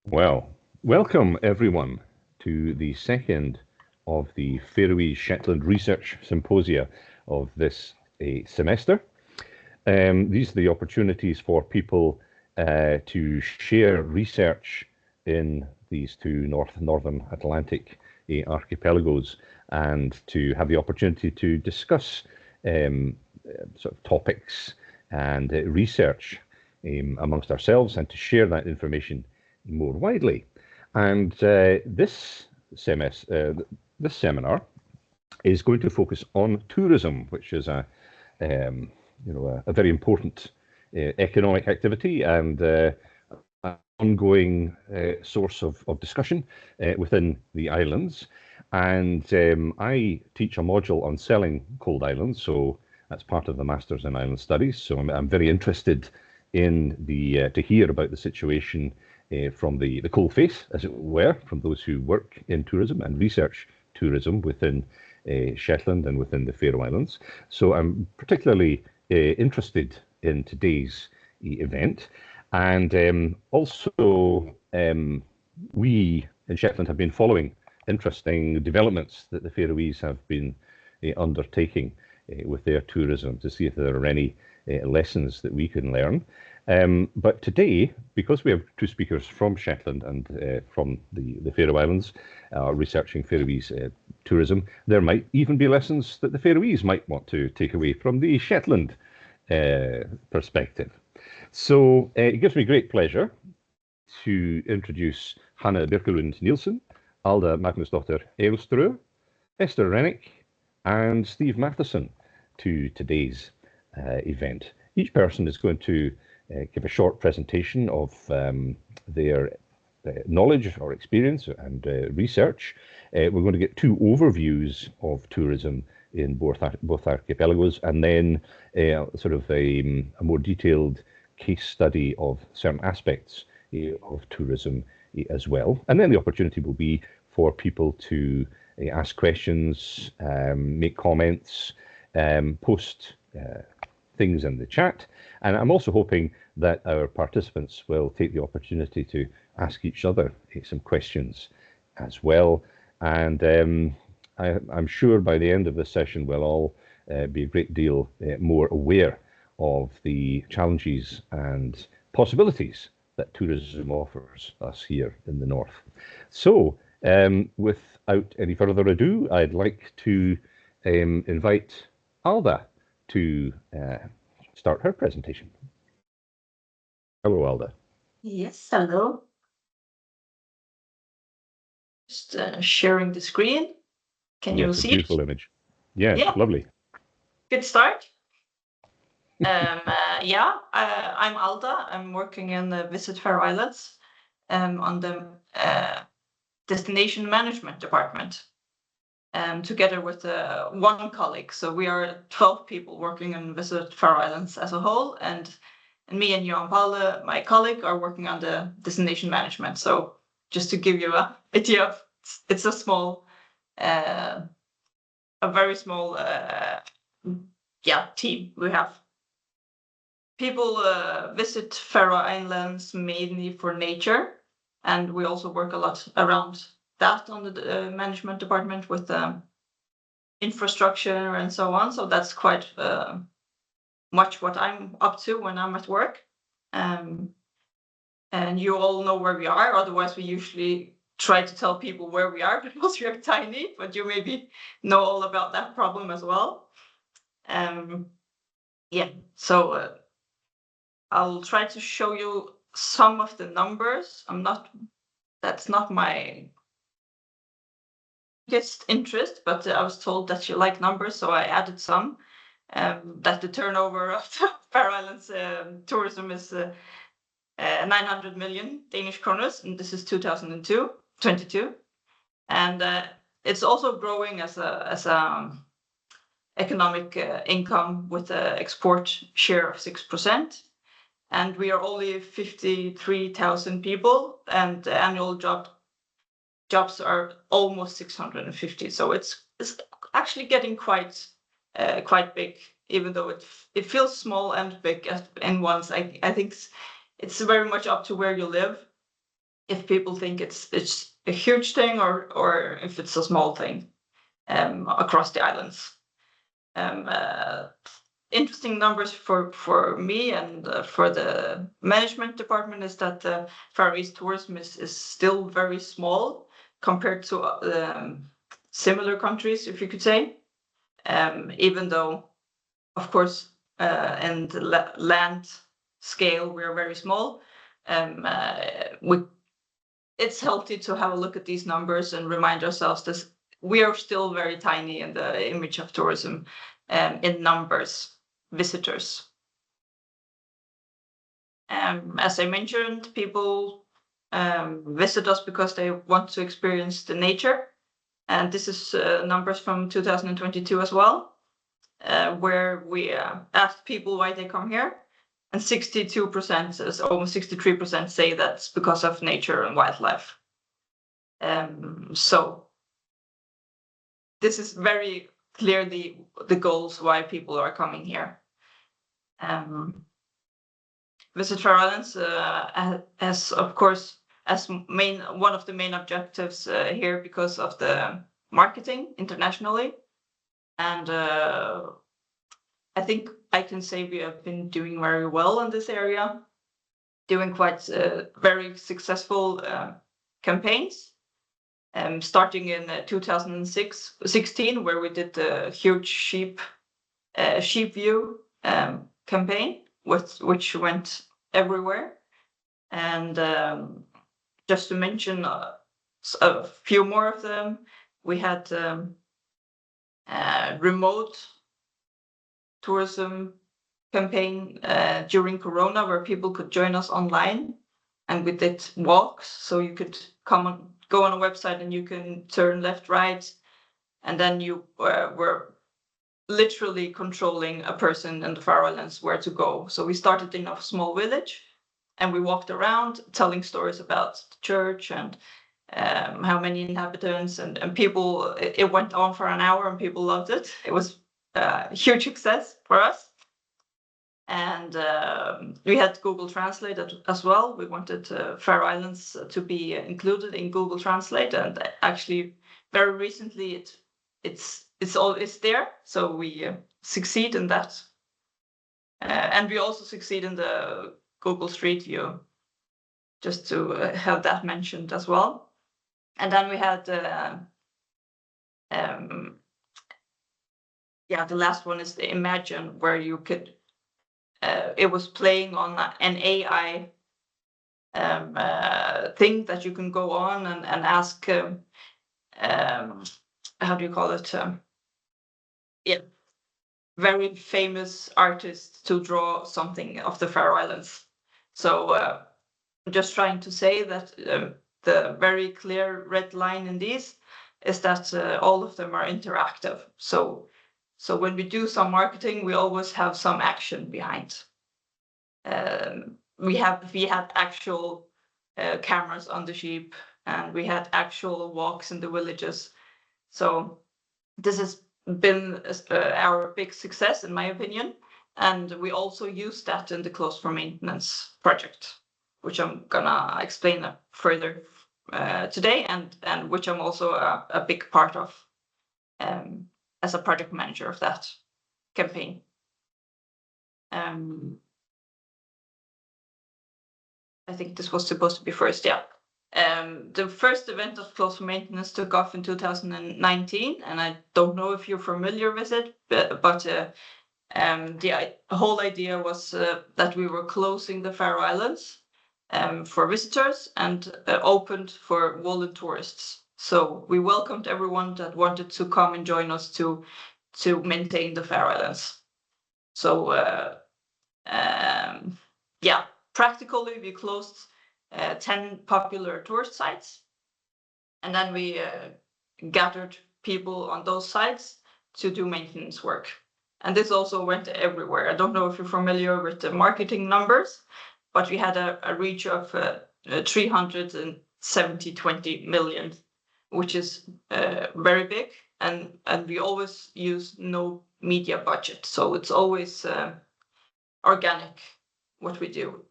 Well, welcome everyone to the second of the Faroe Shetland Research Symposia of this semester. These are the opportunities for people to share research in these two northern Atlantic archipelagos and to have the opportunity to discuss sort of topics and research amongst ourselves and to share that information more widely. And this seminar is going to focus on tourism, which is a very important economic activity and an ongoing source of discussion within the islands. And I teach a module on selling cold islands, so that's part of the Masters in Island Studies. So I'm very interested in to hear about the situation from the coalface, as it were, from those who work in tourism and research tourism within Shetland and within the Faroe Islands. So I'm particularly interested in today's event. And also, we in Shetland have been following interesting developments that the Faroese have been undertaking with their tourism to see if there are any lessons that we can learn. But today, because we have two speakers from Shetland and from the Faroe Islands researching Faroese tourism, there might even be lessons that the Faroese might want to take away from the Shetland perspective. So it gives me great pleasure to introduce Hanne Birkelund Nilsson, Alda Magnusardóttir Egilstrøð, Esther Rennick, and Steve Matheson to today's event. Each person is going to give a short presentation of their knowledge or experience and research. We're going to get two overviews of tourism in both archipelagos, and then sort of a more detailed case study of certain aspects of tourism as well. And then the opportunity will be for people to ask questions, make comments, post things in the chat. And I'm also hoping that our participants will take the opportunity to ask each other some questions as well. And I'm sure by the end of this session, we'll all be a great deal more aware of the challenges and possibilities that tourism offers us here in the north. So without any further ado, I'd like to invite Alda to start her presentation. Hello, Alda. Yes, hello. Just sharing the screen. Can you see beautiful image. Yeah, lovely. Good start. I'm Alda. I'm working in the Visit Faroe Islands on the Destination Management Department, together with one colleague. So we are 12 people working in Visit Faroe Islands as a whole, and me and Johan Paule, my colleague, are working on the destination management. So just to give you an idea of, it's a small, a very small, team we have. People visit Faroe Islands mainly for nature, and we also work a lot around that on the management department with infrastructure and so on. So that's quite much what I'm up to when I'm at work. And you all know where we are. Otherwise, we usually try to tell people where we are because we are tiny, but you maybe know all about that problem as well. So I'll try to show you some of the numbers. That's not my biggest interest, but I was told that you like numbers, so I added some. That the turnover of the Faroe Islands tourism is 900 million Danish kroner, and this is 2022, and it's also growing as a economic income with an export share of 6%, and we are only 53,000 people, and the annual jobs are almost 650. So it's actually getting quite big, even though it feels small and big in once. I think it's very much up to where you live. if people think it's a huge thing or if it's a small thing across the islands. Interesting numbers for me and for the management department is that the Faroese tourism is still very small compared to similar countries, if you could say. Even though, of course, and land scale we are very small. It's healthy to have a look at these numbers and remind ourselves that we are still very tiny in the image of tourism in numbers, visitors. As I mentioned, people visit us because they want to experience the nature. And this is numbers from 2022 as well, where we asked people why they come here. And 62%, almost 63% say that's because of nature and wildlife. So this is very clearly the goals why people are coming here. Visit Faroe Islands as, of course, as one of the main objectives here because of the marketing internationally. And I think I can say we have been doing very well in this area, doing quite very successful campaigns. Starting in 2016, where we did the huge sheep view campaign, which went everywhere. And just to mention a few more of them, we had remote tourism campaign during Corona, where people could join us online, and we did walks, so you could go on a website and you can turn left, right, and then you were literally controlling a person in the Faroe Islands where to go. So we started in a small village, and we walked around telling stories about the church and how many inhabitants and people. It went on for an hour, and people loved it. It was a huge success for us. And we had Google Translate as well. We wanted Faroe Islands to be included in Google Translate, and actually, very recently, it's there. So we succeed in that, and we also succeed in the Google Street View. Just to have that mentioned as well. And then we had the last one is the Imagine, where you could. It was playing on an AI thing that you can go on and ask, how do you call it? Very famous artists to draw something of the Faroe Islands. So I'm just trying to say that the very clear red line in these is that all of them are interactive. So when we do some marketing, we always have some action behind. We had actual cameras on the sheep, and we had actual walks in the villages. So this has been our big success, in my opinion. And we also use that in the Closed for Maintenance project, which I'm gonna explain further today, and which I'm also a big part of as a project manager of that campaign. I think this was supposed to be first, yeah. The first event of Closed for Maintenance took off in 2019, and I don't know if you're familiar with it, but the whole idea was that we were closing the Faroe Islands for visitors and opened for Wallen tourists. So we welcomed everyone that wanted to come and join us to maintain the Faroe Islands. So practically we closed 10 popular tourist sites, and then we gathered people on those sites to do maintenance work. And this also went everywhere. I don't know if you're familiar with the marketing numbers, but we had a reach of 320 million, which is very big. And we always use no media budget. So it's always organic, what we do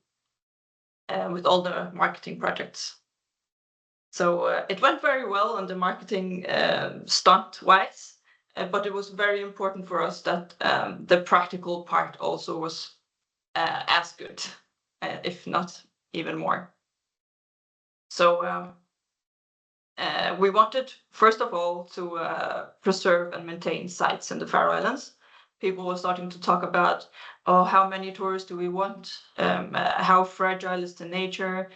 with all the marketing projects. So it went very well on the marketing stunt-wise, but it was very important for us that the practical part also was as good, if not even more. So we wanted, first of all, to preserve and maintain sites in the Faroe Islands. People were starting to talk about, oh, how many tourists do we want? How fragile is the nature?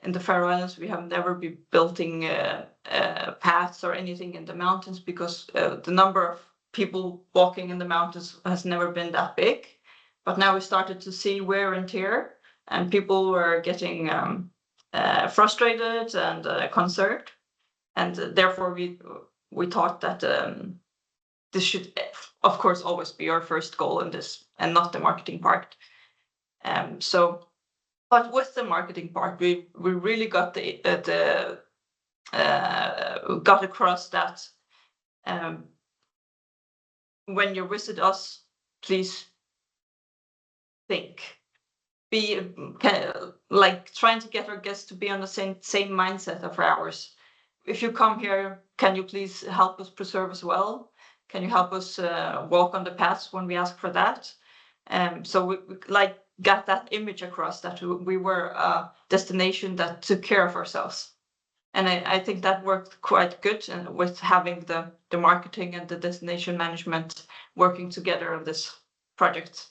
In the Faroe Islands, we have never been building paths or anything in the mountains because the number of people walking in the mountains has never been that big. But now we started to see wear and tear, and people were getting frustrated and concerned. And therefore, we thought that this should, of course, always be our first goal in this, and not the marketing part. But with the marketing part, we really got got across that when you visit us, please think. Be kind of like trying to get our guests to be on the same mindset of ours. If you come here, can you please help us preserve as well? Can you help us walk on the paths when we ask for that? So we like got that image across that we were a destination that took care of ourselves. And I think that worked quite good with having the marketing and the destination management working together on this project.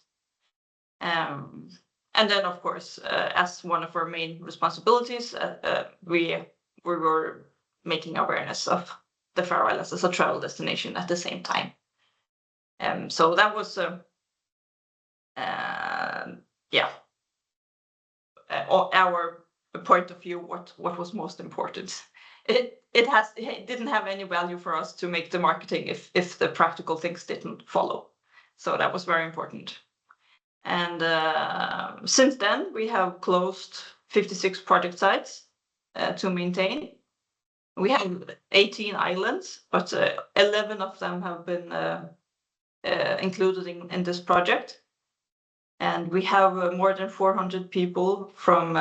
And then, of course, as one of our main responsibilities, we were making awareness of the Faroe Islands as a travel destination at the same time. So that was, our point of view. What was most important. It didn't have any value for us to make the marketing if the practical things didn't follow. So that was very important. And since then, we have closed 56 project sites to maintain. We have 18 islands, but 11 of them have been included in this project. And we have more than 400 people from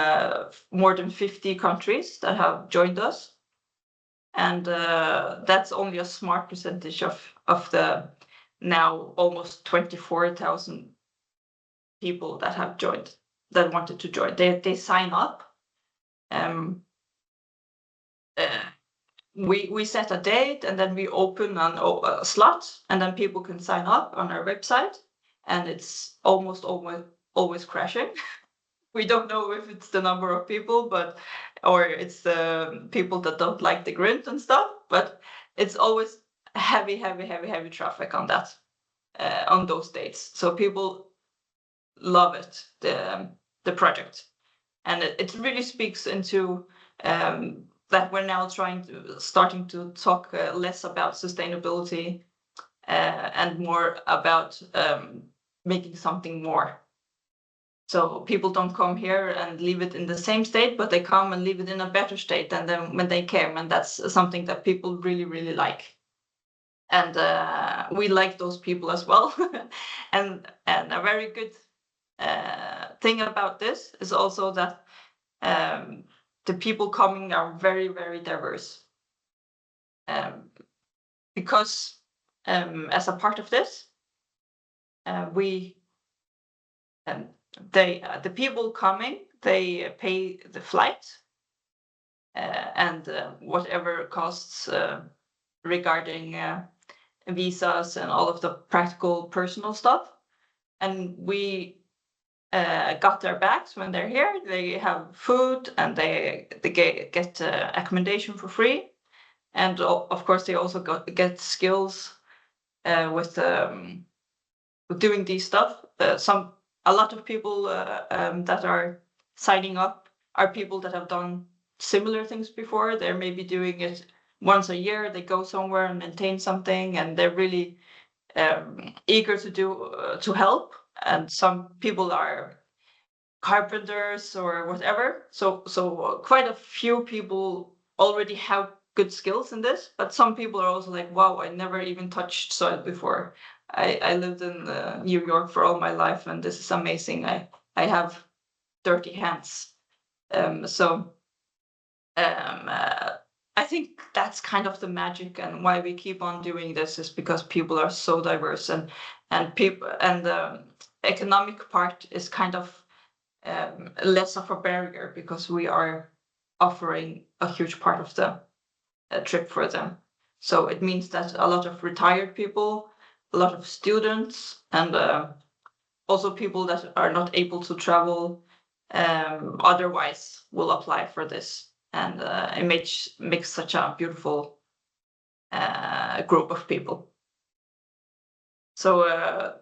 more than 50 countries that have joined us. And that's only a smart percentage of the now almost 24,000 people that have joined, that wanted to join. They sign up. We set a date, and then we open a slot, and then people can sign up on our website, and it's almost always crashing. We don't know if it's the number of people, or it's the people that don't like the grid and stuff, but it's always heavy traffic on that, on those dates. So people love it, the project, and it really speaks into that we're now starting to talk less about sustainability and more about making something more. So people don't come here and leave it in the same state, but they come and leave it in a better state than when they came, and that's something that people really like. And we like those people as well. and a very good thing about this is also that the people coming are very diverse, because as a part of this, the people coming, they pay the flight and whatever costs regarding visas and all of the practical personal stuff, and we got their bags when they're here. They have food, and they get accommodation for free, and of course they also get skills with doing these stuff. A lot of people that are signing up are people that have done similar things before. They're maybe doing it once a year. They go somewhere and maintain something, and they're really eager to help. And some people are carpenters or whatever. So quite a few people already have good skills in this, but some people are also like, wow, I never even touched soil before. I lived in New York for all my life, and this is amazing. I have dirty hands. So I think that's kind of the magic, and why we keep on doing this is because people are so diverse, and people, and the economic part is kind of less of a barrier because we are offering a huge part of the trip for them. So it means that a lot of retired people, a lot of students, and also people that are not able to travel otherwise will apply for this. And it makes such a beautiful group of people. So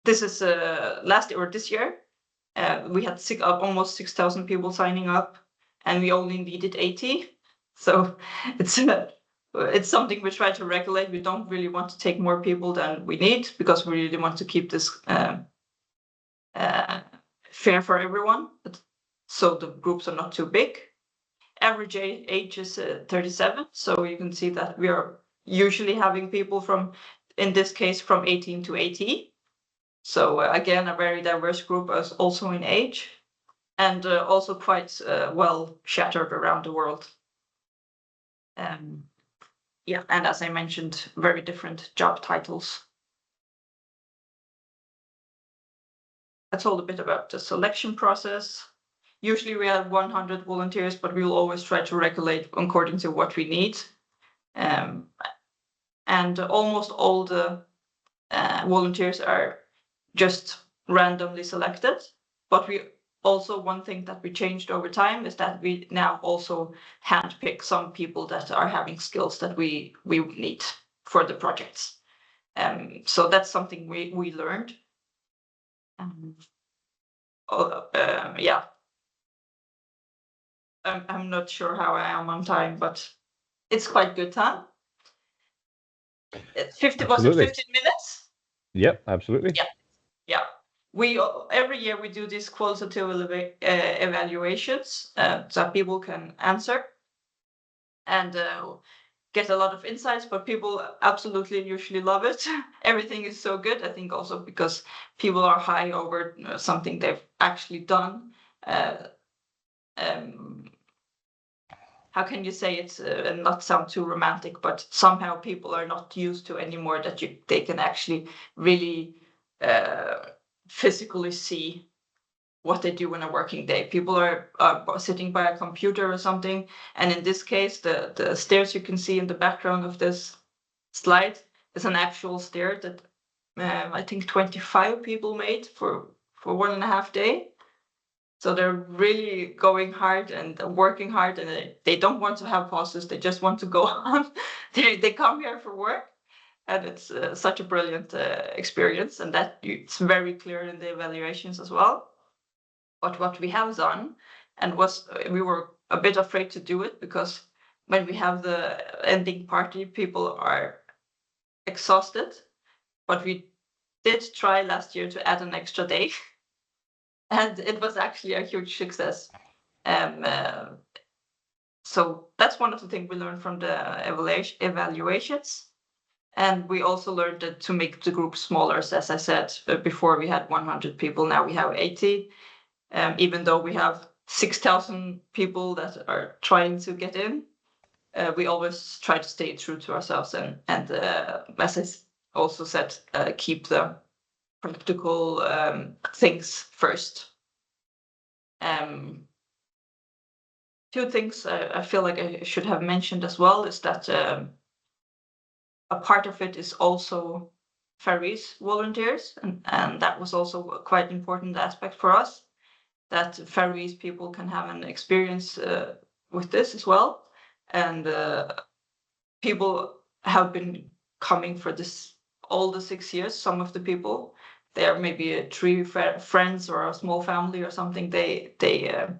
this is last year or this year, we had almost 6,000 people signing up, and we only needed 80. So it's something we try to regulate. We don't really want to take more people than we need because we really want to keep this fair for everyone. So the groups are not too big. Average age is 37. So you can see that we are usually having people from, in this case, from 18 to 80. So again, a very diverse group as also in age, and also quite well shattered around the world. Yeah, and as I mentioned, very different job titles. I told a bit about the selection process. Usually we have 100 volunteers, but we will always try to regulate according to what we need. And almost all the volunteers are just randomly selected. But we also, one thing that we changed over time is that we now also handpick some people that are having skills that we need for the projects. So that's something we learned. Yeah. I'm not sure how I am on time, but it's quite good time. 50, was it 15 minutes? Yep, absolutely. Yeah. We every year we do these qualitative evaluations, so people can answer and get a lot of insights, but people absolutely usually love it. Everything is so good. I think also because people are high over something they've actually done. How can you say it's not sound too romantic, but somehow people are not used to anymore that they can actually really physically see what they do in a working day. People are sitting by a computer or something, and in this case, the stairs you can see in the background of this slide is an actual stair that I think 25 people made for 1.5 days. So they're really going hard and working hard, and they don't want to have pauses. They just want to go on. They come here for work, and it's such a brilliant experience, and that it's very clear in the evaluations as well. But what we have done, and we were a bit afraid to do it because when we have the ending party, people are exhausted. But we did try last year to add an extra day. And it was actually a huge success. So that's one of the things we learned from the evaluations. And we also learned that to make the group smaller. As I said, before we had 100 people, now we have 80. Even though we have 6,000 people that are trying to get in, we always try to stay true to ourselves and as I also said, keep the practical things first. Two things I feel like I should have mentioned as well is that a part of it is also Faroese volunteers, and that was also a quite important aspect for us, that Faroese people can have an experience with this as well. And people have been coming for this all the 6 years. Some of the people, they are maybe 3 friends or a small family or something. They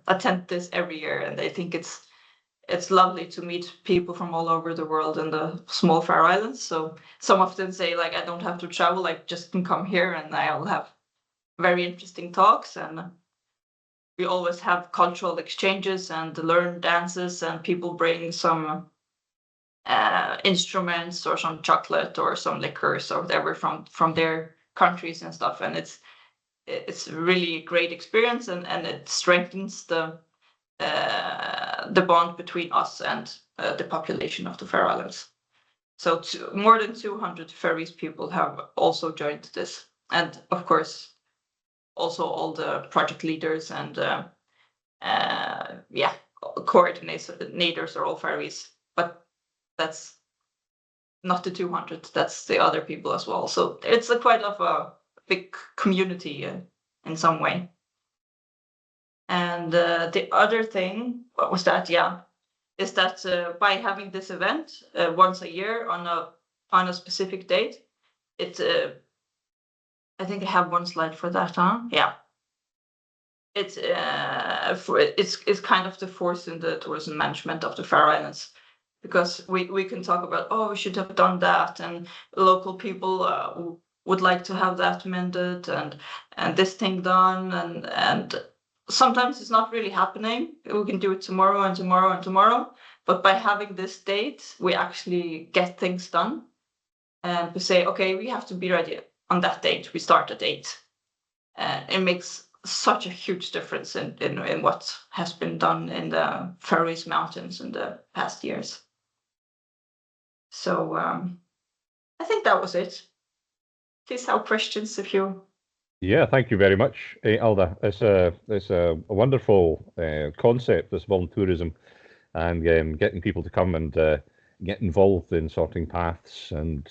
attend this every year, and they think it's lovely to meet people from all over the world in the small Faroe Islands. So some of them say, like, I don't have to travel, like, just can come here and I'll have very interesting talks. And we always have cultural exchanges and learn dances, and people bring some instruments or some chocolate or some liquors or whatever from their countries and stuff. And it's really a great experience, and it strengthens the the bond between us and the population of the Faroe Islands. So more than 200 Faroese people have also joined this. And of course, also all the project leaders and coordinators are all Faroese. But that's not the 200, that's the other people as well. So it's quite of a big community in some way. And the other thing, what was that? Yeah, is that by having this event once a year on a specific date, it I think I have one slide for that, huh? Yeah. It's kind of the force in the tourism management of the Faroe Islands, because we can talk about, oh, we should have done that, and local people would like to have that amended and this thing done, and sometimes it's not really happening. We can do it tomorrow and tomorrow and tomorrow, but by having this date, we actually get things done, and we say, okay, we have to be ready on that date. We start at 8. It makes such a huge difference in what has been done in the Faroese Mountains in the past years. So I think that was it. Please have questions if you. Yeah, thank you very much, Alda. It's a wonderful concept, this volunteerism, and getting people to come and get involved in sorting paths and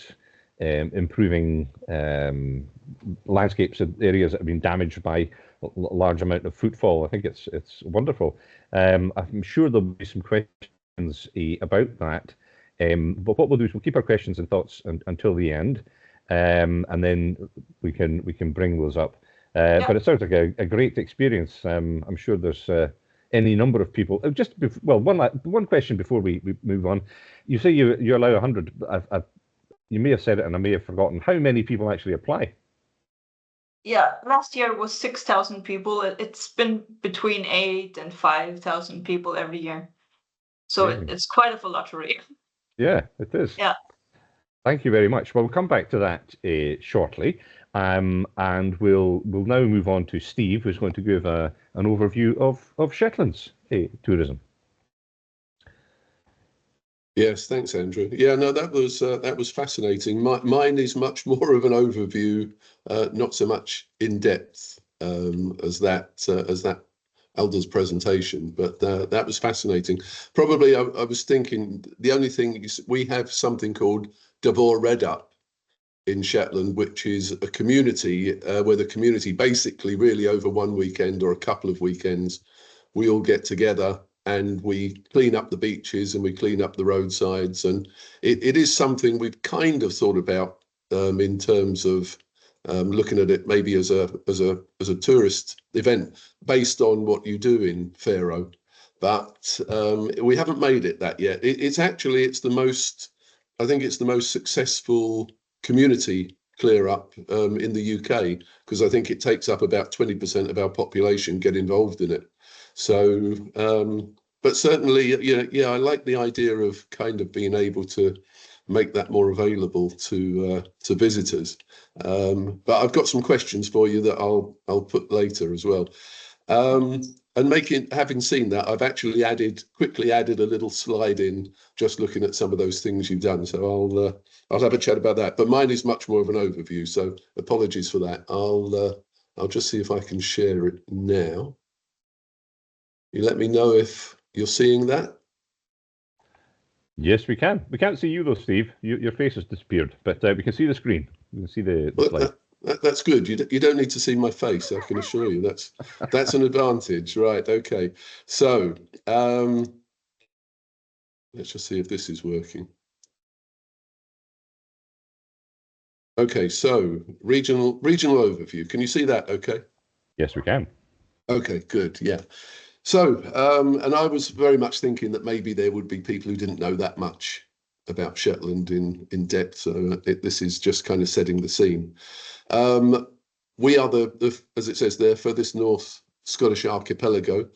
improving landscapes in areas that have been damaged by a large amount of footfall. I think it's wonderful. I'm sure there'll be some questions about that, but what we'll do is we'll keep our questions and thoughts until the end. And then we can bring those up. But it sounds like a great experience. I'm sure there's any number of people. One question before we move on. You say you allow 100. You may have said it and I may have forgotten. How many people actually apply? Yeah, last year was 6,000 people. It's been between 8,000 and 5,000 people every year. So it's quite of a lottery. Yeah, it is. Yeah. Thank you very much. Well, we'll come back to that shortly, and we'll now move on to Steve, who's going to give an overview of Shetland's tourism. Yes, thanks, Andrew. Yeah, no, that was fascinating. Mine is much more of an overview, not so much in depth as that Alda's presentation, but that was fascinating. Probably, I was thinking the only thing is we have something called Davor Redup in Shetland, which is a community where the community basically really over one weekend or a couple of weekends, we all get together and we clean up the beaches and we clean up the roadsides. And it is something we've kind of thought about in terms of looking at it maybe as a tourist event based on what you do in Faroe. But we haven't made it that yet. I think it's the most successful community clear up in the UK, because I think it takes up about 20% of our population get involved in it. So, but certainly, yeah, I like the idea of kind of being able to make that more available to visitors. But I've got some questions for you that I'll put later as well. And having seen that, I've actually quickly added a little slide in, just looking at some of those things you've done. So I'll have a chat about that. But mine is much more of an overview. So apologies for that. I'll just see if I can share it now. You let me know if you're seeing that. Yes, we can. We can't see you though, Steve. Your face has disappeared, but we can see the screen. We can see the slide. That's good. You don't need to see my face, I can assure you. That's an advantage. Right, okay. So let's just see if this is working. Okay, so regional overview. Can you see that okay? Yes, we can. Okay, good, yeah. So, and I was very much thinking that maybe there would be people who didn't know that much about Shetland in depth. So this is just kind of setting the scene. We are as it says there, furthest north Scottish archipelago.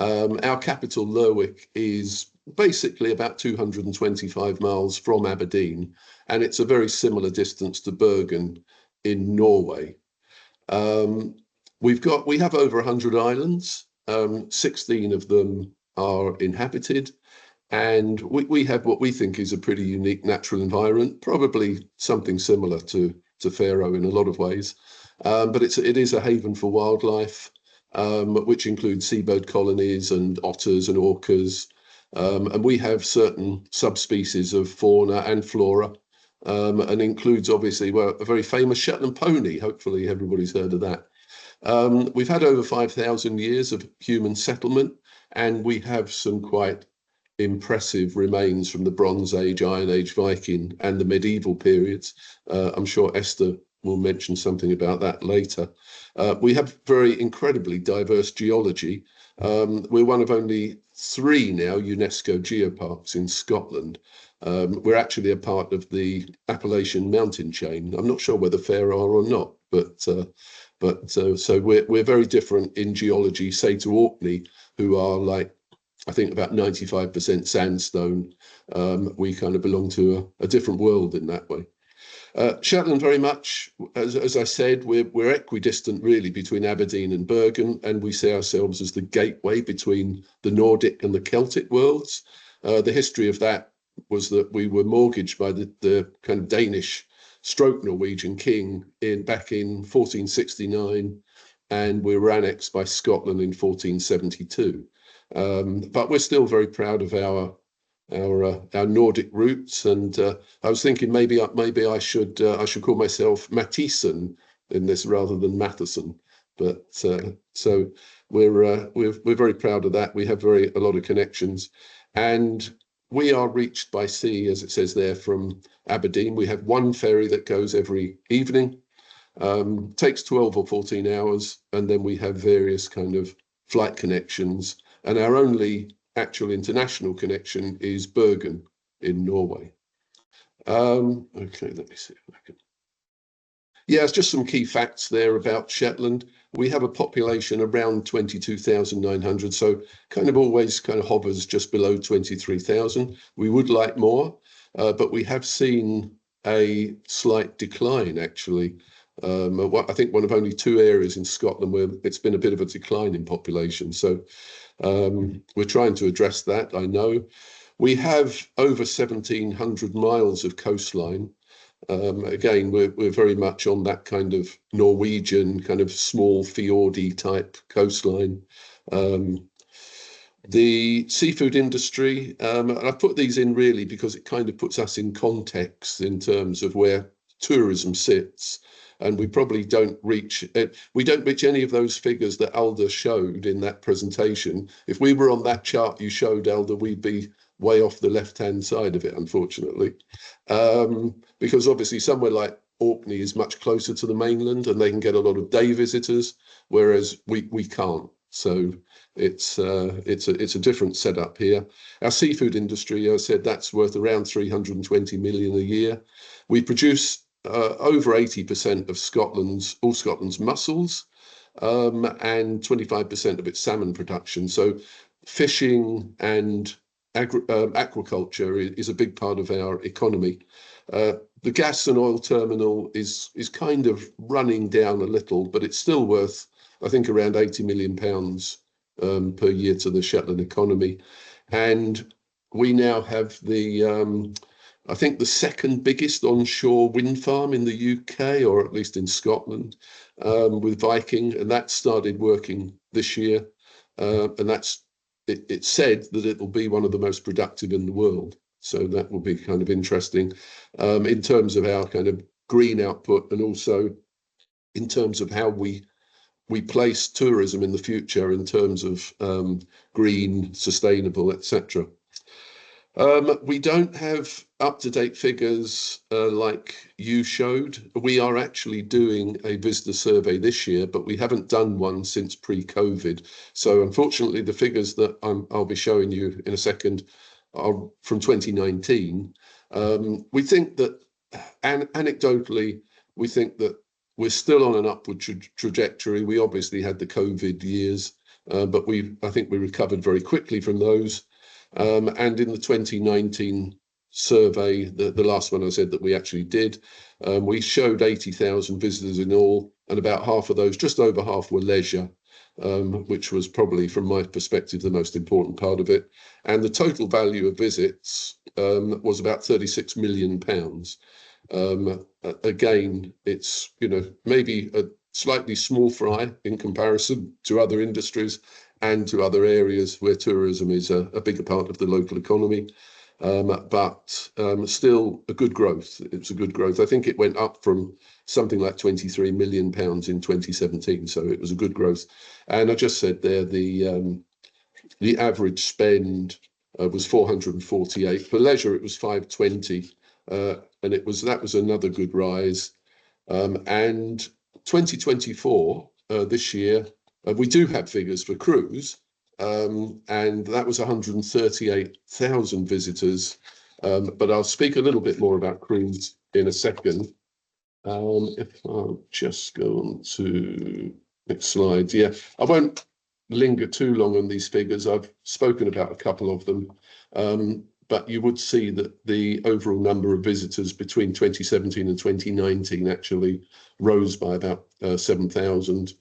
Our capital, Lerwick, is basically about 225 miles from Aberdeen, and it's a very similar distance to Bergen in Norway. We have over 100 islands 16 of them are inhabited, and we have what we think is a pretty unique natural environment, probably something similar to Faroe in a lot of ways. But it is a haven for wildlife, which includes seabird colonies and otters and orcas. And we have certain subspecies of fauna and flora, and includes obviously, well, a very famous Shetland pony. Hopefully everybody's heard of that. We've had over 5,000 years of human settlement, and we have some quite impressive remains from the Bronze Age, Iron Age, Viking, and the medieval periods. I'm sure Esther will mention something about that later. We have very incredibly diverse geology. We're one of only 3 now UNESCO geoparks in Scotland. We're actually a part of the Appalachian mountain chain. I'm not sure whether Faroe are or not, so we're very different in geology, say, to Orkney, who are like, I think, about 95% sandstone. We kind of belong to a different world in that way. Shetland, very much, as I said, we're equidistant really between Aberdeen and Bergen, and we see ourselves as the gateway between the Nordic and the Celtic worlds. The history of that was that we were mortgaged by the kind of Danish stroke Norwegian king back in 1469, and we were annexed by Scotland in 1472. But we're still very proud of our Nordic roots, and I was thinking maybe I should call myself Mathisen in this rather than Matheson. But so we're very proud of that. We have a lot of connections, and we are reached by sea, as it says there, from Aberdeen. We have 1 ferry that goes every evening. Takes 12 or 14 hours, and then we have various kind of flight connections. And our only actual international connection is Bergen in Norway. Okay, let me see if I can. Yeah, it's just some key facts there about Shetland. We have a population around 22,900, so kind of always kind of hovers just below 23,000. We would like more, but we have seen a slight decline, actually. I think one of only 2 areas in Scotland where it's been a bit of a decline in population. So we're trying to address that, I know. We have over 1,700 miles of coastline. Again, we're very much on that kind of Norwegian, kind of small fjordy type coastline. The seafood industry, I've put these in really because it kind of puts us in context in terms of where tourism sits. And we probably don't reach any of those figures that Alda showed in that presentation. If we were on that chart you showed, Alda, we'd be way off the left-hand side of it, unfortunately. Because obviously somewhere like Orkney is much closer to the mainland and they can get a lot of day visitors, whereas we can't. So it's a different setup here. Our seafood industry, as I said, that's worth around 320 million a year. We produce over 80% of all Scotland's mussels, and 25% of its salmon production. So fishing and aquaculture is a big part of our economy. The gas and oil terminal is kind of running down a little, but it's still worth, I think, around £80 million per year to the Shetland economy. And we now have I think the 2nd biggest onshore wind farm in the UK, or at least in Scotland, with Viking, and that started working this year. And it's said that it will be one of the most productive in the world. So that will be kind of interesting in terms of our kind of green output, and also in terms of how we place tourism in the future in terms of green, sustainable, etc. We don't have up-to-date figures like you showed. We are actually doing a visitor survey this year, but we haven't done one since pre-COVID. So unfortunately, the figures that I'll be showing you in a second are from 2019. We think that, anecdotally, we think that we're still on an upward trajectory. We obviously had the COVID years, but I think we recovered very quickly from those. And in the 2019 survey, the last one I said that we actually did, we showed 80,000 visitors in all, and about half of those, just over half, were leisure. which was probably, from my perspective, the most important part of it. And the total value of visits was about £36 million. Again, it's, you know, maybe a slightly small fry in comparison to other industries and to other areas where tourism is a bigger part of the local economy. But still a good growth. It's a good growth. I think it went up from something like £23 million in 2017. So it was a good growth. And I just said there, the average spend was 448. For leisure, it was 520. And that was another good rise. And 2024, this year, we do have figures for cruise. And that was 138,000 visitors. But I'll speak a little bit more about cruise in a second. If I'll just go on to next slide. Yeah, I won't linger too long on these figures. I've spoken about a couple of them. But you would see that the overall number of visitors between 2017 and 2019 actually rose by about 7,000.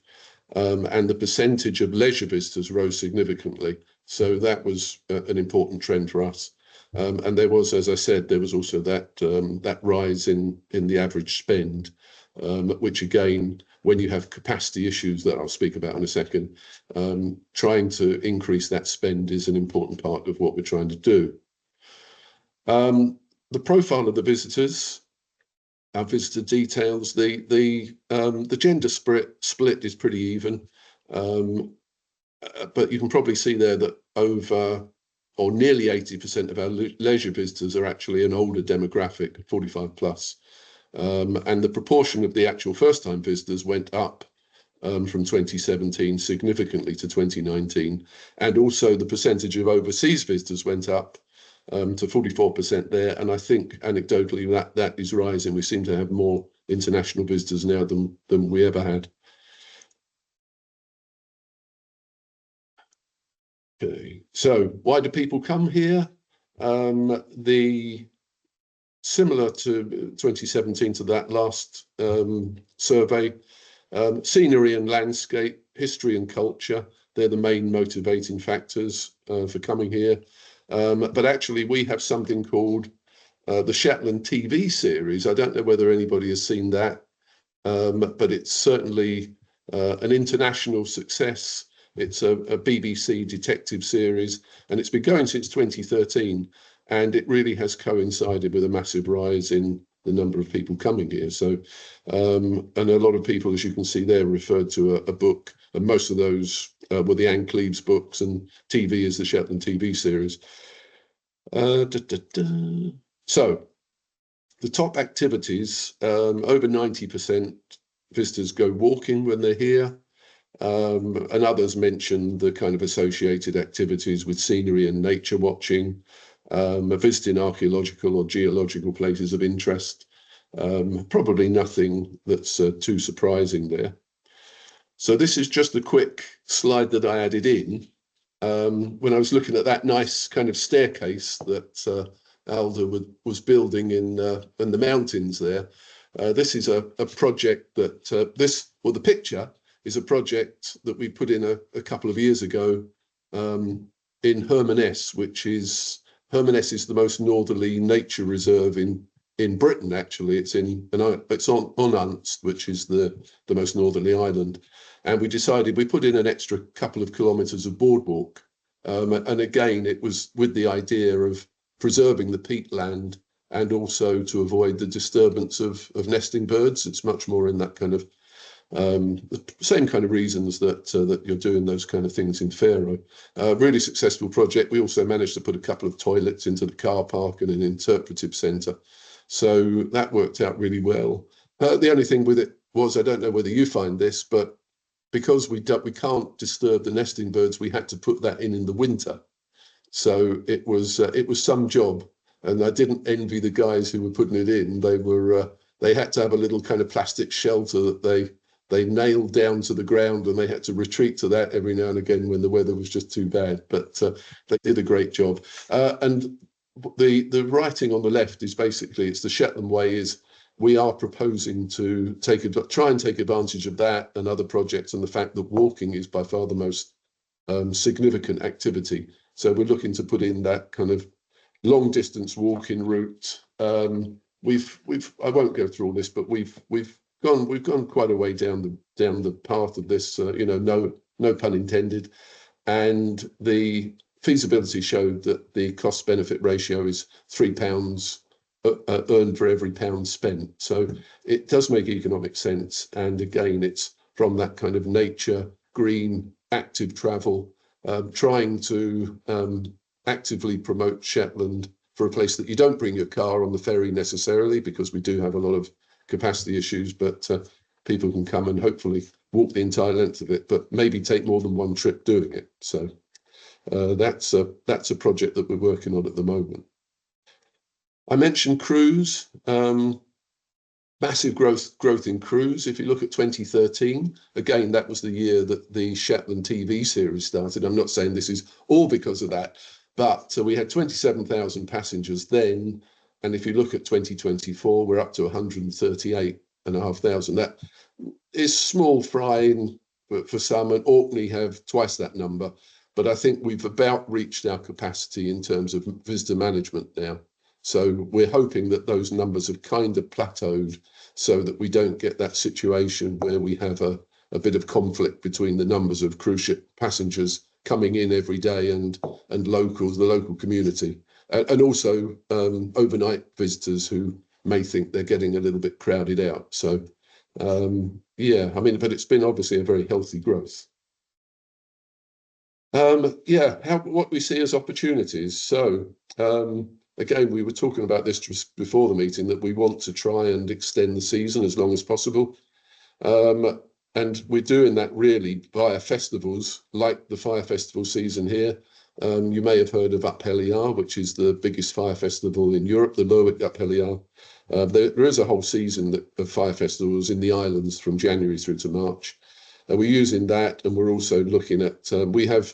And the percentage of leisure visitors rose significantly. So that was an important trend for us. And there was, as I said, there was also that rise in the average spend, which again, when you have capacity issues that I'll speak about in a second, trying to increase that spend is an important part of what we're trying to do. The profile of the visitors, our visitor details, the gender split is pretty even, but you can probably see there that over or nearly 80% of our leisure visitors are actually an older demographic, 45 plus, and the proportion of the actual first-time visitors went up from 2017 significantly to 2019, and also the percentage of overseas visitors went up to 44% there, and I think anecdotally that is rising. We seem to have more international visitors now than we ever had. Okay, so why do people come here? Similar to 2017 to that last survey, scenery and landscape, history and culture, they're the main motivating factors for coming here. But actually, we have something called the Shetland TV series. I don't know whether anybody has seen that, but it's certainly an international success. It's a BBC detective series, and it's been going since 2013, and it really has coincided with a massive rise in the number of people coming here. So, and a lot of people, as you can see there, referred to a book, and most of those were the Anne Cleeve's books, and TV is the Shetland TV series. So, the top activities, over 90% visitors go walking when they're here, and others mention the kind of associated activities with scenery and nature watching, visiting archaeological or geological places of interest. Probably nothing that's too surprising there. So this is just a quick slide that I added in when I was looking at that nice kind of staircase that Alda was building in the mountains there. This is a project that the picture is a project that we put in a couple of years ago in Hermanus, Hermanus is the most northerly nature reserve in Britain. Actually, it's on Unst, which is the most northerly island. And we decided we put in an extra couple of kilometres of boardwalk. And again, it was with the idea of preserving the peatland and also to avoid the disturbance of nesting birds. It's much more in that kind of the same kind of reasons that you're doing those kind of things in Faroe. Really successful project. We also managed to put a couple of toilets into the car park and an interpretive centre. So that worked out really well. The only thing with it was, I don't know whether you find this, but because we can't disturb the nesting birds, we had to put that in the winter. So it was some job, and I didn't envy the guys who were putting it in. They had to have a little kind of plastic shelter that they nailed down to the ground, and they had to retreat to that every now and again when the weather was just too bad. But they did a great job. And the writing on the left is basically, it's the Shetland way is we are proposing to try and take advantage of that and other projects, and the fact that walking is by far the most significant activity. So we're looking to put in that kind of long distance walking route. I won't go through all this, but we've gone quite a way down the path of this. No pun intended. And the feasibility showed that the cost benefit ratio is £3 earned for every pound spent. So it does make economic sense. And again, it's from that kind of nature, green, active travel, trying to actively promote Shetland for a place that you don't bring your car on the ferry necessarily, because we do have a lot of capacity issues, but people can come and hopefully walk the entire length of it, but maybe take more than one trip doing it. So that's a project that we're working on at the moment. I mentioned cruise, massive growth in cruise. If you look at 2013, again, that was the year that the Shetland TV series started. I'm not saying this is all because of that, but we had 27,000 passengers then. And if you look at 2024, we're up to 138,500. That is small fry for some, and Orkney have twice that number. But I think we've about reached our capacity in terms of visitor management now. So we're hoping that those numbers have kind of plateaued, so that we don't get that situation where we have a bit of conflict between the numbers of cruise ship passengers coming in every day and locals, the local community, and also overnight visitors who may think they're getting a little bit crowded out. So yeah, I mean, but it's been obviously a very healthy growth. What we see as opportunities. So again, we were talking about this just before the meeting, that we want to try and extend the season as long as possible. And we're doing that really via festivals, like the fire festival season here. You may have heard of Uphelliar, which is the biggest fire festival in Europe, the Lerwick Uphelliar. There is a whole season of fire festivals in the islands from January through to March. We're using that, and we're also looking at, we have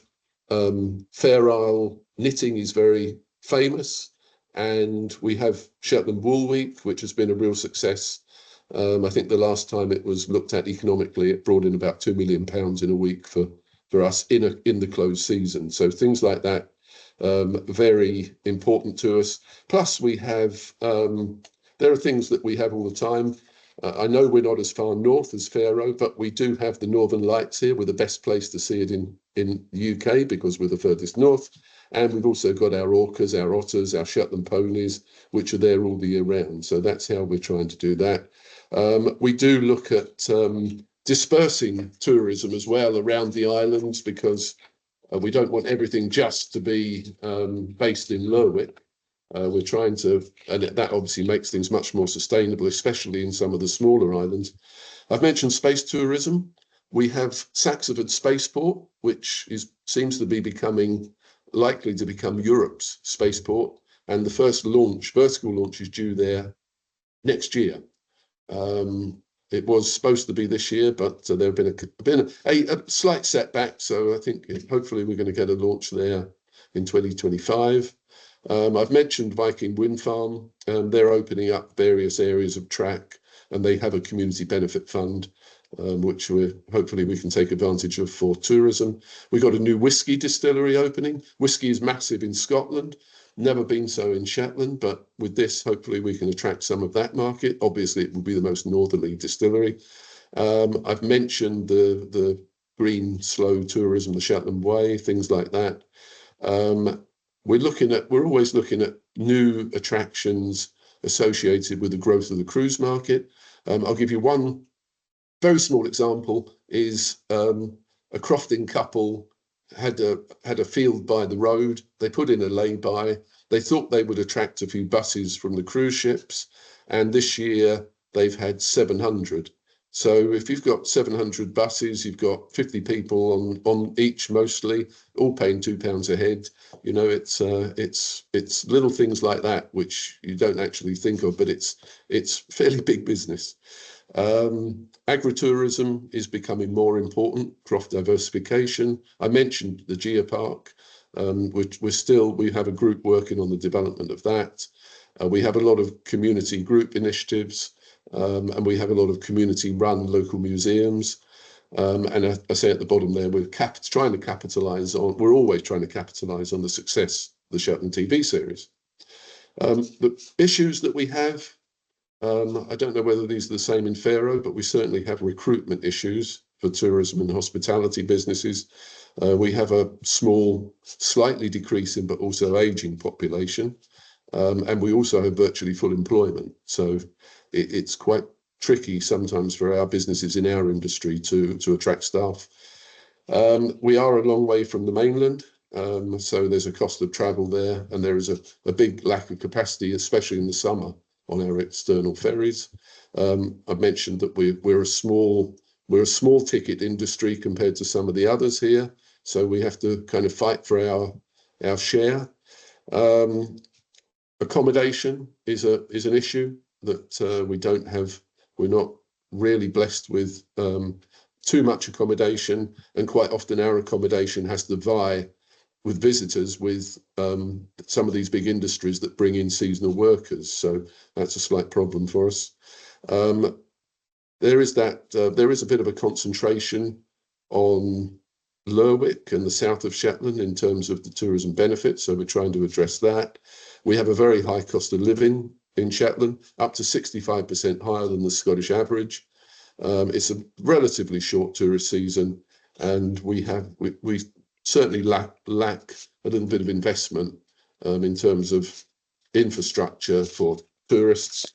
Fair Isle knitting is very famous, and we have Shetland Wool Week, which has been a real success. I think the last time it was looked at economically, it brought in about £2 million in a week for us in the closed season. So things like that, very important to us. Plus we have, there are things that we have all the time. I know we're not as far north as Faroe, but we do have the Northern Lights here. We're the best place to see it in the UK because we're the furthest north. And we've also got our orcas, our otters, our Shetland ponies, which are there all the year round. So that's how we're trying to do that. We do look at dispersing tourism as well around the islands, because we don't want everything just to be based in Lerwick. We're trying to, and that obviously makes things much more sustainable, especially in some of the smaller islands. I've mentioned space tourism. We have Saxford Spaceport, which seems to be likely to become Europe's spaceport, and the first vertical launch is due there next year. It was supposed to be this year, but there have been a slight setback. So I think hopefully we're going to get a launch there in 2025. I've mentioned Viking Wind Farm. They're opening up various areas of track, and they have a community benefit fund, which hopefully we can take advantage of for tourism. We've got a new whiskey distillery opening. Whiskey is massive in Scotland, never been so in Shetland, but with this, hopefully we can attract some of that market. Obviously, it will be the most northerly distillery. I've mentioned the green, slow tourism, the Shetland Way, things like that. We're always looking at new attractions associated with the growth of the cruise market. I'll give you one very small example. Is a crofting couple had a field by the road. They put in a lay-by. They thought they would attract a few buses from the cruise ships, and this year they've had 700. So if you've got 700 buses, you've got 50 people on each, mostly all paying £2 a head. You know, it's little things like that which you don't actually think of, but it's fairly big business. Agritourism is becoming more important, crop diversification. I mentioned the geopark, which we have a group working on the development of that. We have a lot of community group initiatives. and we have a lot of community-run local museums. And I say at the bottom there, we're trying to capitalise on. We're always trying to capitalise on the success of the Shetland TV series. The issues that we have, I don't know whether these are the same in Faroe, but we certainly have recruitment issues for tourism and hospitality businesses. We have a small, slightly decreasing, but also aging population. And we also have virtually full employment. So it's quite tricky sometimes for our businesses in our industry to attract staff. We are a long way from the mainland. So there's a cost of travel there, and there is a big lack of capacity, especially in the summer, on our external ferries. I've mentioned that we're a small ticket industry compared to some of the others here, so we have to kind of fight for our share. Accommodation is an issue that we don't have. We're not really blessed with too much accommodation, and quite often our accommodation has to vie with visitors with some of these big industries that bring in seasonal workers. So that's a slight problem for us. There is a bit of a concentration on Lerwick and the south of Shetland in terms of the tourism benefits, so we're trying to address that. We have a very high cost of living in Shetland, up to 65% higher than the Scottish average. It's a relatively short tourist season, and we certainly lack a little bit of investment in terms of infrastructure for tourists.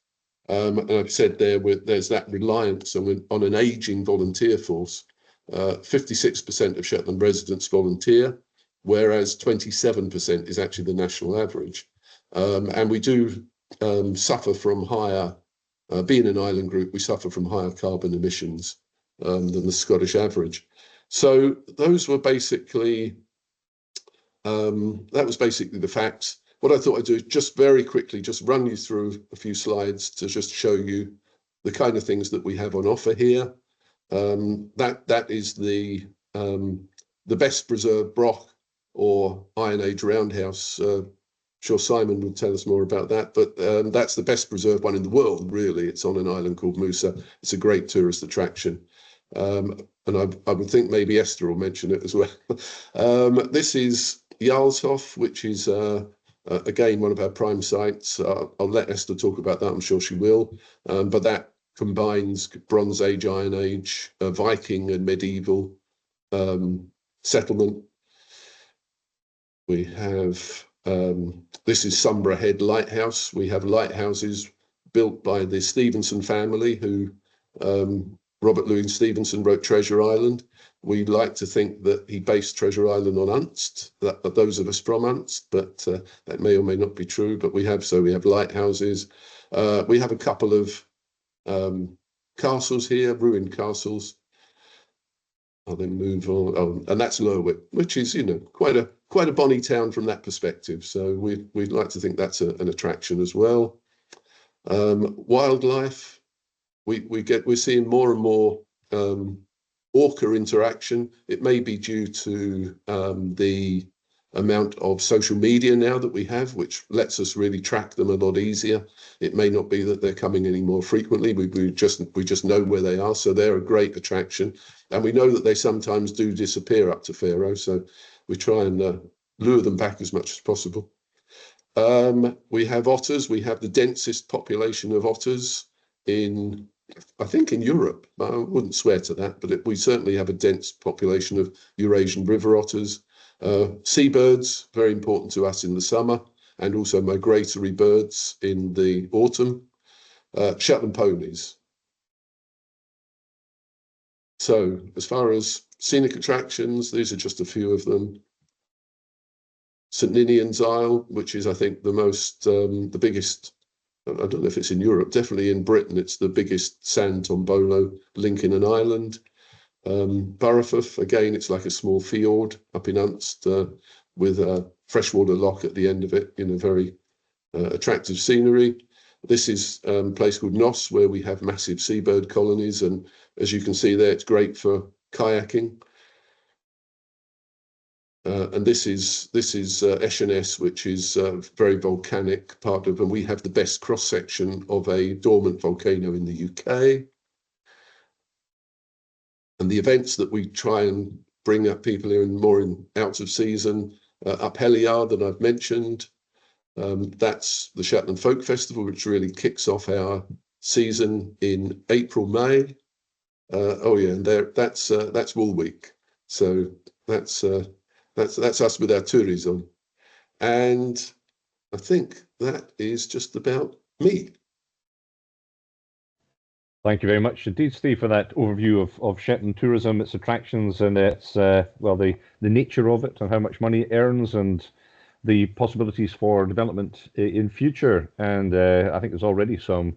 And I've said there's that reliance on an aging volunteer force. 56% of Shetland residents volunteer, whereas 27% is actually the national average. And we do suffer from higher, being an island group, we suffer from higher carbon emissions than the Scottish average. So those were basically, that was basically the facts. What I thought I'd do is just very quickly, just run you through a few slides to just show you the kind of things that we have on offer here. That is the best preserved Broch or Iron Age roundhouse. Sure Simon would tell us more about that, but that's the best preserved one in the world, really. It's on an island called Musa. It's a great tourist attraction. And I would think maybe Esther will mention it as well. This is Jarlshof, which is, again, one of our prime sites. I'll let Esther talk about that, I'm sure she will. But that combines Bronze Age, Iron Age, Viking and medieval settlement. We have, this is Sombra Head Lighthouse. We have lighthouses built by the Stevenson family, who Robert Louis Stevenson wrote Treasure Island. We like to think that he based Treasure Island on Unst, those of us from Unst, but that may or may not be true. But we have lighthouses. We have a couple of castles here, ruined castles. I'll then move on. Oh, and that's Lerwick, which is, quite a bonny town from that perspective. So we'd like to think that's an attraction as well. Wildlife, we're seeing more and more orca interaction. It may be due to the amount of social media now that we have, which lets us really track them a lot easier. It may not be that they're coming any more frequently. We just know where they are, so they're a great attraction. And we know that they sometimes do disappear up to Faroe, so we try and lure them back as much as possible. We have otters. We have the densest population of otters I think in Europe. I wouldn't swear to that, but we certainly have a dense population of Eurasian river otters. Seabirds, very important to us in the summer, and also migratory birds in the autumn. Shetland ponies. So as far as scenic attractions, these are just a few of them. St Ninian's Isle, which is, I think, the biggest, I don't know if it's in Europe, definitely in Britain, it's the biggest sand tombolo link in an island. Burrowford, again, it's like a small fjord up in Unst with a freshwater lock at the end of it, very attractive scenery. This is a place called Noss, where we have massive seabird colonies, and as you can see there, it's great for kayaking. and this is Eshenes, which is very volcanic part of, and we have the best cross section of a dormant volcano in the UK. And the events that we try and bring up people in more in out of season, up Heliard that I've mentioned. That's the Shetland Folk Festival, which really kicks off our season in April, May. And that's Wool Week. So that's us with our tourism. And I think that is just about me. Thank you very much indeed, Steve, for that overview of Shetland tourism, its attractions, and its the nature of it, and how much money it earns, and the possibilities for development in future. And I think there's already some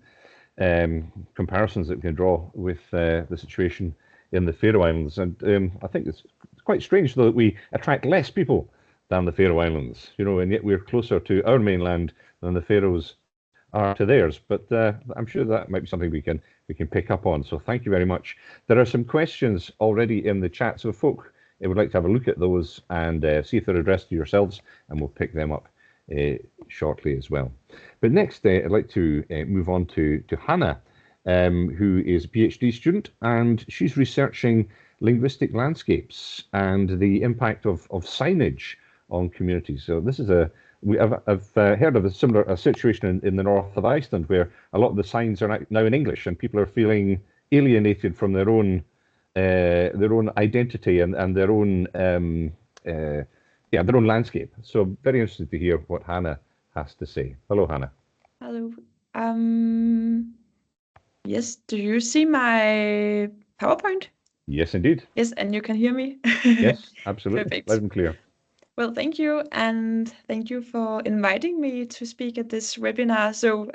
comparisons that we can draw with the situation in the Faroe Islands. And I think it's quite strange, though, that we attract less people than the Faroe Islands, and yet we're closer to our mainland than the Faroes are to theirs. But I'm sure that might be something we can pick up on. So thank you very much. There are some questions already in the chat, so if folk would like to have a look at those and see if they're addressed to yourselves, and we'll pick them up shortly as well. But next, I'd like to move on to Hanna, who is a PhD student, and she's researching linguistic landscapes and the impact of signage on communities. So this is I've heard of a similar situation in the north of Iceland, where a lot of the signs are now in English, and people are feeling alienated from their own identity and their own their own landscape. So very interested to hear what Hanna has to say. Hello, Hanna. Hello. Yes, do you see my PowerPoint? Yes, indeed. Yes, and you can hear me? Yes, absolutely. Perfect. Loud and clear. Well, thank you, and thank you for inviting me to speak at this webinar. So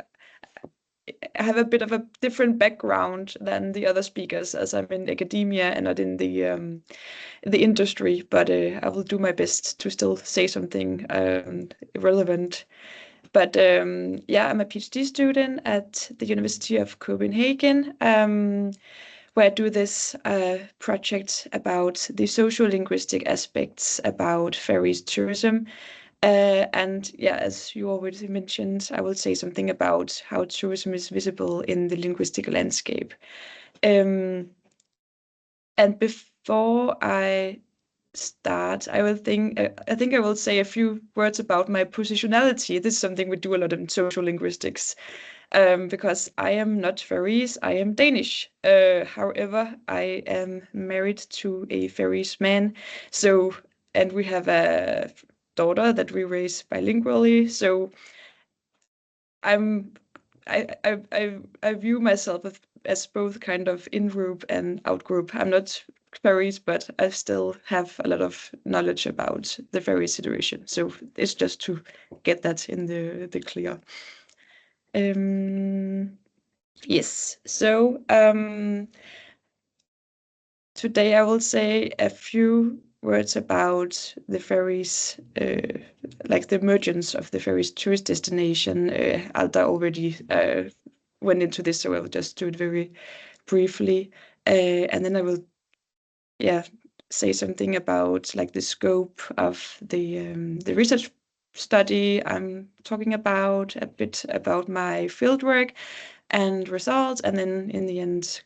I have a bit of a different background than the other speakers, as I'm in academia and not in the industry, but I will do my best to still say something relevant. But I'm a PhD student at the University of Copenhagen, where I do this project about the social-linguistic aspects about Faroese tourism. As you already mentioned, I will say something about how tourism is visible in the linguistic landscape. And before I start, I think I will say a few words about my positionality. This is something we do a lot in social linguistics, because I am not Faroese, I am Danish. However, I am married to a Faroese man, and we have a daughter that we raise bilingually. So I view myself as both kind of in-group and out-group. I'm not Faroese, but I still have a lot of knowledge about the Faroese situation. So it's just to get that in the clear. Yes. So today I will say a few words about the Faroes, like the emergence of the Faroes tourist destination. Alda already went into this, so I will just do it very briefly, and then I will, say something about like the scope of the research study I'm talking about, a bit about my fieldwork and results, and then in the end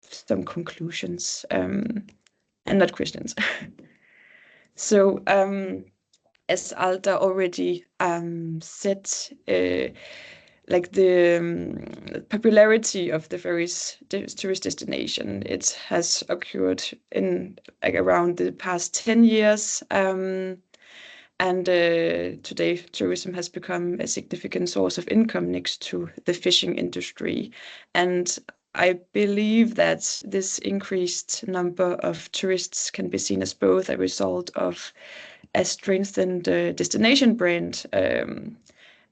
some conclusions and not questions. So as Alda already said, like the popularity of the Faroes tourist destination, it has occurred in like around the past 10 years. And today, tourism has become a significant source of income next to the fishing industry. And I believe that this increased number of tourists can be seen as both a result of a strengthened destination brand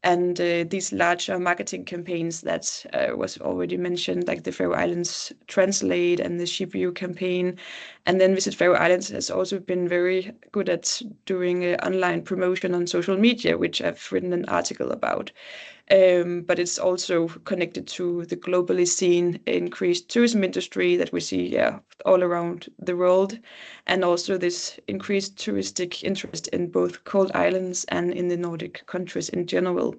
and these larger marketing campaigns that was already mentioned, like the Faroe Islands Translate and the Ship View campaign. And then Visit Faroe Islands has also been very good at doing online promotion on social media, which I've written an article about. but it's also connected to the globally seen increased tourism industry that we see all around the world, and also this increased touristic interest in both cold islands and in the Nordic countries in general.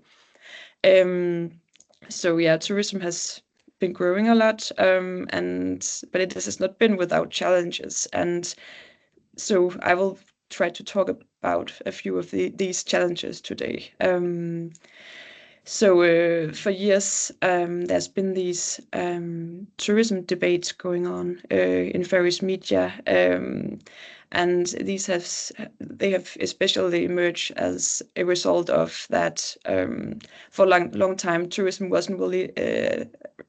So yeah, tourism has been growing a lot, but it has not been without challenges. And so I will try to talk about a few of these challenges today. So for years, there's been these tourism debates going on in various media, and they have especially emerged as a result of that. For a long time, tourism wasn't really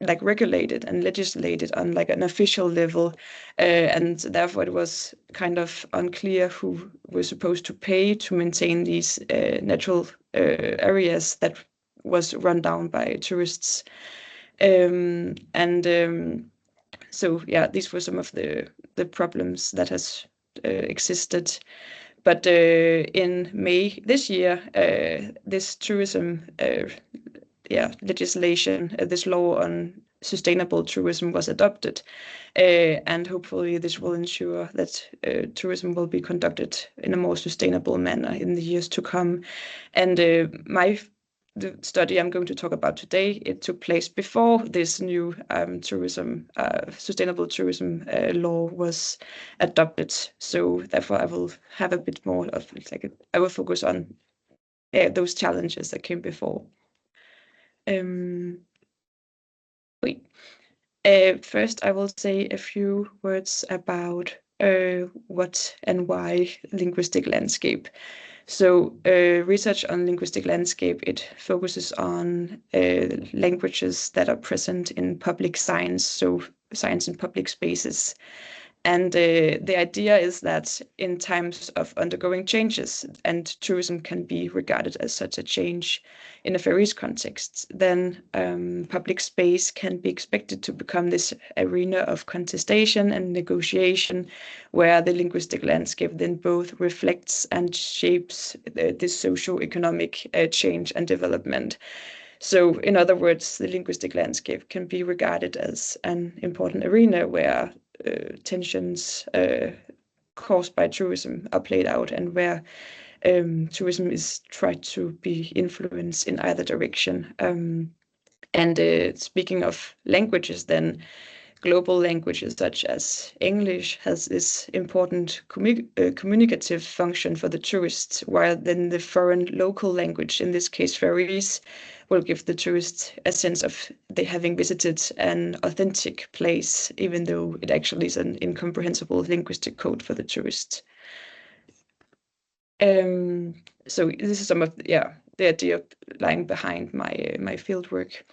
like regulated and legislated on like an official level, and therefore it was kind of unclear who was supposed to pay to maintain these natural areas that was run down by tourists. So yeah, these were some of the problems that has existed. But in May this year, this tourism legislation, this law on sustainable tourism was adopted, and hopefully this will ensure that tourism will be conducted in a more sustainable manner in the years to come. And the study I'm going to talk about today, it took place before this new sustainable tourism law was adopted. So therefore, I will have a bit more of I will focus on those challenges that came before. First, I will say a few words about what and why linguistic landscape. So research on linguistic landscape, it focuses on languages that are present in public science, so science in public spaces. And the idea is that in times of undergoing changes, and tourism can be regarded as such a change in a Faroese context, then public space can be expected to become this arena of contestation and negotiation, where the linguistic landscape then both reflects and shapes this socio-economic change and development. So in other words, the linguistic landscape can be regarded as an important arena where tensions caused by tourism are played out, and where tourism is tried to be influenced in either direction. And speaking of languages, then global languages such as English has this important communicative function for the tourists, while then the foreign local language, in this case Faroese, will give the tourists a sense of they having visited an authentic place, even though it actually is an incomprehensible linguistic code for the tourist. So this is some of the idea lying behind my fieldwork.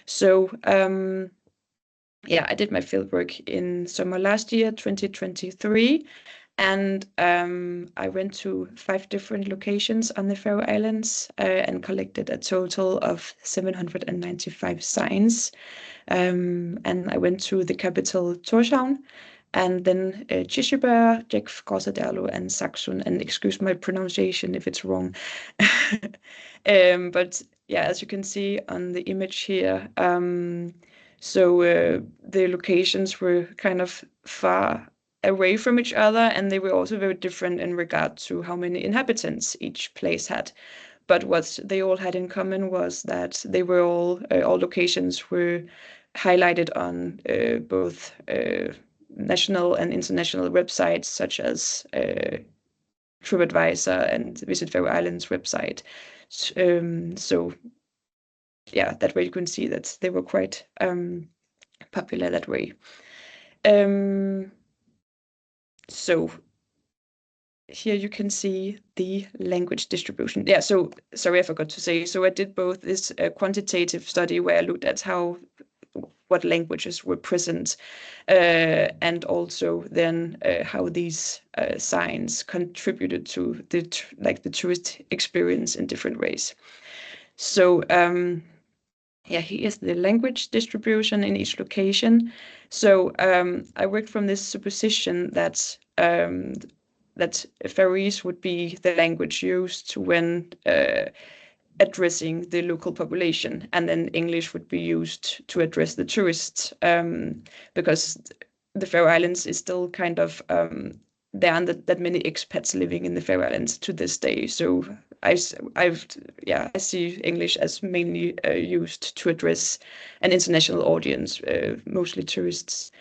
So I did my fieldwork in summer last year, 2023, and I went to 5 different locations on the Faroe Islands and collected a total of 795 signs. And I went to the capital Tórshavn, and then Kirkjubøur, Gjágfrásardalur, and Saksun. And excuse my pronunciation if it's wrong. But yeah, as you can see on the image here, so the locations were kind of far away from each other, and they were also very different in regard to how many inhabitants each place had. But what they all had in common was that they were all locations were highlighted on both national and international websites such as TripAdvisor and Visit Faroe Islands website. So yeah, that way you can see that they were quite popular that way. So here you can see the language distribution. Yeah, so sorry, I forgot to say. So I did both this quantitative study where I looked at what languages were present, and also then how these signs contributed to the tourist experience in different ways. So here's the language distribution in each location. So I worked from this supposition that Faroese would be the language used when addressing the local population, and then English would be used to address the tourists, because the Faroe Islands is still kind of there aren't that many expats living in the Faroe Islands to this day. So I see English as mainly used to address an international audience, mostly tourists.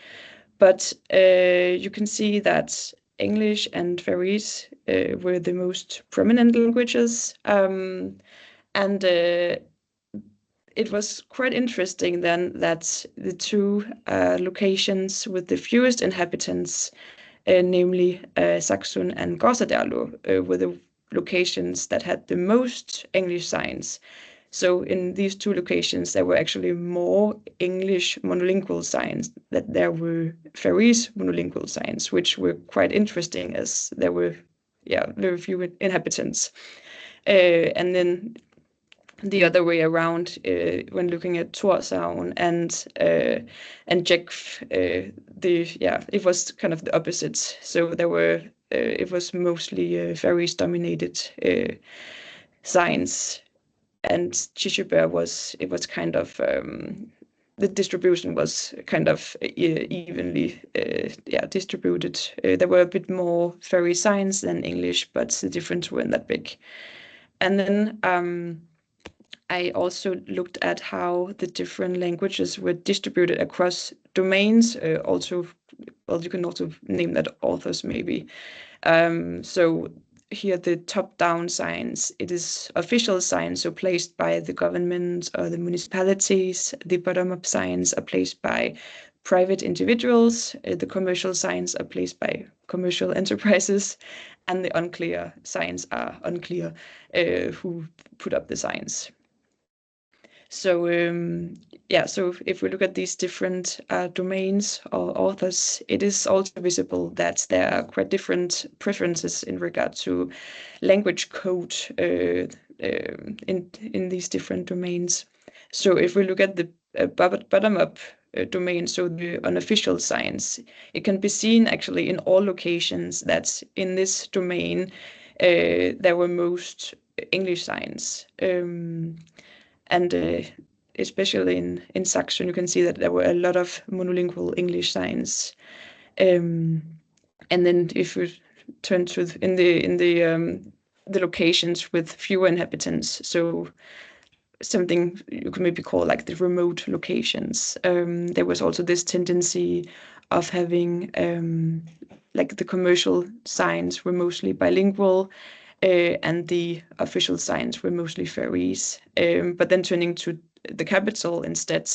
But you can see that English and Faroese were the most prominent languages, and it was quite interesting then that the two locations with the fewest inhabitants, namely Saksun and Gásadalur, were the locations that had the most English signs. So in these two locations, there were actually more English monolingual signs than there were Faroese monolingual signs, which were quite interesting as there were very few inhabitants. And then the other way around, when looking at Tórshavn and Jekf, it was kind of the opposite. So there were it was mostly Faroese dominated signs, and Chichibur was kind of the distribution was kind of evenly distributed. There were a bit more Faroese signs than English, but the difference weren't that big. And then I also looked at how the different languages were distributed across domains. Also, well, you can also name that authors maybe. So here the top-down signs, it is official signs, so placed by the government or the municipalities. The bottom-up signs are placed by private individuals. The commercial signs are placed by commercial enterprises, and the unclear signs are unclear who put up the signs. So so if we look at these different domains or authors, it is also visible that there are quite different preferences in regard to language code in these different domains. So if we look at the bottom-up domain, so the unofficial signs, it can be seen actually in all locations that in this domain there were most English signs. And especially in Saxon, you can see that there were a lot of monolingual English signs. And then if we turn to the locations with fewer inhabitants, so something you could maybe call like the remote locations, there was also this tendency of having like the commercial signs were mostly bilingual, and the official signs were mostly Faroese. But then turning to the capital instead,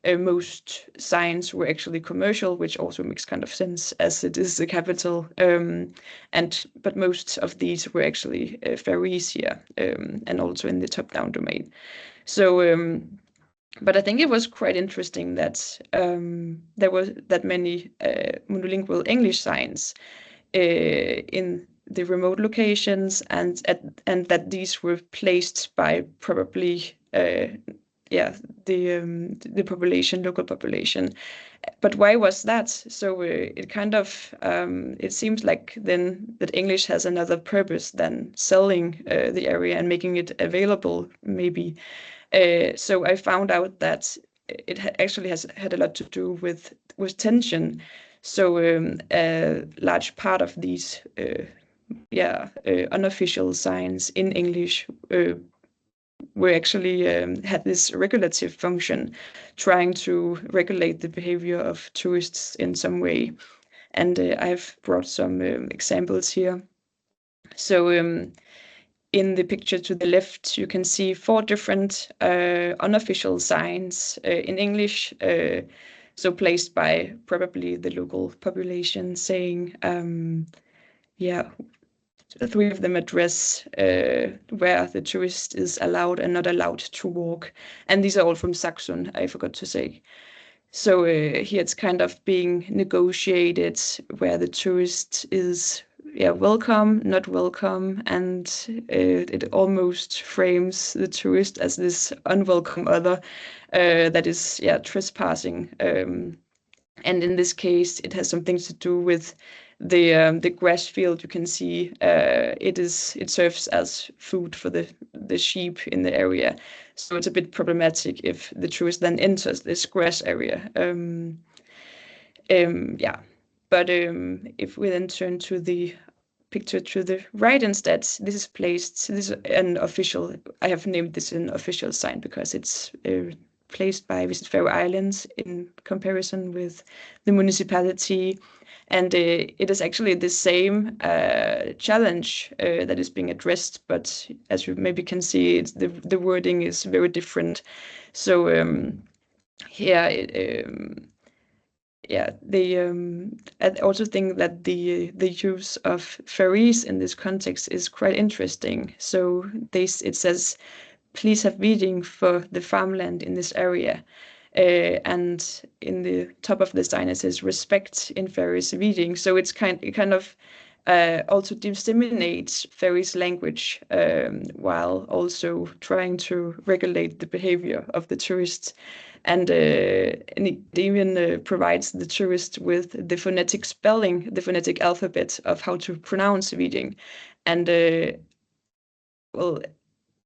most signs were actually commercial, which also makes kind of sense as it is the capital. But most of these were actually Faroese here, and also in the top-down domain. So, but I think it was quite interesting that there were that many monolingual English signs in the remote locations, and that these were placed by probably the population, local population. But why was that? So it kind of it seems like then that English has another purpose than selling the area and making it available maybe. So I found out that it actually has had a lot to do with tension. So a large part of these unofficial signs in English were actually had this regulative function, trying to regulate the behavior of tourists in some way. And I've brought some examples here. So in the picture to the left, you can see 4 different unofficial signs in English, so placed by probably the local population, saying, 3 of them address where the tourist is allowed and not allowed to walk. And these are all from Saxon, I forgot to say. So here it's kind of being negotiated where the tourist is welcome, not welcome, and it almost frames the tourist as this unwelcome other that is trespassing. And in this case, it has something to do with the grass field you can see, it serves as food for the sheep in the area. So it's a bit problematic if the tourist then enters this grass area. But if we then turn to the picture to the right instead, this is an official, I have named this an official sign because it's placed by Visit Faroe Islands in comparison with the municipality. And it is actually the same challenge that is being addressed, but as you maybe can see, the wording is very different. So I also think that the use of Faroese in this context is quite interesting. So it says, please have reading for the farmland in this area. And in the top of the sign it says respect in Faroese reading. So it kind of also disseminates Faroese language while also trying to regulate the behavior of the tourists. And it even provides the tourist with the phonetic spelling, the phonetic alphabet of how to pronounce reading. And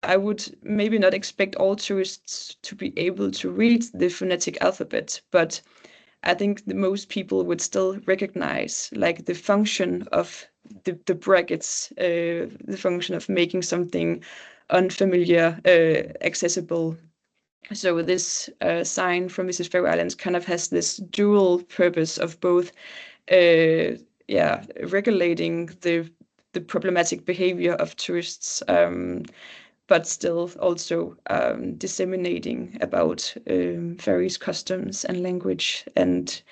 I would maybe not expect all tourists to be able to read the phonetic alphabet, but I think the most people would still recognize like the function of the brackets, the function of making something unfamiliar accessible. So this sign from Visit Faroe Islands kind of has this dual purpose of both regulating the problematic behavior of tourists, but still also disseminating about Faroese customs and language. And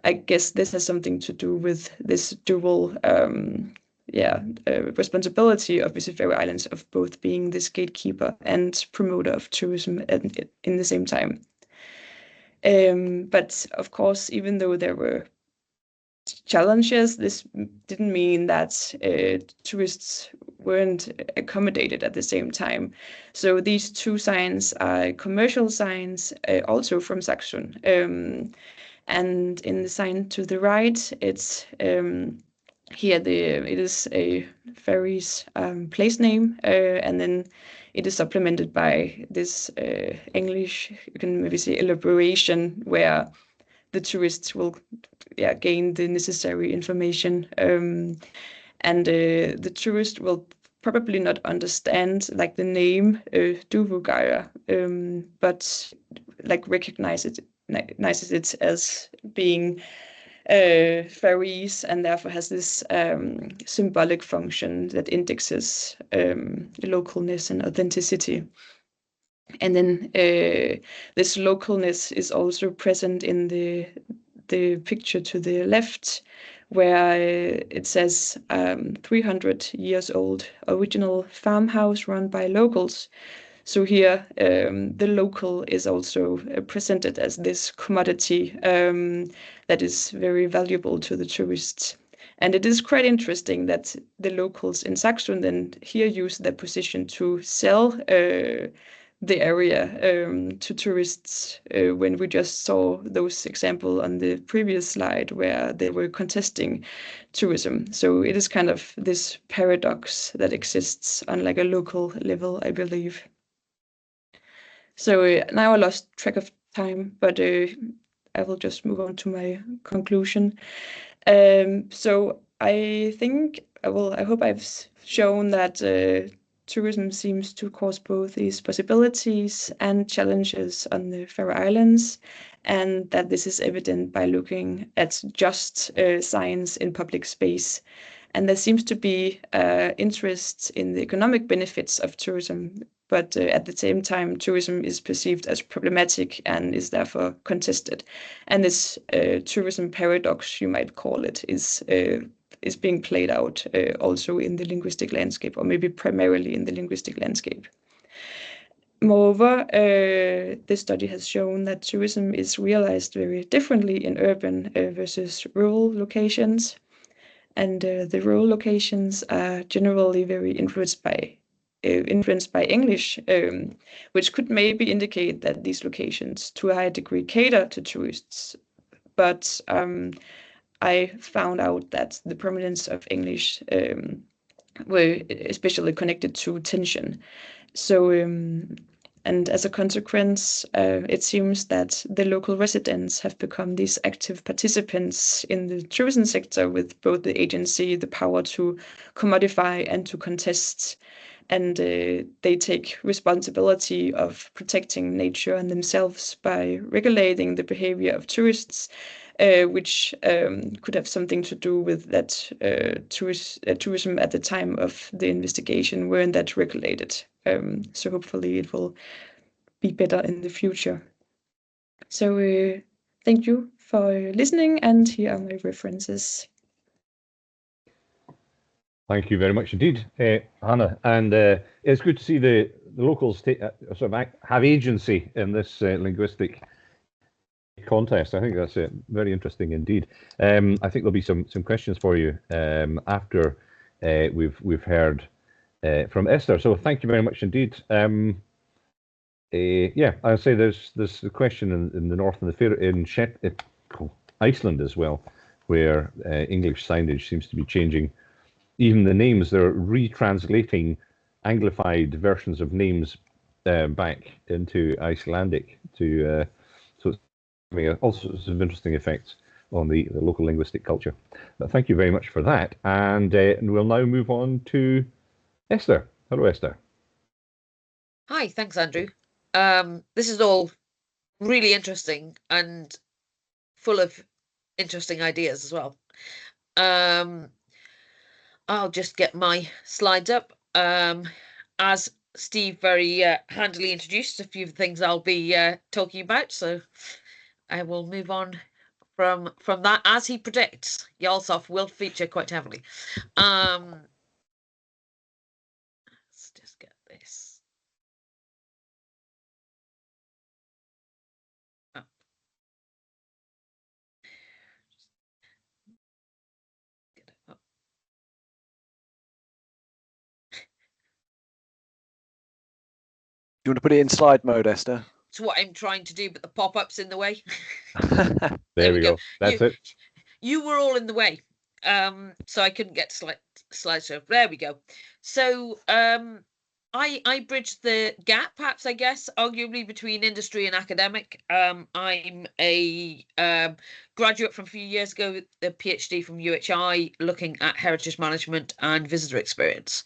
I guess this has something to do with this dual responsibility of Visit Faroe Islands of both being this gatekeeper and promoter of tourism in the same time. But of course, even though there were challenges, this didn't mean that tourists weren't accommodated at the same time. So these two signs are commercial signs, also from Saxon. And in the sign to the right, it's here it is a Faroese place name, and then it is supplemented by this English, you can maybe say, elaboration where the tourists will gain the necessary information, and the tourist will probably not understand like the name Duvugaya, but like recognizes it as being Faroese, and therefore has this symbolic function that indexes localness and authenticity. And then this localness is also present in the picture to the left, where it says 300 years old original farmhouse run by locals. So here the local is also presented as this commodity that is very valuable to the tourists. And it is quite interesting that the locals in Saxon then here use their position to sell the area to tourists, when we just saw those examples on the previous slide where they were contesting tourism. So it is kind of this paradox that exists on like a local level, I believe. So now I lost track of time, but I will just move on to my conclusion. So I think I hope I've shown that tourism seems to cause both these possibilities and challenges on the Faroe Islands, and that this is evident by looking at just signs in public space. And there seems to be interest in the economic benefits of tourism, but at the same time, tourism is perceived as problematic and is therefore contested. And this tourism paradox, you might call it, is being played out also in the linguistic landscape, or maybe primarily in the linguistic landscape. Moreover, this study has shown that tourism is realized very differently in urban versus rural locations. And the rural locations are generally very influenced by English, which could maybe indicate that these locations to a high degree cater to tourists. But I found out that the prominence of English were especially connected to tension. So, and as a consequence, it seems that the local residents have become these active participants in the tourism sector with both the agency, the power to commodify and to contest. And they take responsibility of protecting nature and themselves by regulating the behavior of tourists, which could have something to do with that tourism at the time of the investigation weren't that regulated. So hopefully it will be better in the future. So thank you for listening, and here are my references. Thank you very much indeed, Hanna. And it's good to see the locals sort of have agency in this linguistic contest. I think that's very interesting indeed. I think there'll be some questions for you after we've heard from Esther. So thank you very much indeed. Yeah, I'll say there's a question in the north and in Iceland as well, where English signage seems to be changing. Even the names, they're retranslating Anglified versions of names back into Icelandic so it's having all sorts of interesting effects on the local linguistic culture. But thank you very much for that. And we'll now move on to Esther. Hello, Esther. Hi, thanks, Andrew. This is all really interesting and full of interesting ideas as well. I'll just get my slides up. As Steve very handily introduced a few of the things I'll be talking about, so I will move on from that. As he predicts, Jarlshof will feature quite heavily. Let's just get this. Oh. Get it up. You want to put it in slide mode, Esther? It's what I'm trying to do, but the pop-up's in the way. There we go. That's it. You were all in the way, so I couldn't get slideshow. There we go. So I bridged the gap, perhaps, I guess, arguably between industry and academic. I'm a graduate from a few years ago with a PhD from UHI looking at heritage management and visitor experience.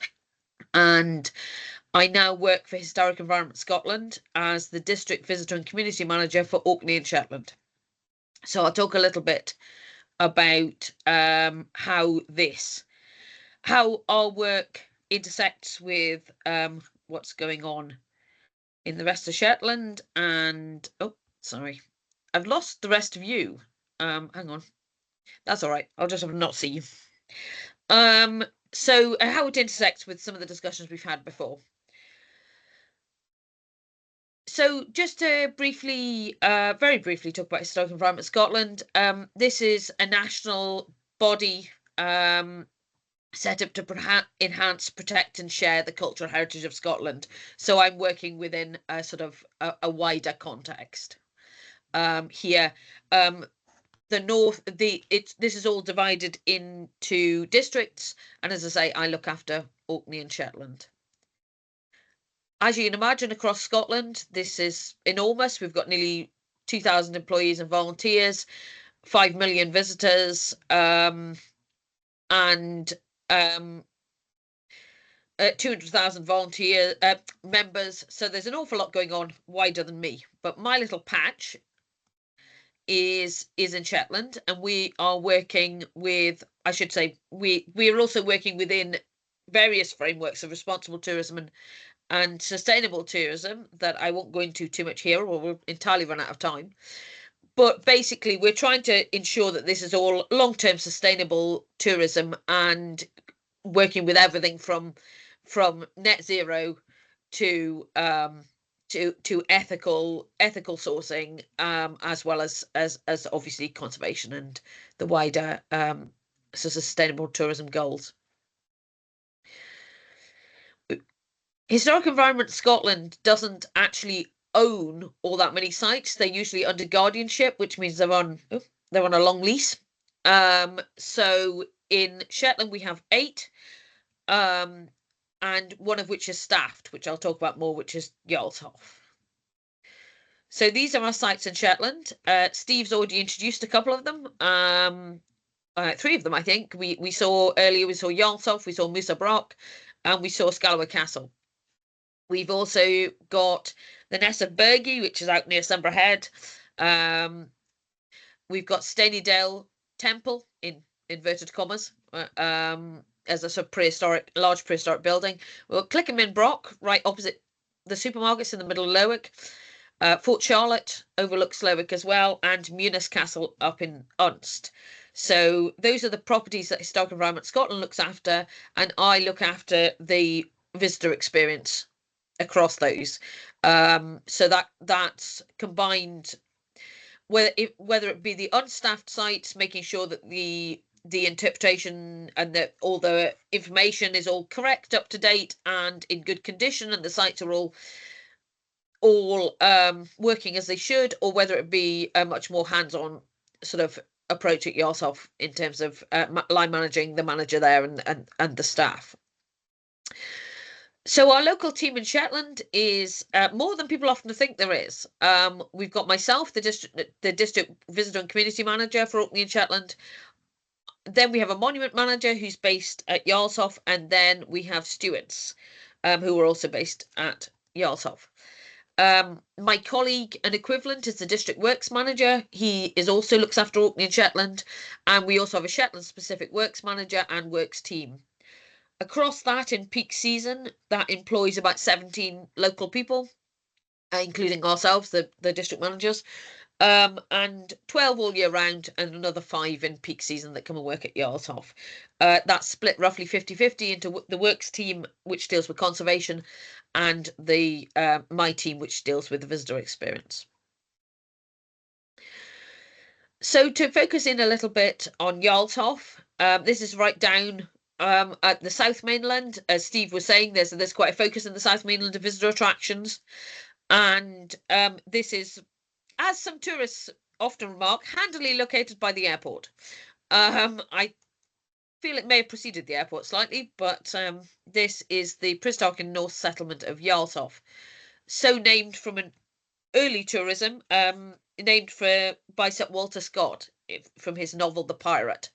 And I now work for Historic Environment Scotland as the District Visitor and Community Manager for Orkney and Shetland. So I'll talk a little bit about how our work intersects with what's going on in the rest of Shetland. And oh, sorry, I've lost the rest of you. Hang on, that's all right. I'll just have not see you. So how it intersects with some of the discussions we've had before. So just to briefly, very briefly talk about Historic Environment Scotland. This is a national body set up to enhance, protect and share the cultural heritage of Scotland. So I'm working within a sort of a wider context here. The north, this is all divided into districts, and as I say, I look after Orkney and Shetland. As you can imagine, across Scotland, this is enormous. We've got nearly 2,000 employees and volunteers, 5 million visitors, and 200,000 volunteer members. So there's an awful lot going on, wider than me. But my little patch is in Shetland, and we are working with, I should say, we are also working within various frameworks of responsible tourism and sustainable tourism that I won't go into too much here, or we'll entirely run out of time. But basically, we're trying to ensure that this is all long-term sustainable tourism and working with everything from net zero to ethical sourcing, as well as obviously conservation and the wider sustainable tourism goals. Historic Environment Scotland doesn't actually own all that many sites. They're usually under guardianship, which means they're on a long lease. So in Shetland, we have 8, and one of which is staffed, which I'll talk about more, which is Jarlshof. So these are our sites in Shetland. Steve's already introduced a couple of them. 3 of them, I think. We saw earlier, we saw Jarlshof, we saw Musa Brock, and we saw Scalawag Castle. We've also got the Ness of Bergi, which is out near Sunborough Head. We've got Stenidale Temple, in inverted commas, as a sort of large prehistoric building. We've got Clickenman Brock, right opposite the supermarkets in the middle of Lerwick. Fort Charlotte overlooks Lerwick as well, and Munis Castle up in Unst. So those are the properties that Historic Environment Scotland looks after, and I look after the visitor experience across those. So that's combined, whether it be the unstaffed sites, making sure that the interpretation and that all the information is all correct, up to date, and in good condition, and the sites are all working as they should, or whether it be a much more hands-on sort of approach at Jarlshof in terms of line managing the manager there and the staff. So our local team in Shetland is more than people often think there is. We've got myself, the district visitor and community manager for Orkney and Shetland. Then we have a monument manager who's based at Jarlshof, and then we have stewards who are also based at Jarlshof. My colleague and equivalent is the district works manager. He also looks after Orkney and Shetland, and we also have a Shetland specific works manager and works team. Across that, in peak season, that employs about 17 local people, including ourselves, the district managers, and 12 all year round, and another 5 in peak season that come and work at Jarlshof. That's split roughly 50-50 into the works team, which deals with conservation, and the my team, which deals with the visitor experience. So to focus in a little bit on Jarlshof, this is right down at the South Mainland. As Steve was saying, there's quite a focus in the South Mainland of visitor attractions, and this is, as some tourists often remark, handily located by the airport. I feel it may have preceded the airport slightly, but this is the prehistoric and Norse settlement of Jarlshof, so named from an early tourism, named by Sir Walter Scott from his novel The Pirate.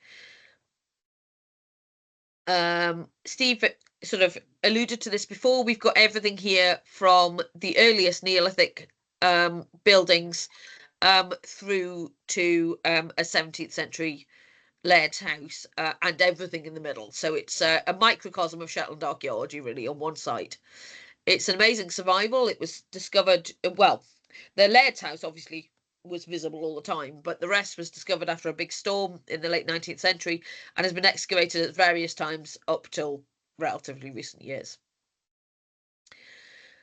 Steve sort of alluded to this before. We've got everything here from the earliest Neolithic buildings through to a 17th century laird's house, and everything in the middle. So it's a microcosm of Shetland archaeology, really, on one site. It's an amazing survival. It was discovered, well, the laird's house obviously was visible all the time, but the rest was discovered after a big storm in the late 19th century and has been excavated at various times up till relatively recent years.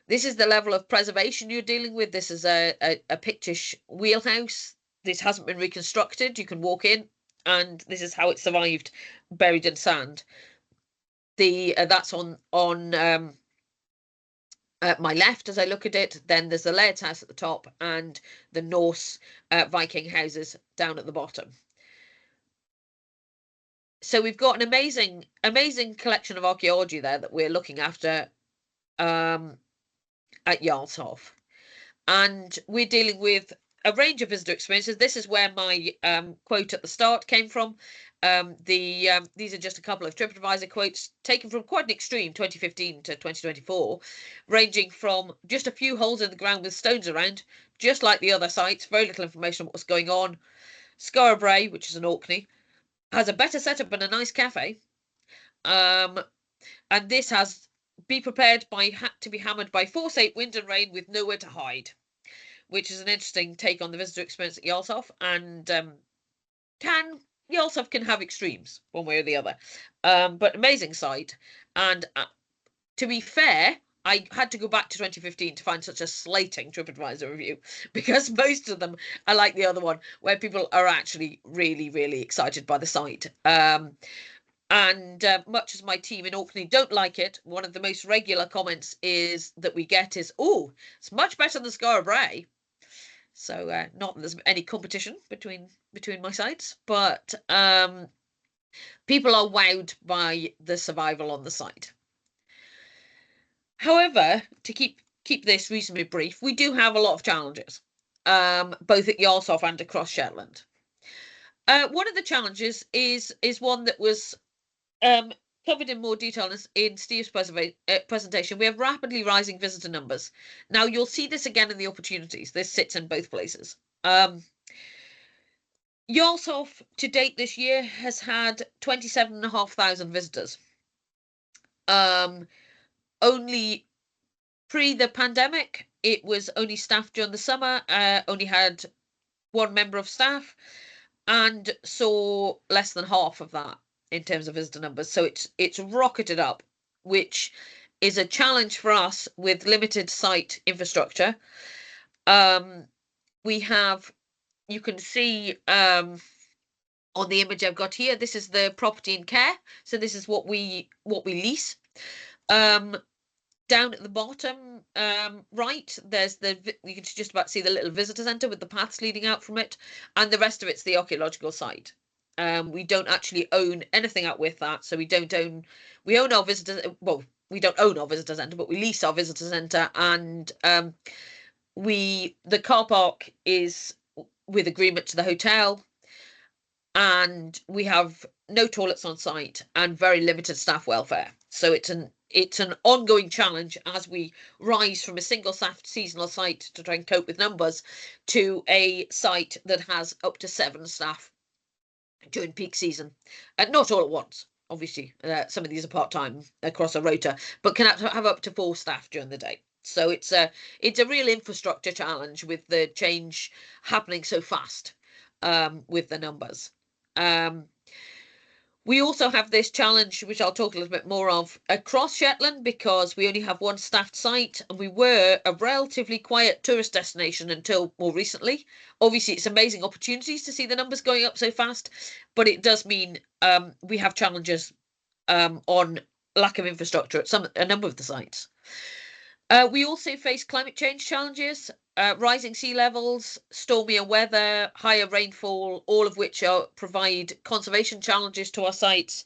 This is the level of preservation you're dealing with. This is a pictish wheelhouse. This hasn't been reconstructed. You can walk in, and this is how it survived, buried in sand. That's on my left as I look at it. Then there's the laird's house at the top, and the Norse Viking houses down at the bottom. So we've got an amazing collection of archaeology there that we're looking after at Jarlshof, and we're dealing with a range of visitor experiences. This is where my quote at the start came from. These are just a couple of TripAdvisor quotes taken from quite an extreme 2015 to 2024, ranging from just a few holes in the ground with stones around, just like the other sites, very little information on what's going on. Skara Brae, which is in Orkney, has a better setup and a nice cafe. And this has be prepared to be hammered by foresight, wind and rain with nowhere to hide, which is an interesting take on the visitor experience at Jarlshof. And Jarlshof can have extremes one way or the other, but amazing site. And to be fair, I had to go back to 2015 to find such a slating TripAdvisor review, because most of them are like the other one, where people are actually really, really excited by the site. And much as my team in Orkney don't like it, one of the most regular comments that we get is, "Oh, it's much better than Skara Brae." So not that there's any competition between my sites, but people are wowed by the survival on the site. However, to keep this reasonably brief, we do have a lot of challenges, both at Jarlshof and across Shetland. One of the challenges is one that was covered in more detail in Steve's presentation. We have rapidly rising visitor numbers. Now, you'll see this again in the opportunities. This sits in both places. Jarlshof to date this year has had 27,500 visitors. Only pre the pandemic, it was only staffed during the summer, only had one member of staff, and saw less than half of that in terms of visitor numbers. So it's rocketed up, which is a challenge for us with limited site infrastructure. We have, you can see on the image I've got here, this is the property in care. So this is what we lease. Down at the bottom right, there's you can just about see the little visitor centre with the paths leading out from it, and the rest of it's the archaeological site. We don't actually own anything out with that, so we own our visitor, well, we don't own our visitor centre, but we lease our visitor centre, and the car park is with agreement to the hotel, and we have no toilets on site and very limited staff welfare. So it's an ongoing challenge as we rise from a single staffed seasonal site to try and cope with numbers to a site that has up to 7 staff during peak season, and not all at once. Obviously, some of these are part-time across a rota, but can have up to 4 staff during the day. So it's a real infrastructure challenge with the change happening so fast with the numbers. We also have this challenge, which I'll talk a little bit more of, across Shetland, because we only have one staffed site, and we were a relatively quiet tourist destination until more recently. Obviously, it's amazing opportunities to see the numbers going up so fast, but it does mean we have challenges on lack of infrastructure at a number of the sites. We also face climate change challenges, rising sea levels, stormier weather, higher rainfall, all of which provide conservation challenges to our sites,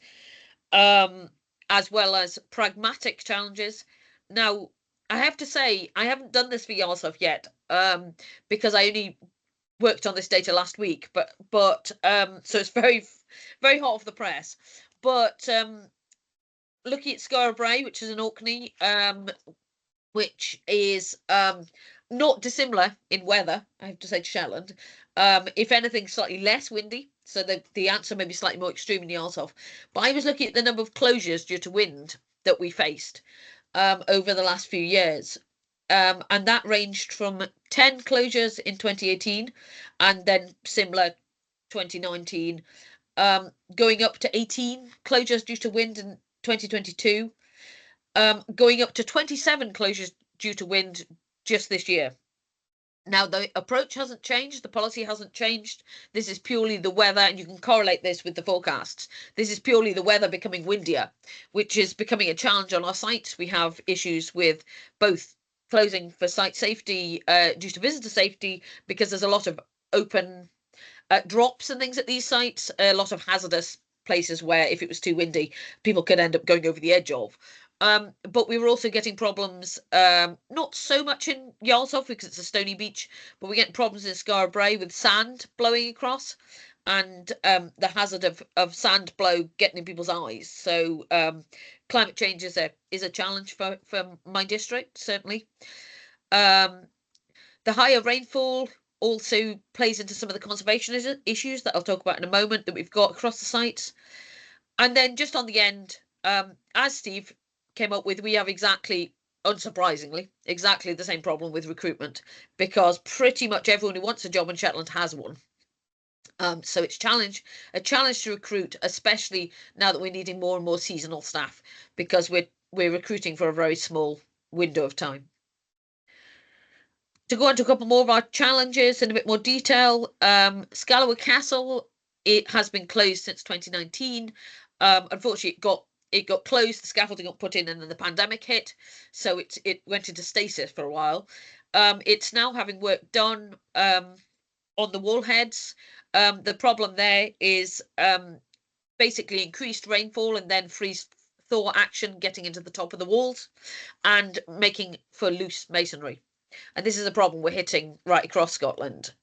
as well as pragmatic challenges. Now, I have to say, I haven't done this for Jarlshof yet, because I only worked on this data last week, but so it's very, very hot off the press. But looking at Skara Brae, which is in Orkney, which is not dissimilar in weather, I have to say, to Shetland. If anything, slightly less windy, so the answer may be slightly more extreme in Jarlshof. But I was looking at the number of closures due to wind that we faced over the last few years. And that ranged from 10 closures in 2018, and then similar 2019, going up to 18 closures due to wind in 2022. Going up to 27 closures due to wind just this year. Now, the approach hasn't changed, the policy hasn't changed. This is purely the weather, and you can correlate this with the forecasts. This is purely the weather becoming windier, which is becoming a challenge on our sites. We have issues with both closing for site safety due to visitor safety, because there's a lot of open drops and things at these sites, a lot of hazardous places where if it was too windy, people could end up going over the edge of. But we were also getting problems, not so much in Jarlshof because it's a stony beach, but we're getting problems in Skara Brae with sand blowing across, and the hazard of sand blow getting in people's eyes. So climate change is a challenge for my district, certainly. The higher rainfall also plays into some of the conservation issues that I'll talk about in a moment that we've got across the sites. And then just on the end, as Steve came up with, we have unsurprisingly, exactly the same problem with recruitment, because pretty much everyone who wants a job in Shetland has one. So it's a challenge to recruit, especially now that we're needing more and more seasonal staff, because we're recruiting for a very small window of time. To go on to a couple more of our challenges in a bit more detail, Scalloway Castle, it has been closed since 2019. Unfortunately, it got closed, the scaffolding got put in, and then the pandemic hit, so it went into stasis for a while. It's now having work done on the wall heads. The problem there is basically increased rainfall and then freeze-thaw action getting into the top of the walls and making for loose masonry. And this is a problem we're hitting right across Scotland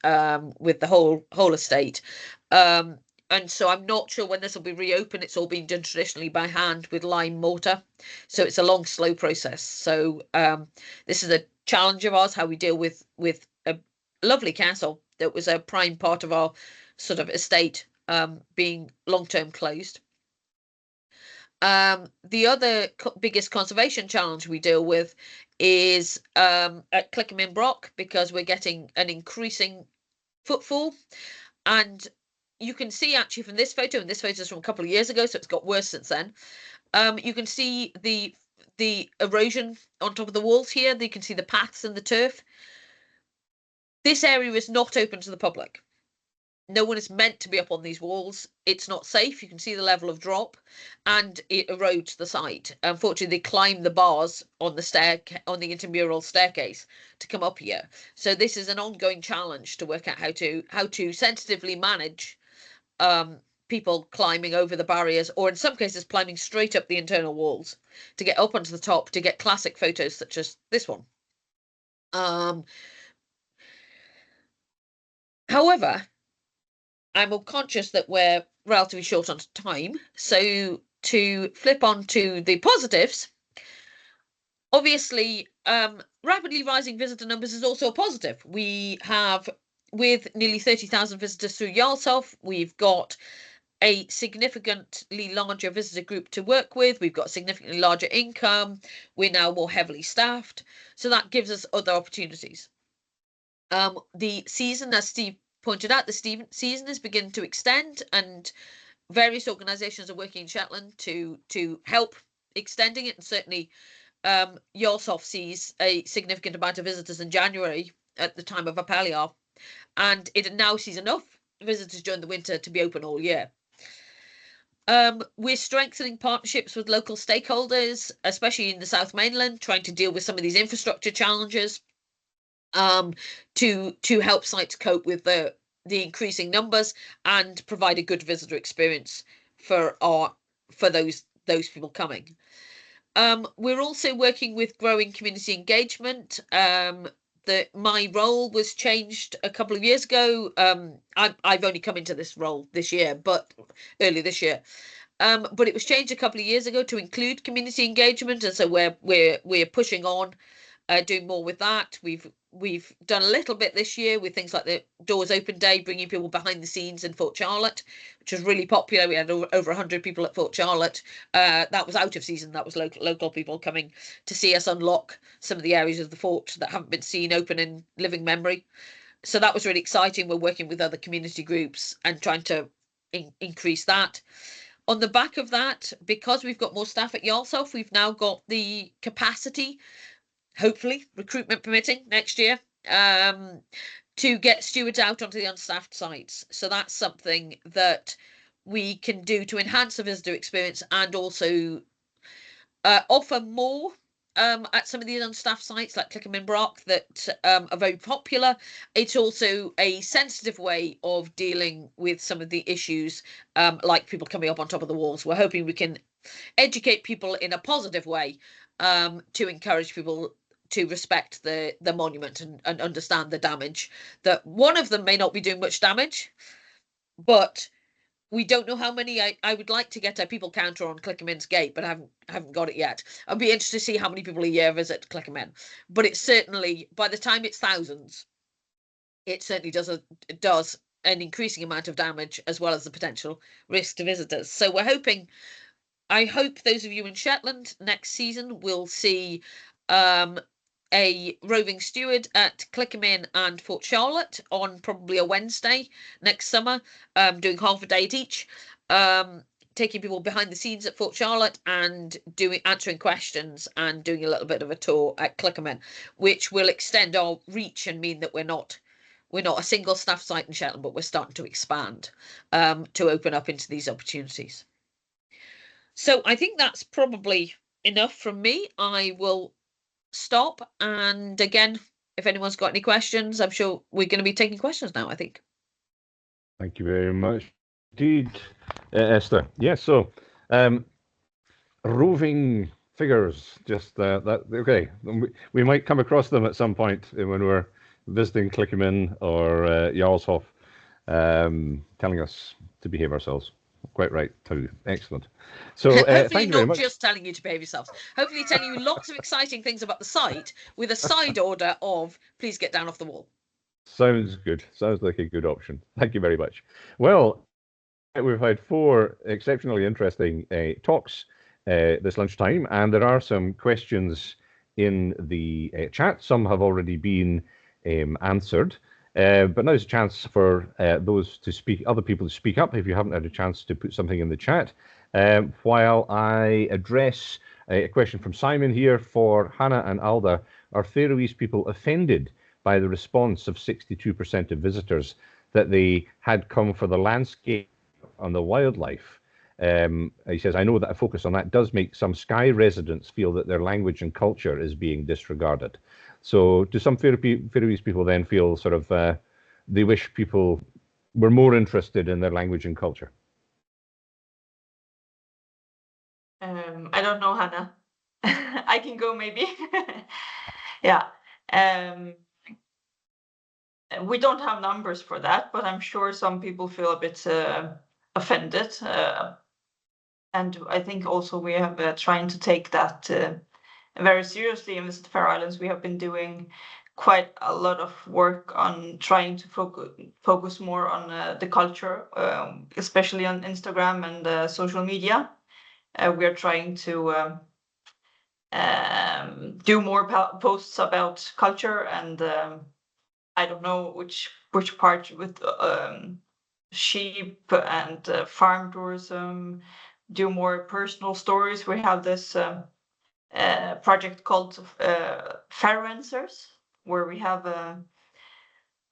with the whole estate. And so I'm not sure when this will be reopened. It's all been done traditionally by hand with lime mortar. So it's a long, slow process. So this is a challenge of ours, how we deal with a lovely castle that was a prime part of our sort of estate being long-term closed. The other biggest conservation challenge we deal with is at Clickham Brock, because we're getting an increasing footfall. And you can see actually from this photo, and this photo is from a couple of years ago, so it's got worse since then. You can see the erosion on top of the walls here. You can see the paths and the turf. This area is not open to the public. No one is meant to be up on these walls. It's not safe. You can see the level of drop, and it erodes the site. Unfortunately, they climb the bars on the intramural staircase to come up here. So this is an ongoing challenge to work out how to sensitively manage people climbing over the barriers, or in some cases climbing straight up the internal walls to get up onto the top to get classic photos such as this one. However, I'm more conscious that we're relatively short on time. So to flip on to the positives, obviously, rapidly rising visitor numbers is also a positive. We have, with nearly 30,000 visitors through Jarlshof, we've got a significantly larger visitor group to work with. We've got significantly larger income. We're now more heavily staffed. So that gives us other opportunities. The season, as Steve pointed out, the season is beginning to extend, and various organisations are working in Shetland to help extending it. And certainly Jarlshof sees a significant amount of visitors in January at the time of Apeliar, and it now sees enough visitors during the winter to be open all year. We're strengthening partnerships with local stakeholders, especially in the South Mainland, trying to deal with some of these infrastructure challenges to help sites cope with the increasing numbers and provide a good visitor experience for those people coming. We're also working with growing community engagement. My role was changed a couple of years ago. I've only come into this role this year, but early this year. But it was changed a couple of years ago to include community engagement, and so we're pushing on, doing more with that. We've done a little bit this year with things like the Doors Open Day, bringing people behind the scenes in Fort Charlotte, which was really popular. We had over 100 people at Fort Charlotte. That was out of season. That was local people coming to see us unlock some of the areas of the fort that haven't been seen open in living memory. So that was really exciting. We're working with other community groups and trying to increase that. On the back of that, because we've got more staff at Jarlshof, we've now got the capacity, hopefully recruitment permitting next year, to get stewards out onto the unstaffed sites. So that's something that we can do to enhance the visitor experience and also offer more at some of these unstaffed sites like Clickham Brock that are very popular. It's also a sensitive way of dealing with some of the issues like people coming up on top of the walls. We're hoping we can educate people in a positive way to encourage people to respect the monument and understand the damage. That one of them may not be doing much damage, but we don't know how many. I would like to get a people counter on Clickerman's Gate, but I haven't got it yet. I'd be interested to see how many people a year visit Clickerman. But it's certainly, by the time it's thousands, it certainly does an increasing amount of damage as well as the potential risk to visitors. So we're hoping, I hope those of you in Shetland next season will see a roving steward at Clickerman and Fort Charlotte on probably a Wednesday next summer, doing half a day at each, taking people behind the scenes at Fort Charlotte and answering questions and doing a little bit of a tour at Clickerman, which will extend our reach and mean that we're not a single staff site in Shetland, but we're starting to expand to open up into these opportunities. So I think that's probably enough from me. I will stop, and again, if anyone's got any questions, I'm sure we're going to be taking questions now, I think. Thank you very much indeed, Esther. Yes, so roving figures, just that, okay. We might come across them at some point when we're visiting Clickamin or Jarlshof, telling us to behave ourselves. Quite right too. Excellent. So hopefully thank you very not much. just telling you to behave yourselves. Hopefully telling you lots of exciting things about the site with a side order of please get down off the wall. Sounds good. Sounds like a good option. Thank you very much. Well, we've had 4 exceptionally interesting talks this lunchtime, and there are some questions in the chat. Some have already been answered. But now's a chance for those to speak, other people to speak up if you haven't had a chance to put something in the chat. While I address a question from Simon here for Hanna and Alda, are Faroese people offended by the response of 62% of visitors that they had come for the landscape and the wildlife? He says, I know that a focus on that does make some Skye residents feel that their language and culture is being disregarded. So do some Faroese people then feel sort of they wish people were more interested in their language and culture? I don't know, Hanna. I can go maybe. Yeah. We don't have numbers for that, but I'm sure some people feel a bit offended. And I think also we have trying to take that very seriously in the Faroe Islands. We have been doing quite a lot of work on trying to focus more on the culture, especially on Instagram and social media. We are trying to do more posts about culture, and I don't know which part with sheep and farm tourism, do more personal stories. We have this project called Faroensers, where we have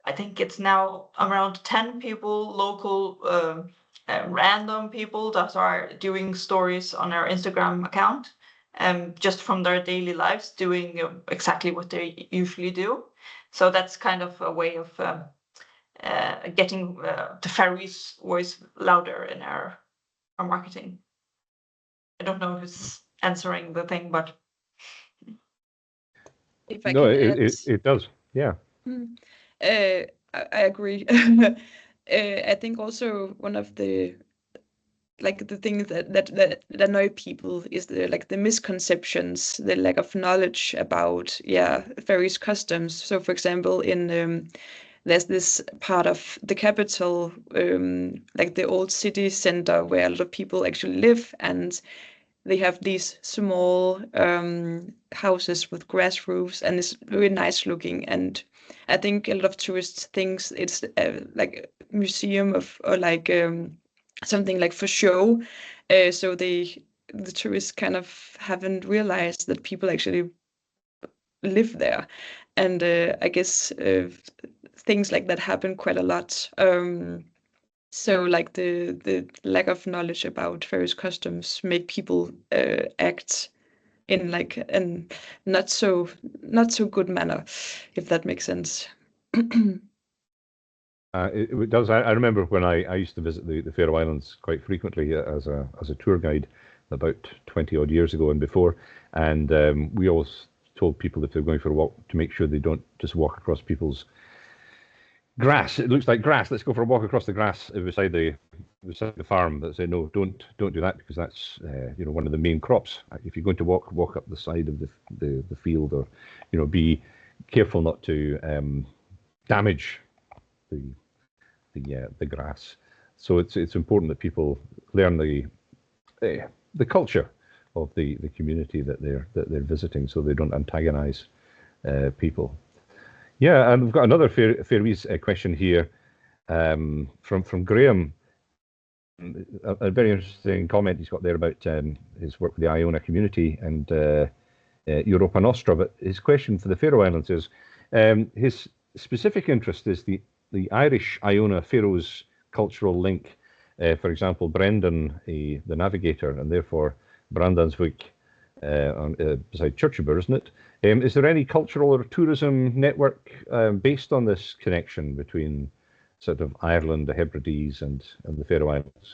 I think it's now around 10 people, local random people that are doing stories on our Instagram account, just from their daily lives, doing exactly what they usually do. So that's kind of a way of getting the Faroese voice louder in our marketing. I don't know if it's answering the thing, but If I No, can add. it does. Yeah. I agree. I think also one of the things that annoy people is the misconceptions, the lack of knowledge about Faroese customs. So, for example, in there's this part of the capital, like the old city center, where a lot of people actually live, and they have these small houses with grass roofs, and it's very nice looking. And I think a lot of tourists think it's like a museum or like something like for show. So the tourists kind of haven't realized that people actually live there. And I guess things like that happen quite a lot. So like the lack of knowledge about Faroese customs make people act in like a not so good manner, if that makes sense. It does. I remember when I used to visit the Faroe Islands quite frequently as a tour guide about 20 odd years ago and before, and we always told people if they're going for a walk to make sure they don't just walk across people's grass. It looks like grass. Let's go for a walk across the grass beside the farm. That say no, don't do that, because that's one of the main crops. If you're going to walk up the side of the field, or be careful not to damage the grass. So it's important that people learn the culture of the community that they're visiting, so they don't antagonize people. Yeah, and we've got another Faroese question here from Graham. A very interesting comment he's got there about his work with the Iona community and Europa Nostra. But his question for the Faroe Islands is his specific interest is the Irish Iona Faroes cultural link. For example, Brendan, the navigator, and therefore Brandansvik, beside Churchubur, isn't it? Is there any cultural or tourism network based on this connection between sort of Ireland, the Hebrides, and the Faroe Islands?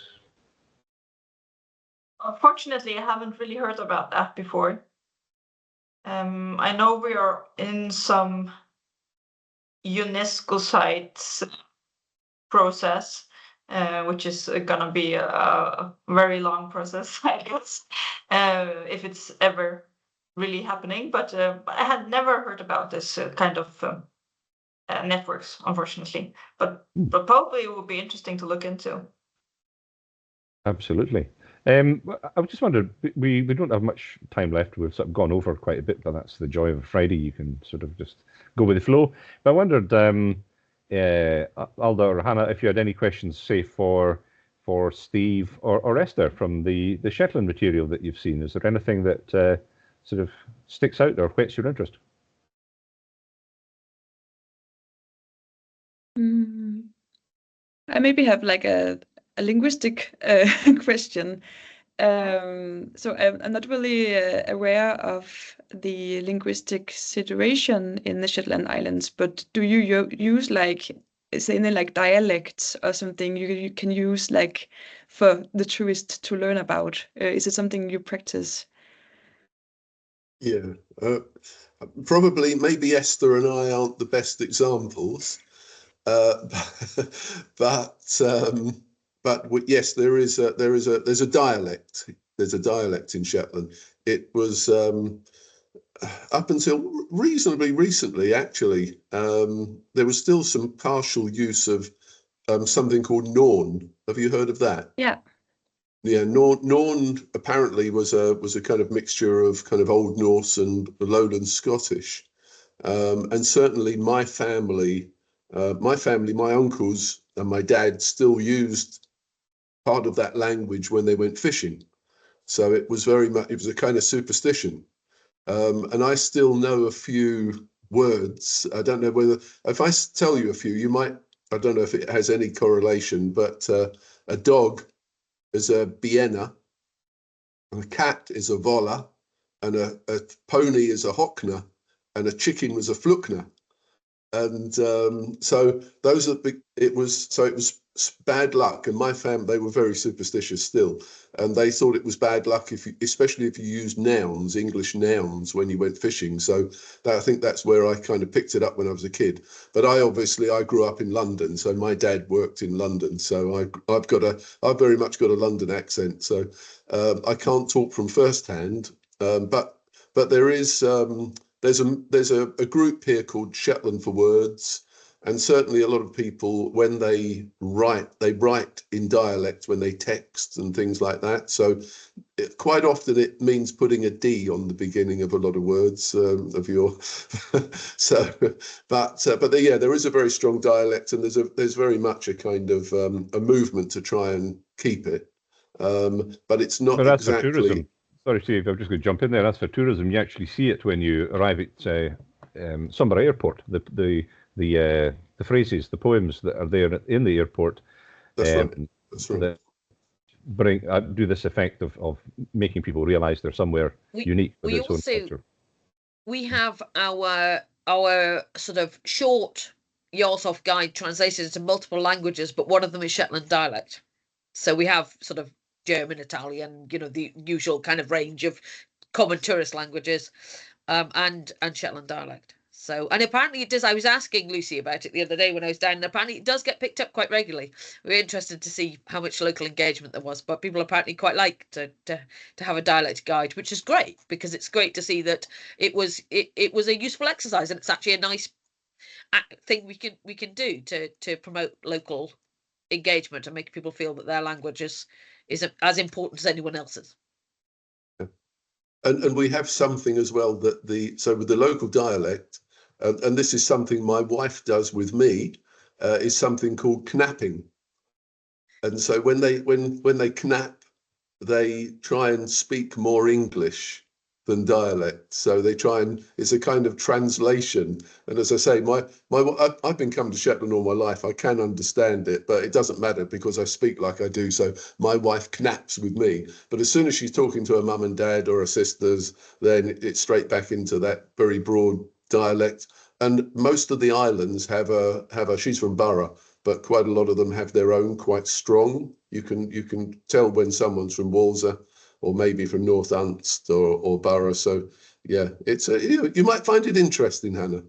Unfortunately, I haven't really heard about that before. I know we are in some UNESCO sites process, which is going to be a very long process, I guess, if it's ever really happening. But I had never heard about this kind of networks, unfortunately. But probably it would be interesting to look into. Absolutely. I was just wondering, we don't have much time left. We've sort of gone over quite a bit, but that's the joy of a Friday. You can sort of just go with the flow. But I wondered, Alda or Hanna, if you had any questions, say for Steve or Esther from the Shetland material that you've seen. Is there anything that sort of sticks out or whets your interest? I maybe have like a linguistic question. So I'm not really aware of the linguistic situation in the Shetland Islands, but do you use like, say, any like dialects or something you can use like for the tourist to learn about? Is it something you practice? Yeah, probably maybe Esther and I aren't the best examples, but yes, there's a dialect. There's a dialect in Shetland. It was up until reasonably recently, actually. There was still some partial use of something called Norn. Have you heard of that? Yeah. Yeah, Norn apparently was a kind of mixture of kind of Old Norse and Lowland Scottish, and certainly my family, my uncles and my dad still used part of that language when they went fishing. So it was a kind of superstition, and I still know a few words. I don't know whether if I tell you a few, you might. I don't know if it has any correlation, but a dog is a bienna, and a cat is a volla, and a pony is a hockna, and a chicken was a flukna. And so those are it was bad luck. And my family, they were very superstitious still, and they thought it was bad luck especially if you used nouns, English nouns, when you went fishing. So I think that's where I kind of picked it up when I was a kid. But I grew up in London, so my dad worked in London, so I've very much got a London accent. So I can't talk from firsthand, but there is. There's a group here called Shetland for Words, and certainly a lot of people, when they write in dialect when they text and things like that. So quite often it means putting a D on the beginning of a lot of words of your. There is a very strong dialect, and there's very much a kind of a movement to try and keep it, but it's not exactly. Sorry, Steve, I'm just going to jump in there. As for tourism, you actually see it when you arrive at Summer Airport. The phrases, the poems that are there in the airport. That's right. That's right. That do this effect of making people realise they're somewhere unique with its own culture. We have our sort of short Yarsoft guide translated into multiple languages, but one of them is Shetland dialect. So we have sort of German, Italian, the usual kind of range of common tourist languages, and Shetland dialect. So, and apparently it does. I was asking Lucy about it the other day when I was down, and apparently it does get picked up quite regularly. We're interested to see how much local engagement there was, but people apparently quite like to have a dialect guide, which is great, because it's great to see that it was a useful exercise, and it's actually a nice thing we can do to promote local engagement and make people feel that their language is as important as anyone else's. And we have something as well that with the local dialect, and this is something my wife does with me, is something called knapping. And so when they knap, they try and speak more English than dialect. So they try and, it's a kind of translation. And as I say, I've been coming to Shetland all my life. I can understand it, but it doesn't matter because I speak like I do. So my wife knaps with me. But as soon as she's talking to her mum and dad or her sisters, then it's straight back into that very broad dialect. And most of the islands have a she's from Borough, but quite a lot of them have their own quite strong. You can tell when someone's from Walser or maybe from North Unst or Borough. So yeah, it's you might find it interesting, Hanna.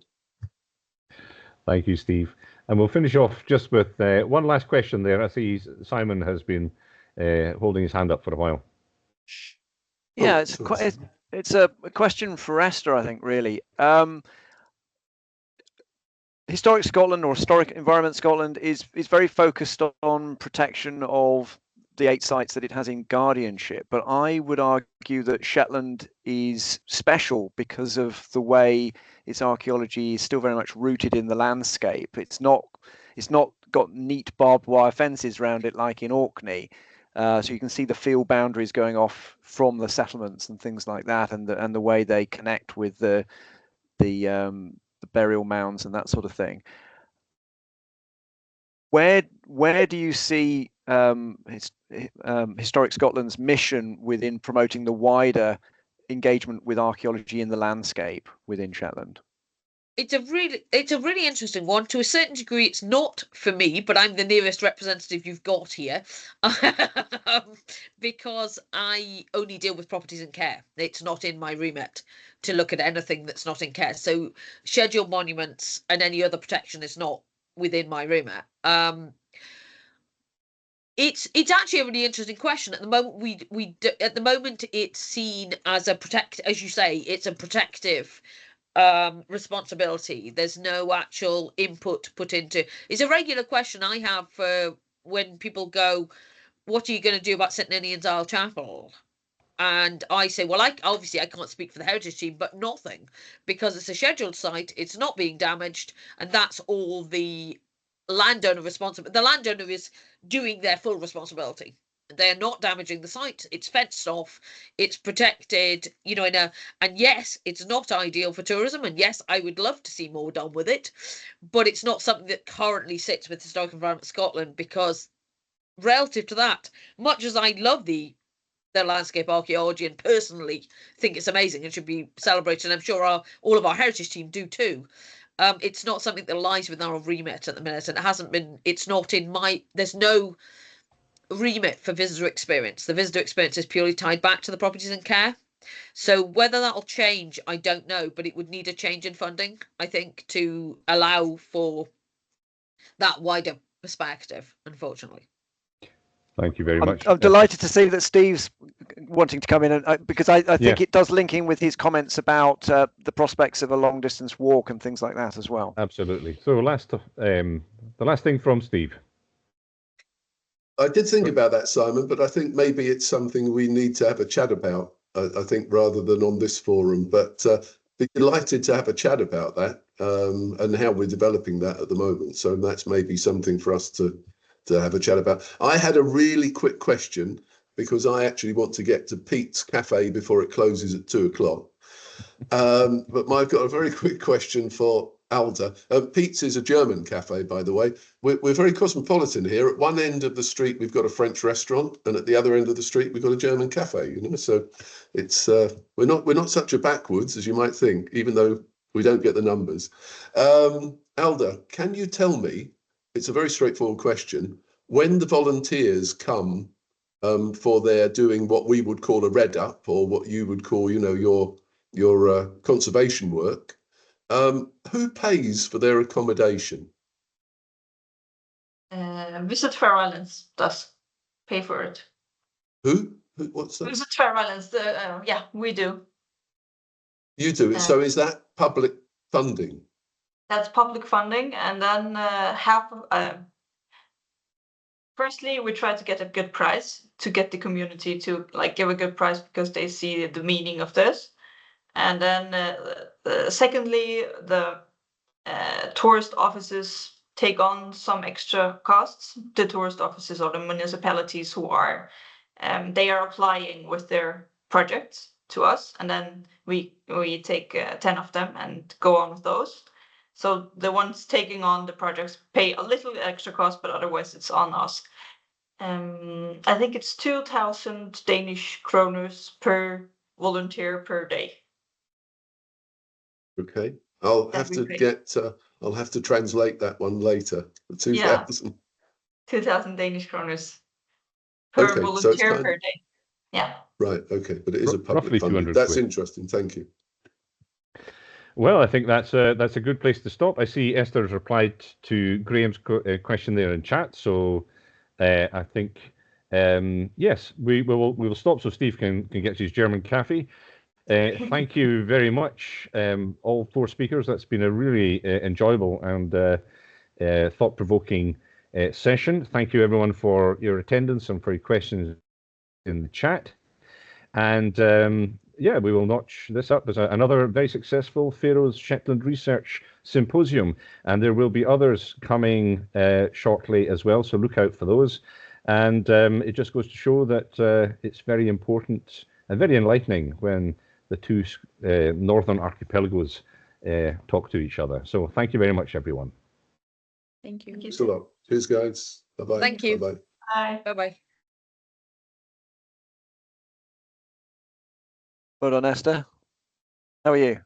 Thank you, Steve. And we'll finish off just with one last question there. I see Simon has been holding his hand up for a while. Yeah, it's a question for Esther, I think, really. Historic Scotland or Historic Environment Scotland is very focused on protection of the 8 sites that it has in guardianship, but I would argue that Shetland is special because of the way its archaeology is still very much rooted in the landscape. It's not got neat barbed wire fences around it like in Orkney, so you can see the field boundaries going off from the settlements and things like that, and the way they connect with the burial mounds and that sort of thing. Where do you see Historic Scotland's mission within promoting the wider engagement with archaeology in the landscape within Shetland? It's a really interesting one. To a certain degree, it's not for me, but I'm the nearest representative you've got here, because I only deal with properties in care. It's not in my remit to look at anything that's not in care. So scheduled monuments and any other protection is not within my remit. It's actually a really interesting question. At the moment, at the moment it's seen as as you say, it's a protective responsibility. There's no actual input put into. It's a regular question I have when people go, what are you going to do about St Ninian's Isle Chapel? And I say, well, obviously I can't speak for the heritage team, but nothing, because it's a scheduled site, it's not being damaged, and that's all the landowner responsible. The landowner is doing their full responsibility. They're not damaging the site. It's fenced off. It's protected, and yes, it's not ideal for tourism. And yes, I would love to see more done with it, but it's not something that currently sits with Historic Environment Scotland, because relative to that, much as I love the landscape archaeology and personally think it's amazing and should be celebrated, and I'm sure all of our heritage team do too, it's not something that lies within our remit at the minute, and it hasn't been. It's not in there's no remit for visitor experience. The visitor experience is purely tied back to the properties in care. So whether that'll change, I don't know, but it would need a change in funding, I think, to allow for that wider perspective, unfortunately. Thank you very much. I'm delighted to see that Steve's wanting to come in, because I think it does link in with his comments about the prospects of a long distance walk and things like that as well. Absolutely. So the last thing from Steve. I did think about that, Simon, but I think maybe it's something we need to have a chat about, I think, rather than on this forum. But be delighted to have a chat about that and how we're developing that at the moment. So that's maybe something for us to have a chat about. I had a really quick question, because I actually want to get to Pete's Cafe before it closes at 2:00. But I've got a very quick question for Alda. Pete's is a German cafe, by the way. We're very cosmopolitan here. At one end of the street, we've got a French restaurant, and at the other end of the street, we've got a German cafe. So it's we're not such a backwoods as you might think, even though we don't get the numbers. Alda, can you tell me? It's a very straightforward question. When the volunteers come for their doing what we would call a red up, or what you would call, your conservation work, who pays for their accommodation? Visit Faroe Islands does pay for it. Who? What's that? Visit Faroe Islands. Yeah, we do. You do. So is that public funding? That's public funding, and then firstly, we try to get a good price to get the community to give a good price, because they see the meaning of this. And then secondly, the tourist offices take on some extra costs. The tourist offices or the municipalities who are, they are applying with their projects to us, and then we take 10 of them and go on with those. So the ones taking on the projects pay a little extra cost, but otherwise it's on us. I think it's 2,000 Danish kroners per volunteer per day. Okay, I'll That have we to pay. get. I'll have to translate that one later. The 2,000. 2,000 Danish kroners per Okay, so it's volunteer kind per of day. Yeah. right. Okay, but it is a public Roughly funding. 200 That's quid. interesting. Thank you. Well, I think that's a good place to stop. I see Esther's replied to Graham's question there in chat, so I think yes, we will stop so Steve can get his German cafe. Thank you very much, all four speakers. That's been a really enjoyable and thought-provoking session. Thank you everyone for your attendance and for your questions in the chat. And yeah, we will notch this up as another very successful Faroes Shetland Research Symposium, and there will be others coming shortly as well, so look out for those. And it just goes to show that it's very important and very enlightening when the two northern archipelagos talk to each other. So thank you very much, everyone. Thank you. Thanks a lot. Cheers, guys. Bye-bye. Thank you. Bye-bye. Bye. Bye-bye. Well done, Esther. How are you?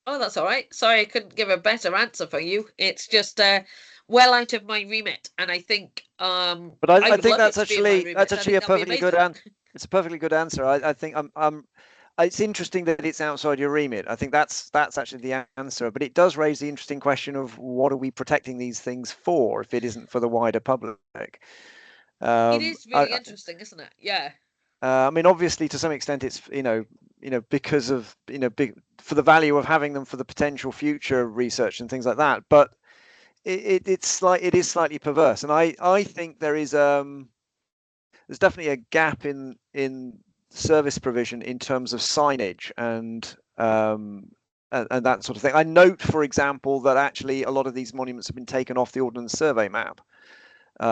Oh, that's all right. Sorry, I couldn't give a better answer for you. It's just well out of my remit, and I think But I would think love it that's to be in my actually remit. that's I actually think a that'd be perfectly good amazing. it's a perfectly good answer. I think it's interesting that it's outside your remit. I think that's actually the answer. But it does raise the interesting question of what are we protecting these things for if it isn't for the wider public? It is really interesting, isn't it? Yeah. I mean, obviously, to some extent, it's because of for the value of having them for the potential future research and things like that. But it is slightly perverse, and I think there's definitely a gap in service provision in terms of signage and that sort of thing. I note, for example, that actually a lot of these monuments have been taken off the Ordnance Survey map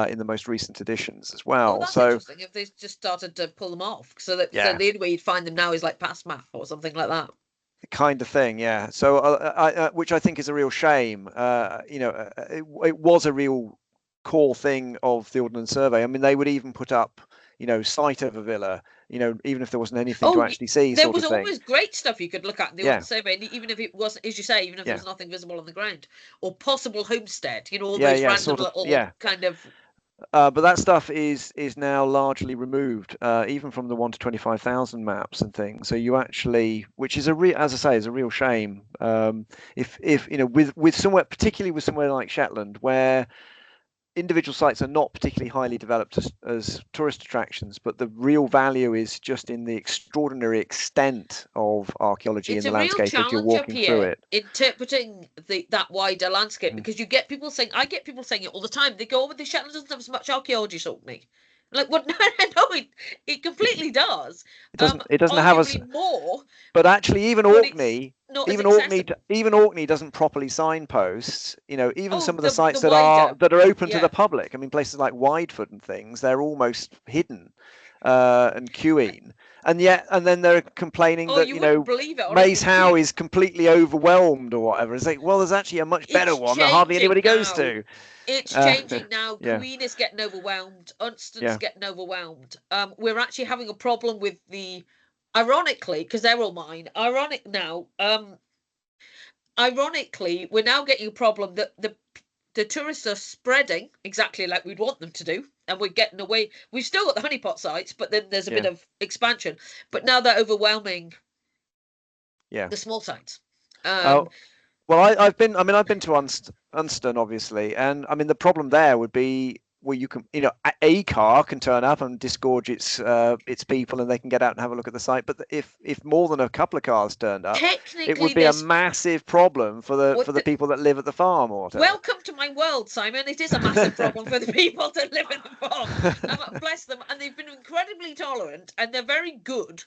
in the most recent editions as well. Oh, that's so interesting. If they just started to pull them off, so so the only way you'd find them now is like past map or something like that. Kind of thing, yeah. So which I think is a real shame. It was a real core thing of the Ordnance Survey. I mean, they would even put up, site of a villa, even if there wasn't anything to actually see. There was always great stuff you could look at in the Ordnance Survey, and even if it wasn't, as you say, even if there was nothing visible on the ground, or possible homestead, all those random little kind of. But that stuff is now largely removed, even from the 1 to 25,000 maps and things. So you actually, which is as I say, is a real shame. If with somewhere, particularly with somewhere like Shetland, where individual sites are not particularly highly developed as tourist attractions, but the real value is just in the extraordinary extent of archaeology in the landscape as you're walking through it. Interpreting that wider landscape, because you get people saying, I get people saying it all the time. They go, "Oh, the Shetland doesn't have as much archaeology, Saltney." Like, what? No, it completely does. It doesn't have as more. But actually, even Orkney doesn't properly signpost. Even some of the sites that are open to the public. I mean, places like Wideford and things, they're almost hidden, and Queen. And then they're complaining that Mace Howe is completely overwhelmed or whatever. It's like, well, there's actually a much better one that hardly anybody goes to. It's changing now. Queen is getting overwhelmed. Unston's getting overwhelmed. We're actually having a problem with ironically, because they're all mine. Ironically, we're now getting a problem that the tourists are spreading exactly like we'd want them to do, and we're getting away. We've still got the honeypot sites, but then there's a bit of expansion. But now they're overwhelming the small sites. Well, I've been to Unston, obviously, and I mean the problem there would be where you can, a car can turn up and disgorge its people, and they can get out and have a look at the site. But if more than a couple of cars turned up, it would be a massive problem for the people that live at the farm or whatever. Welcome to my world, Simon. It is a massive problem for the people that live at the farm. Bless them, and they've been incredibly tolerant, and they're very good.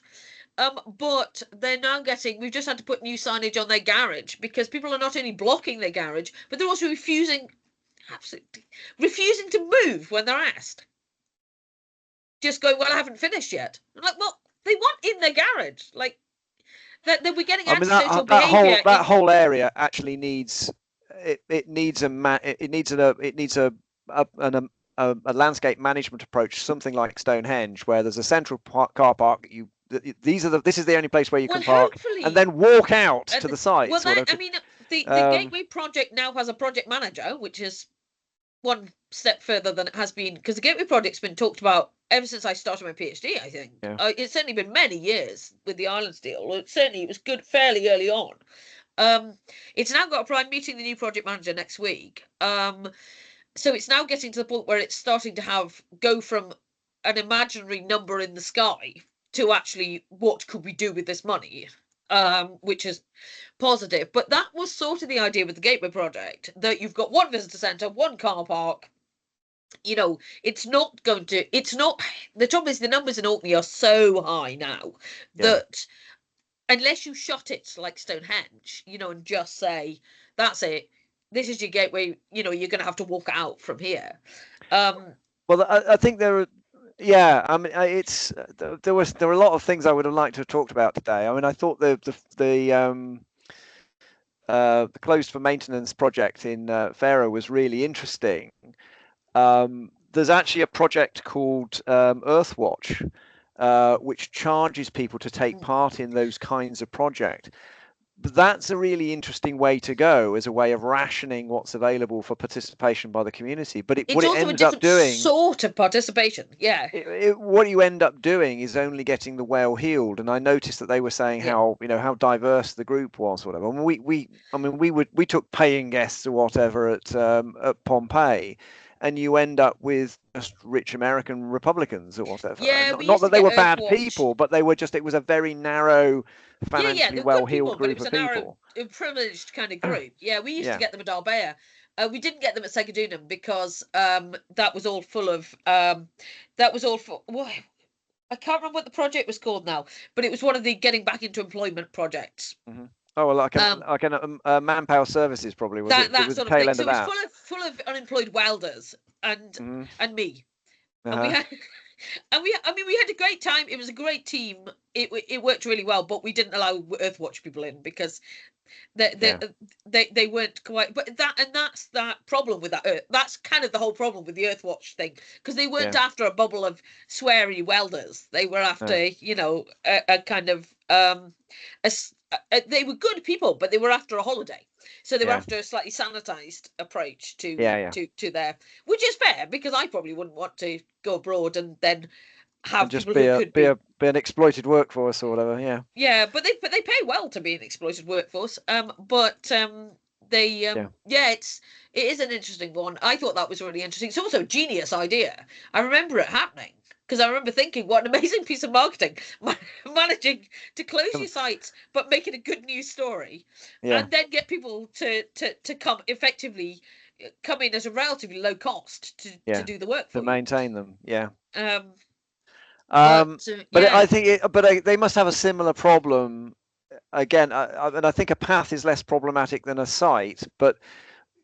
But they're now we've just had to put new signage on their garage because people are not only blocking their garage, but they're also refusing to move when they're asked. Just going, well, I haven't finished yet. I'm like, well, they want in their garage, like that we're getting I mean, antisocial that behaviour. whole area actually needs it needs a landscape management approach, something like Stonehenge, where there's a central car park. This is the only place where you can park, and then walk out to the sites. Well, I mean, the Gateway project now has a project manager, which is one step further than it has been, because the Gateway project's been talked about ever since I started my PhD. I think it's certainly been many years with the Islands deal. It was good fairly early on. It's now got I'm meeting the new project manager next week. So it's now getting to the point where it's starting to go from an imaginary number in the sky to actually what could we do with this money, which is positive. But that was sort of the idea with the Gateway project, that you've got one visitor centre, one car park. You know, the trouble is the numbers in Orkney are so high now that unless you shut it like Stonehenge, and just say, that's it, this is your gateway, you're going to have to walk out from here. Well, I think there are, I mean, there were a lot of things I would have liked to have talked about today. I mean, I thought the closed for maintenance project in Faroe was really interesting. There's actually a project called Earthwatch, which charges people to take part in those kinds of projects. But that's a really interesting way to go, as a way of rationing what's available for participation by the community. But what it ends up doing, sort of participation, what you end up doing is only getting the whale healed. And I noticed that they were saying how diverse the group was, whatever. And we took paying guests or whatever at Pompeii, and you end up with just rich American Republicans or whatever. Not that they were bad people, but they were just, it was a very narrow, financially well-heeled group of people. A privileged kind of group. We used to get them at Albea. We didn't get them at Segedunum because that was all full of I can't remember what the project was called now, but it was one of the getting back into employment projects. Mm-hmm. Oh, well, like a manpower services probably was that it was sort the tail of thing. end So of that. It was full of unemployed welders and me, and we had we had a great time. It was a great team. It worked really well, but we didn't allow Earthwatch people in because they weren't quite. But that's that problem with that. That's kind of the whole problem with the Earthwatch thing, because they weren't after a bubble of sweary welders. They were after a kind of they were good people, but they were after a holiday. So they were after a slightly sanitized approach to their, which is fair, because I probably wouldn't want to go abroad and then have and just people be an exploited workforce or whatever. But they pay well to be an exploited workforce. It is an interesting one. I thought that was really interesting. It's also a genius idea. I remember it happening, because I remember thinking, what an amazing piece of marketing, managing to close your sites but make it a good news story, and then get people to come in at a relatively low cost to do the work for to maintain them. But I think they must have a similar problem again, and I think a path is less problematic than a site, but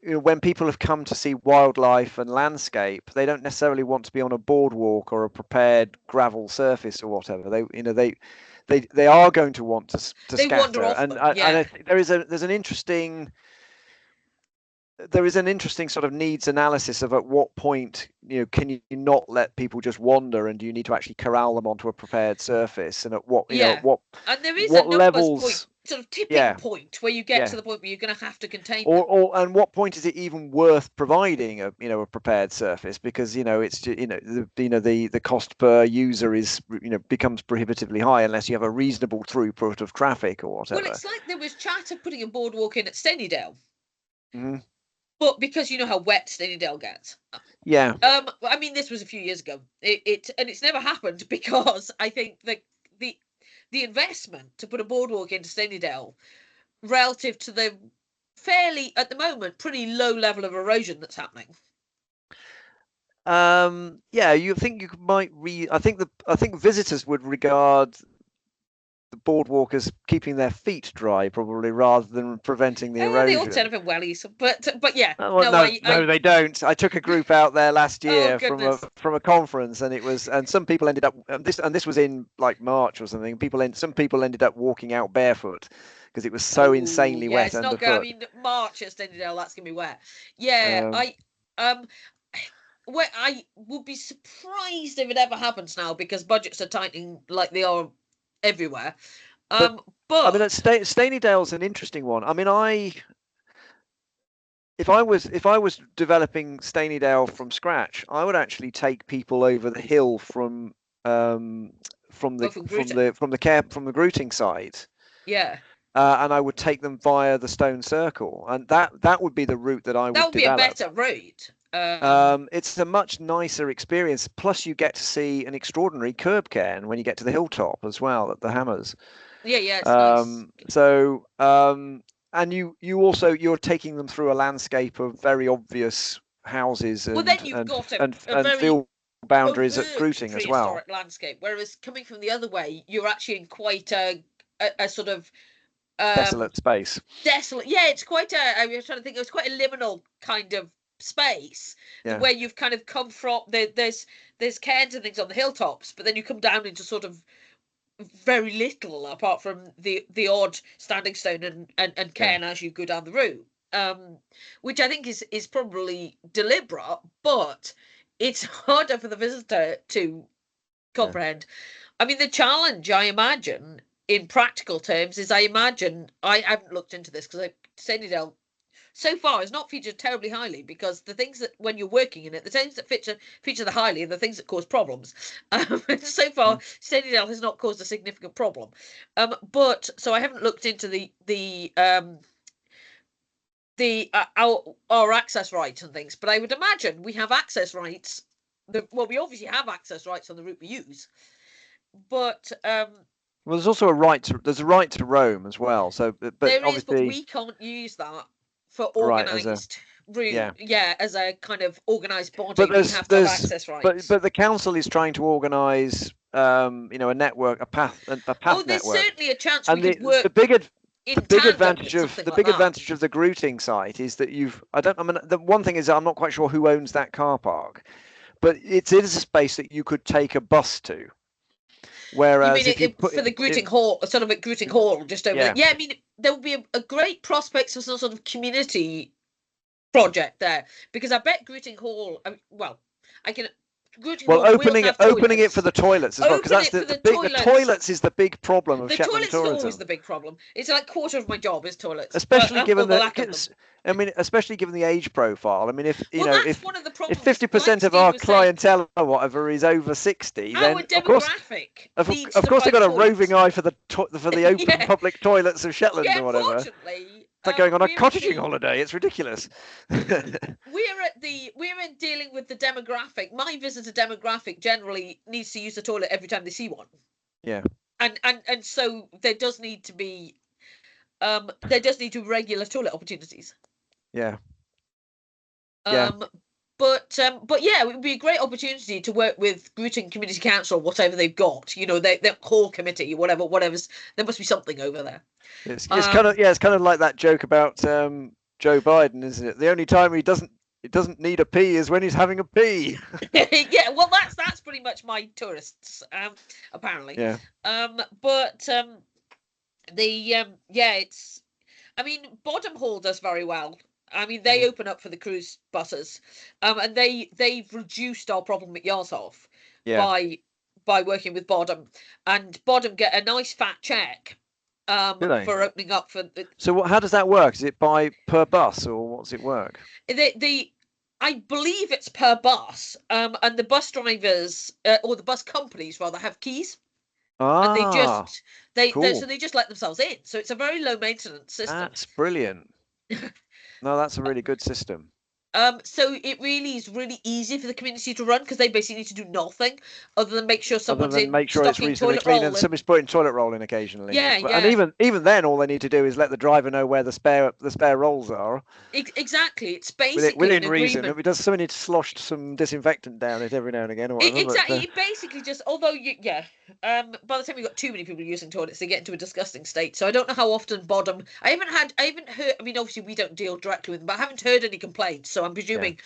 when people have come to see wildlife and landscape, they don't necessarily want to be on a boardwalk or a prepared gravel surface or whatever. They are going to want to scatter, and I think there's an interesting sort of needs analysis of at what point can you not let people just wander, and do you need to actually corral them onto a prepared surface, and at what and there is what levels point, sort of tipping point where you get to the point where you're going to have to contain them. And what point is it even worth providing a prepared surface, because it's the cost per user is becomes prohibitively high unless you have a reasonable throughput of traffic or whatever. Well, it's like there was chat of putting a boardwalk in at Stenidale. Mm-hmm. But because you know how wet Stenidale gets. I mean, this was a few years ago. It's never happened because I think the investment to put a boardwalk into Stenidale, relative to the fairly, at the moment, pretty low level of erosion that's happening. You think you might I think visitors would regard the boardwalkers keeping their feet dry, probably, rather than preventing the erosion. They all tend to have wellies, but yeah. No, they don't. I took a group out there last year from a conference, and some people ended up this was in like March or something. Some people ended up walking out barefoot because it was so insanely wet underfoot. Not good. I mean, March at Stenidale, that's gonna be wet. Yeah, I would be surprised if it ever happens now, because budgets are tightening like they are everywhere. But I mean, Stenidale's an interesting one. I mean, if I was developing Stenidale from scratch, I would actually take people over the hill from the Gruting side. Yeah. And I would take them via the stone circle, and that would be the route that I would develop. That would be a better route. It's a much nicer experience. Plus, you get to see an extraordinary curb cairn when you get to the hilltop as well at the Hammers. Yeah, it's nice. So, and you're taking them through a landscape of very obvious houses and field boundaries at Gruting as well. Landscape. Whereas coming from the other way, you're actually in quite a sort of desolate space. Desolate. Yeah, it's quite I was trying to think. It was quite a liminal kind of space where you've kind of come from. There's cairns and things on the hilltops, but then you come down into sort of very little apart from the odd standing stone and cairn as you go down the route, which I think is probably deliberate, but it's harder for the visitor to comprehend. I mean, the challenge, I imagine, in practical terms, is I haven't looked into this because Stenidale so far has not featured terribly highly, because the things that, when you're working in it, the things that feature the highly are the things that cause problems. So far, Stenidale has not caused a significant problem. But so I haven't looked into our access rights and things, but I would imagine we have access rights. We obviously have access rights on the route we use, but well, there's also a right to roam as well. So, but obviously we can't use that for organised route. Yeah, as a kind of organised body, but we have to have access rights. But the council is trying to organise, a network, a path network. There's certainly a chance we could work. The big advantage of the Gruting site is that the one thing is, I'm not quite sure who owns that car park, but it is a space that you could take a bus to. Whereas for the Gruting Hall, sort of at Gruting Hall, just over there. Yeah, I mean, there would be a great prospect of some sort of community project there, because I bet Gruting Hall. Opening it for the toilets as well, because that's the toilets is the big problem of Shetland tourism. The toilets is always the big problem. It's like quarter of my job is toilets, especially given the age profile. I mean, if 50% of our clientele or whatever is over 60, then of course they've got a roving eye for the open public toilets of Shetland or whatever. It's like going on a cottaging holiday. It's ridiculous. We're in dealing with the demographic. My visitor demographic generally needs to use the toilet every time they see one. Yeah. And so there does need to be regular toilet opportunities. Yeah. But yeah, it would be a great opportunity to work with Gruting Community Council, whatever they've got. Their hall committee, whatever's. There must be something over there. It's kind of like that joke about Joe Biden, isn't it? The only time he doesn't need a pee is when he's having a pee. Yeah, well, that's pretty much my tourists, apparently. Yeah. It's. I mean, Bottom Hall does very well. I mean, they open up for the cruise buses, and they've reduced our problem at Yarshof by working with Bottom, and Bottom get a nice fat check for opening up for. So how does that work? Is it per bus, or what does it work? I believe it's per bus, and the bus drivers or the bus companies rather have keys. And they just let themselves in. So it's a very low maintenance system. That's brilliant. No, that's a really good system. So it really is really easy for the community to run because they basically need to do nothing other than make sure someone's make sure it's stocking reasonably toilet clean roll and somebody's putting toilet roll in occasionally. Yeah, And even then, all they need to do is let the driver know where the spare rolls are. Exactly. It's basically within an reason. agreement. Does somebody need to slosh some disinfectant down it every now and again or whatever? Exactly. It basically just, although by the time you've got too many people using toilets, they get into a disgusting state. So I don't know how often bottom. I haven't heard. I mean, obviously we don't deal directly with them, but I haven't heard any complaints. So I'm presuming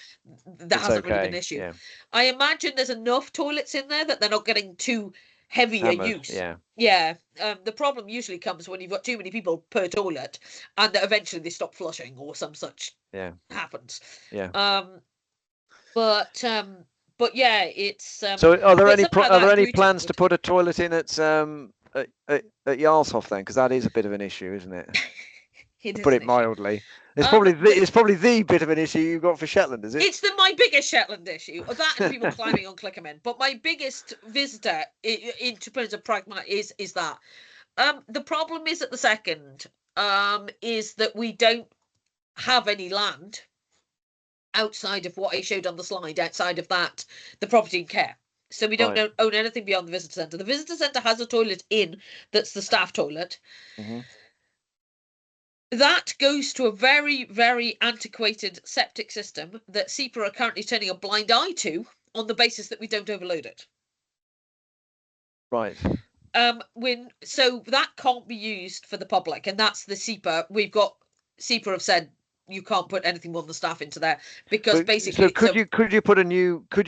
that hasn't really been an issue. Yeah. I imagine there's enough toilets in there that they're not getting too heavy a use. Yeah. The problem usually comes when you've got too many people per toilet, and that eventually they stop flushing or some such happens. Yeah. But yeah, it's. So are there any plans to put a toilet in at Jarlshof then? Because that is a bit of an issue, isn't it? To put it mildly. It's probably the bit of an issue you've got for Shetland, is it? It's my biggest Shetland issue. That and people climbing on Clickermen. But my biggest visitor in terms of pragma is that. The problem is at the second is that we don't have any land outside of what I showed on the slide, outside of that, the property and care. So we don't own anything beyond the visitor centre. The visitor centre has a toilet that's the staff toilet. Mm-hmm. That goes to a very, very antiquated septic system that SEPA are currently turning a blind eye to on the basis that we don't overload it. Right. So that can't be used for the public, and that's the SEPA. SEPA have said you can't put anything more than the staff into there because basically. So could you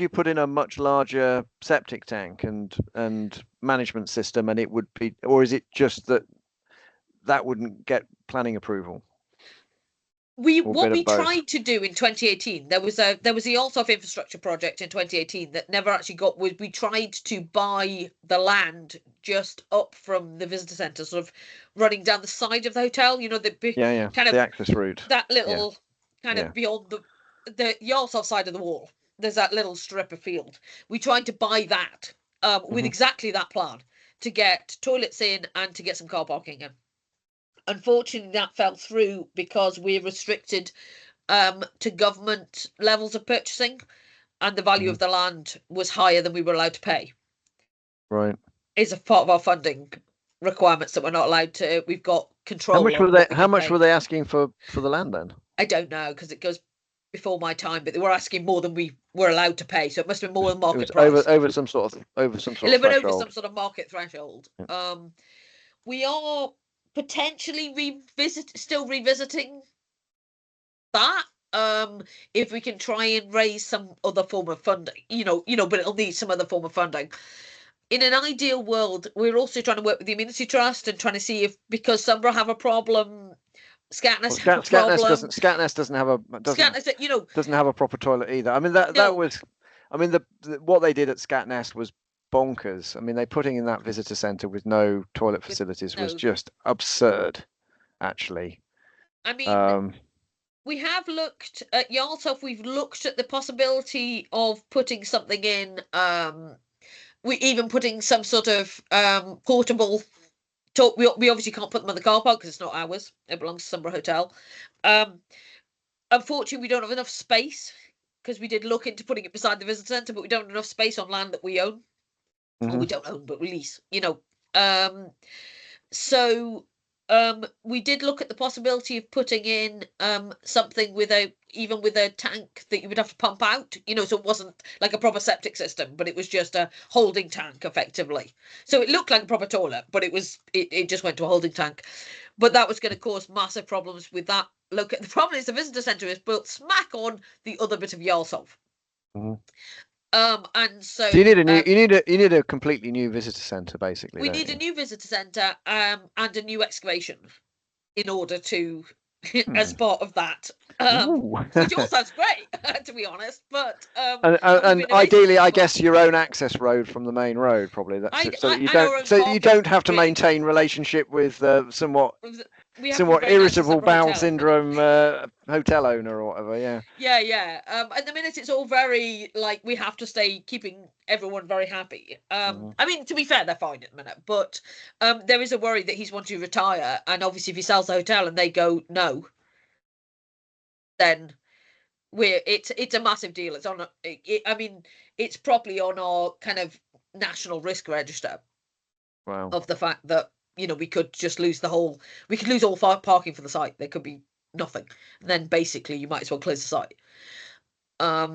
put in a much larger septic tank and management system, and it would be, or is it just that wouldn't get planning approval? What we tried to do in 2018, there was a Jarlshof infrastructure project in 2018 that never actually got. We tried to buy the land just up from the visitor centre, sort of running down the side of the hotel. You know, the kind of the access route. That little kind of beyond the Jarlshof side of the wall. There's that little strip of field. We tried to buy that with exactly that plan to get toilets in and to get some car parking in. Unfortunately, that fell through because we're restricted to government levels of purchasing, and the value of the land was higher than we were allowed to pay. Right. It's a part of our funding requirements that we're not allowed to. We've got control. How much were they asking for the land then? I don't know because it goes before my time, but they were asking more than we were allowed to pay, so it must have been more than market price. Over some sort of threshold. Over some sort of market threshold. Yeah. We are potentially revisiting that if we can try and raise some other form of funding, but it'll need some other form of funding. In an ideal world, we're also trying to work with the Amenity Trust and trying to see if, because Sunborough have a problem, Scatness have a problem. Scatness doesn't have a proper toilet either. I mean what they did at Scatness was bonkers. I mean, they putting in that visitor centre with no toilet facilities was just absurd, actually. I mean, we have looked at Jarlshof. We've looked at the possibility of putting something in. We even putting some sort of portable. We obviously can't put them on the car park because it's not ours. It belongs to Sunborough Hotel. Unfortunately, we don't have enough space because we did look into putting it beside the visitor centre, but we don't have enough space on land that we own. Or we don't own, but we lease, So we did look at the possibility of putting in something with a tank that you would have to pump out, so it wasn't like a proper septic system, but it was just a holding tank effectively. So it looked like a proper toilet, but it just went to a holding tank. But that was going to cause massive problems with that. Look, the problem is the visitor centre is built smack on the other bit of Jarlshof. And so you need a completely new visitor centre, basically. We need a new visitor centre and a new excavation in order to, as part of that, which all sounds great, to be honest. But and ideally, I guess your own access road from the main road, probably. You don't have to maintain relationship with somewhat irritable bowel syndrome hotel owner or whatever. Yeah. At the minute, it's all very we have to stay keeping everyone very happy. I mean, to be fair, they're fine at the minute, but there is a worry that he's wanting to retire, and obviously, if he sells the hotel and they go no, then it's a massive deal. It's on. I mean, it's probably on our kind of national risk register. Wow. Of the fact that we could just lose all parking for the site. There could be nothing. And then basically you might as well close the site. I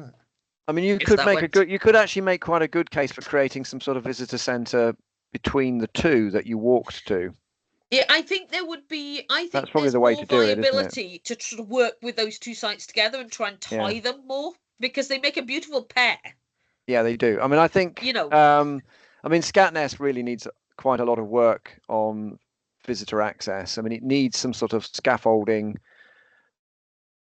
mean, you could actually make quite a good case for creating some sort of visitor centre between the two that you walked to. Yeah, I think there would be. I think that's probably the way to do it, isn't it? Viability to sort of work with those two sites together and try and tie them more, because they make a beautiful pair. Yeah, they do. I mean, I think I mean, Scatness really needs quite a lot of work on visitor access. I mean, it needs some sort of scaffolding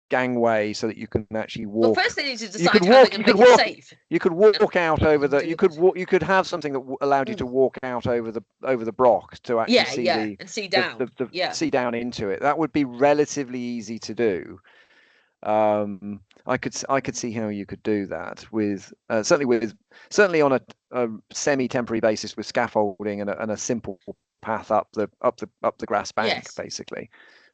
gangway so that you can actually walk. Well, first they need to decide how they're going to make it safe. You could walk out over the. You could have something that allowed you to walk out over the broch to actually and see down. See down into it. That would be relatively easy to do. I could see how you could do that with certainly on a semi-temporary basis with scaffolding and a simple path up the grass bank, basically.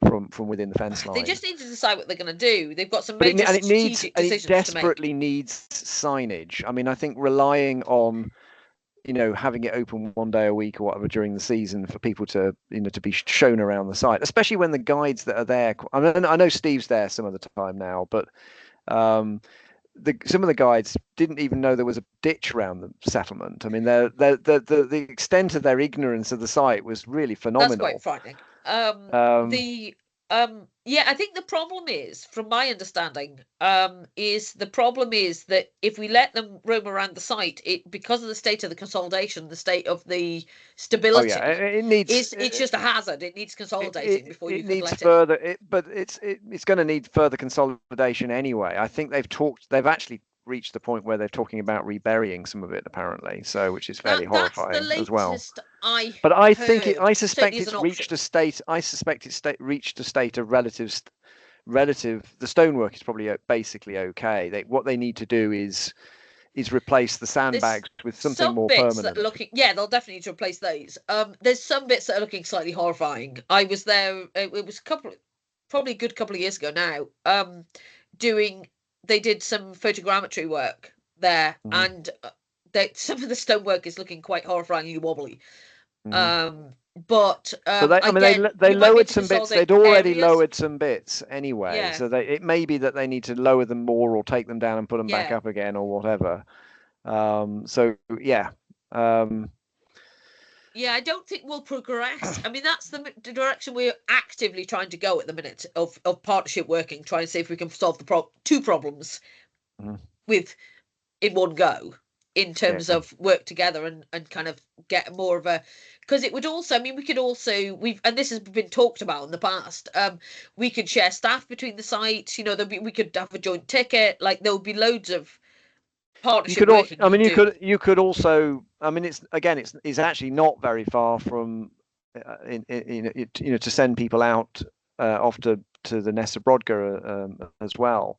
From within the fence line. They just need to decide what they're going to do. They've got some major strategic decisions to make. It desperately needs signage. I mean, I think relying on, having it open one day a week or whatever during the season for people to, to be shown around the site, especially when the guides that are there. I mean, I know Steve's there some of the time now, but some of the guides didn't even know there was a ditch around the settlement. I mean, the extent of their ignorance of the site was really phenomenal. That's quite frightening. I think the problem is, from my understanding, is that if we let them roam around the site, because of the state of the consolidation, the state of the stability, it's just a hazard. It needs consolidating before you can let it. But it's going to need further consolidation anyway. I think they've actually reached the point where they're talking about reburying some of it, apparently, which is fairly horrifying as well. But I suspect it's reached a state. I suspect it's reached a state of relative. The stonework is probably basically okay. What they need to do is replace the sandbags with something more permanent. They'll definitely need to replace those. There's some bits that are looking slightly horrifying. I was there. It was probably a good couple of years ago now. They did some photogrammetry work there, and some of the stonework is looking quite horrifyingly wobbly. They lowered some bits. They'd already lowered some bits anyway. Yeah. So it may be that they need to lower them more or take them down and put them back up again or whatever. I don't think we'll progress. I mean, that's the direction we're actively trying to go at the minute of partnership working, trying to see if we can solve the two problems in one go, in terms of work together and kind of get more of a, because it would also, I mean, we could also, and this has been talked about in the past, we could share staff between the sites, we could have a joint ticket, like there would be loads of partnership working. You could also, I mean, it's actually not very far from, to send people out off to the Nessa Brodgar as well.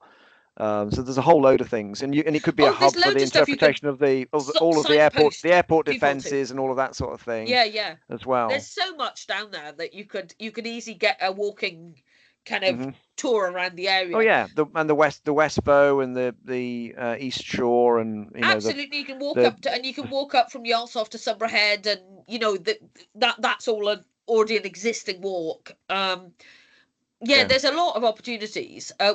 So there's a whole load of things, and it could be a hub for the interpretation of all of the airport defences and all of that sort of thing. Yeah. As well. There's so much down there that you could easily get a walking kind of tour around the area. Oh yeah, the West Bow and the East Shore, and absolutely you can walk up from Yarlsoft to Summerhead, and that's all already an existing walk. There's a lot of opportunities. I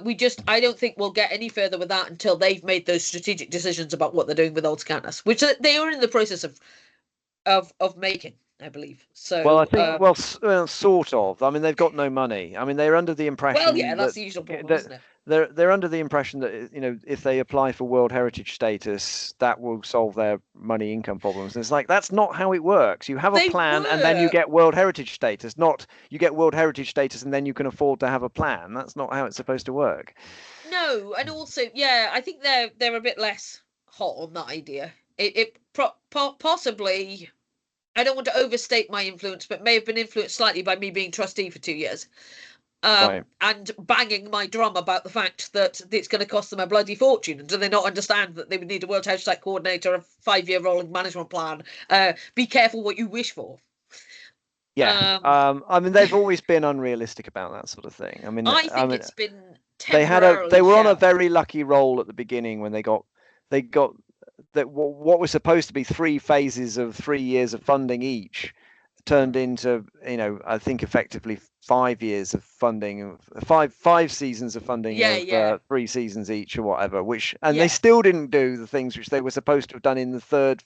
don't think we'll get any further with that until they've made those strategic decisions about what they're doing with Old Scanus, which they are in the process of making, I believe. So well, I think sort of. I mean, they've got no money. I mean, they're under the impression. Well, yeah, that's the usual problem, isn't it? They're under the impression that if they apply for World Heritage status, that will solve their money income problems. And it's like, that's not how it works. You have a plan and then you get World Heritage status. Not you get World Heritage status and then you can afford to have a plan. That's not how it's supposed to work. No, and also, I think they're a bit less hot on that idea. Possibly, I don't want to overstate my influence, but may have been influenced slightly by me being trustee for 2 years. And banging my drum about the fact that it's going to cost them a bloody fortune. And do they not understand that they would need a World Heritage Site coordinator, a 5-year rolling management plan? Be careful what you wish for. Yeah, I mean, they've always been unrealistic about that sort of thing. I mean, I think it's been they were on a shelved. very lucky roll at the beginning when they got that what was supposed to be 3 phases of 3 years of funding each turned into, you know, I think effectively 5 years of funding, five seasons of funding of 3 seasons each or whatever, they still didn't do the things which they were supposed to have done in the third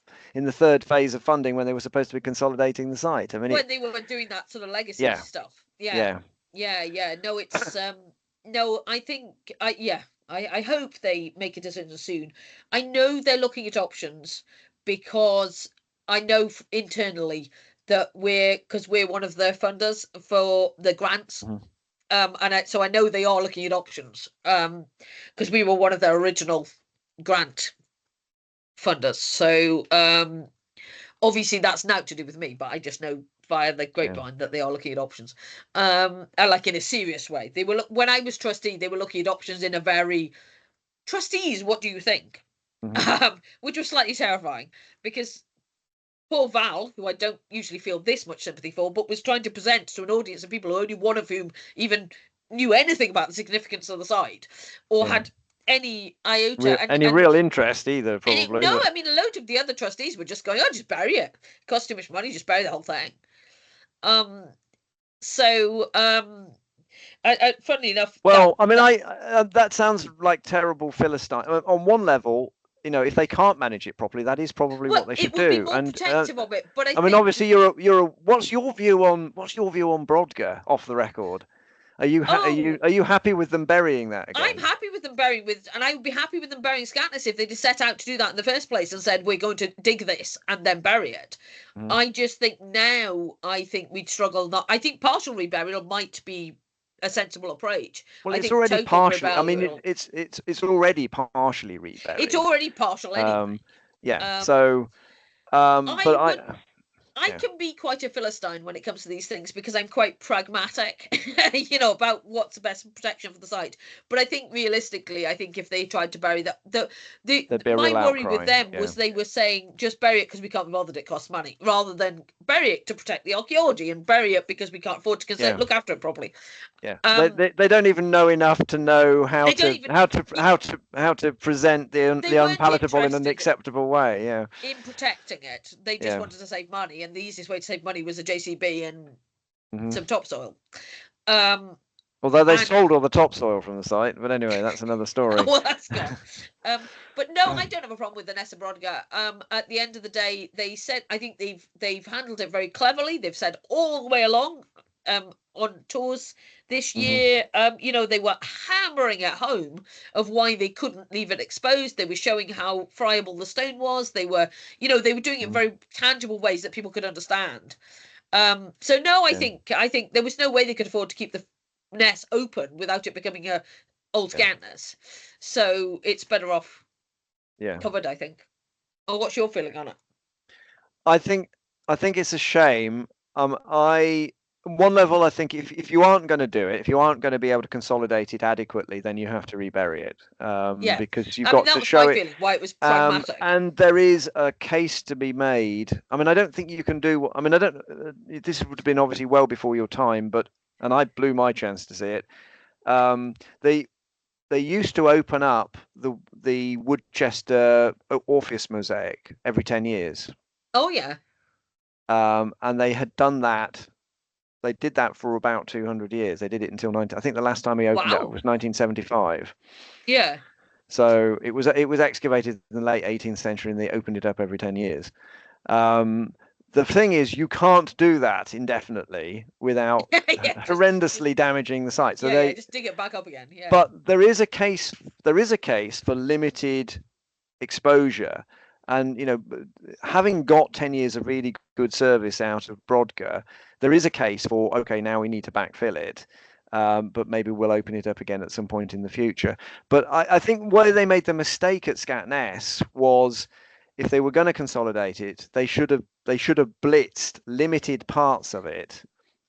phase of funding when they were supposed to be consolidating the site. I mean, when they were doing that sort of legacy stuff. No, it's no, I think I hope they make a decision soon. I know they're looking at options because I know internally that we're one of their funders for the grants. So I know they are looking at options because we were one of their original grant funders. So obviously that's not to do with me, but I just know via the grapevine that they are looking at options, like in a serious way. They were when I was trustee, they were looking at options in a very trustees. What do you think? Which was slightly terrifying because poor Val, who I don't usually feel this much sympathy for, but was trying to present to an audience of people, only one of whom even knew anything about the significance of the site or had any iota, real interest either, probably. I mean, a load of the other trustees were just going, "Oh, just bury it. It costs too much money. Just bury the whole thing." Funnily enough, that sounds like terrible Philistine. On one level, you know, if they can't manage it properly, that is probably what they should do. Be more protective of it. But I mean, obviously, what's your view on Brodgar off the record? Are you happy with them burying that again? I'm happy with them burying and I would be happy with them burying Scatness if they just set out to do that in the first place and said we're going to dig this and then bury it. I just think now we'd struggle. I think partial reburial might be a sensible approach. Well, it's already partially. I mean, it's already partially reburied. It's already partial anyway. I can be quite a Philistine when it comes to these things because I'm quite pragmatic, you know, about what's the best protection for the site. But I think realistically, if they tried to bury that, my worry with them was they were saying just bury it because we can't be bothered, it costs money, rather than bury it to protect the archaeology and bury it because we can't afford to look after it properly. They don't even know enough to know how to present the unpalatable in an acceptable way. In protecting it, they just wanted to save money, and the easiest way to save money was a JCB and some topsoil. Although they sold all the topsoil from the site, but anyway, that's another story. Well, that's gone. But no, I don't have a problem with the Nessa Brodgar. At the end of the day, they said I think they've handled it very cleverly. They've said all the way along on tours this year, you know, they were hammering at home of why they couldn't leave it exposed. They were showing how friable the stone was. They were, you know, they were doing it in very tangible ways that people could understand. So no, I think there was no way they could afford to keep the nest open without it becoming a old Scatness. So it's better off covered, I think. Oh, what's your feeling on it? I think it's a shame. On one level, I think if you aren't going to do it, if you aren't going to be able to consolidate it adequately, then you have to rebury it. Because you've got to show it. Why it was pragmatic. And there is a case to be made. I mean, I don't think you can do. I mean, this would have been obviously well before your time, and I blew my chance to see it. They used to open up the Woodchester Orpheus mosaic every 10 years. Oh yeah. And they had done that. They did that for about 200 years. They did it until I think the last time he opened it was 1975. Yeah. So it was excavated in the late 18th century, and they opened it up every 10 years. The thing is, you can't do that indefinitely without horrendously damaging the site. So they just dig it back up again. Yeah. But there is a case for limited exposure. And, you know, having got 10 years of really good service out of Brodgar, there is a case for, okay, now we need to backfill it, but maybe we'll open it up again at some point in the future. But I think where they made the mistake at Scatness was, if they were going to consolidate it, they should have blitzed limited parts of it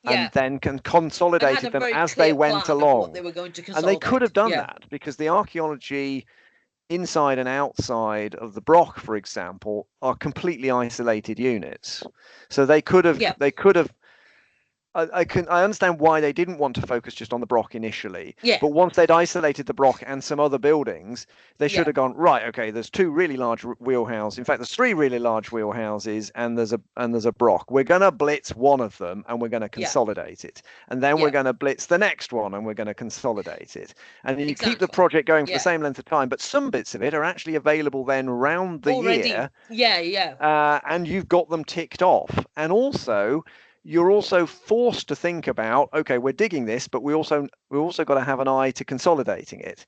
and then consolidated them as they went along. And they could have done that, because the archaeology inside and outside of the Broch, for example, are completely isolated units. So they could have I understand why they didn't want to focus just on the Broch initially. Yeah. But once they'd isolated the Broch and some other buildings, they should have gone, right, okay, there's 2 really large wheelhouses. In fact, there's 3 really large wheelhouses, and there's a Broch. We're going to blitz one of them, and we're going to consolidate it. And then we're going to blitz the next one, and we're going to consolidate it. And you keep the project going for the same length of time, but some bits of it are actually available then round the year. And you've got them ticked off. And also, you're also forced to think about, okay, we're digging this, but we also got to have an eye to consolidating it.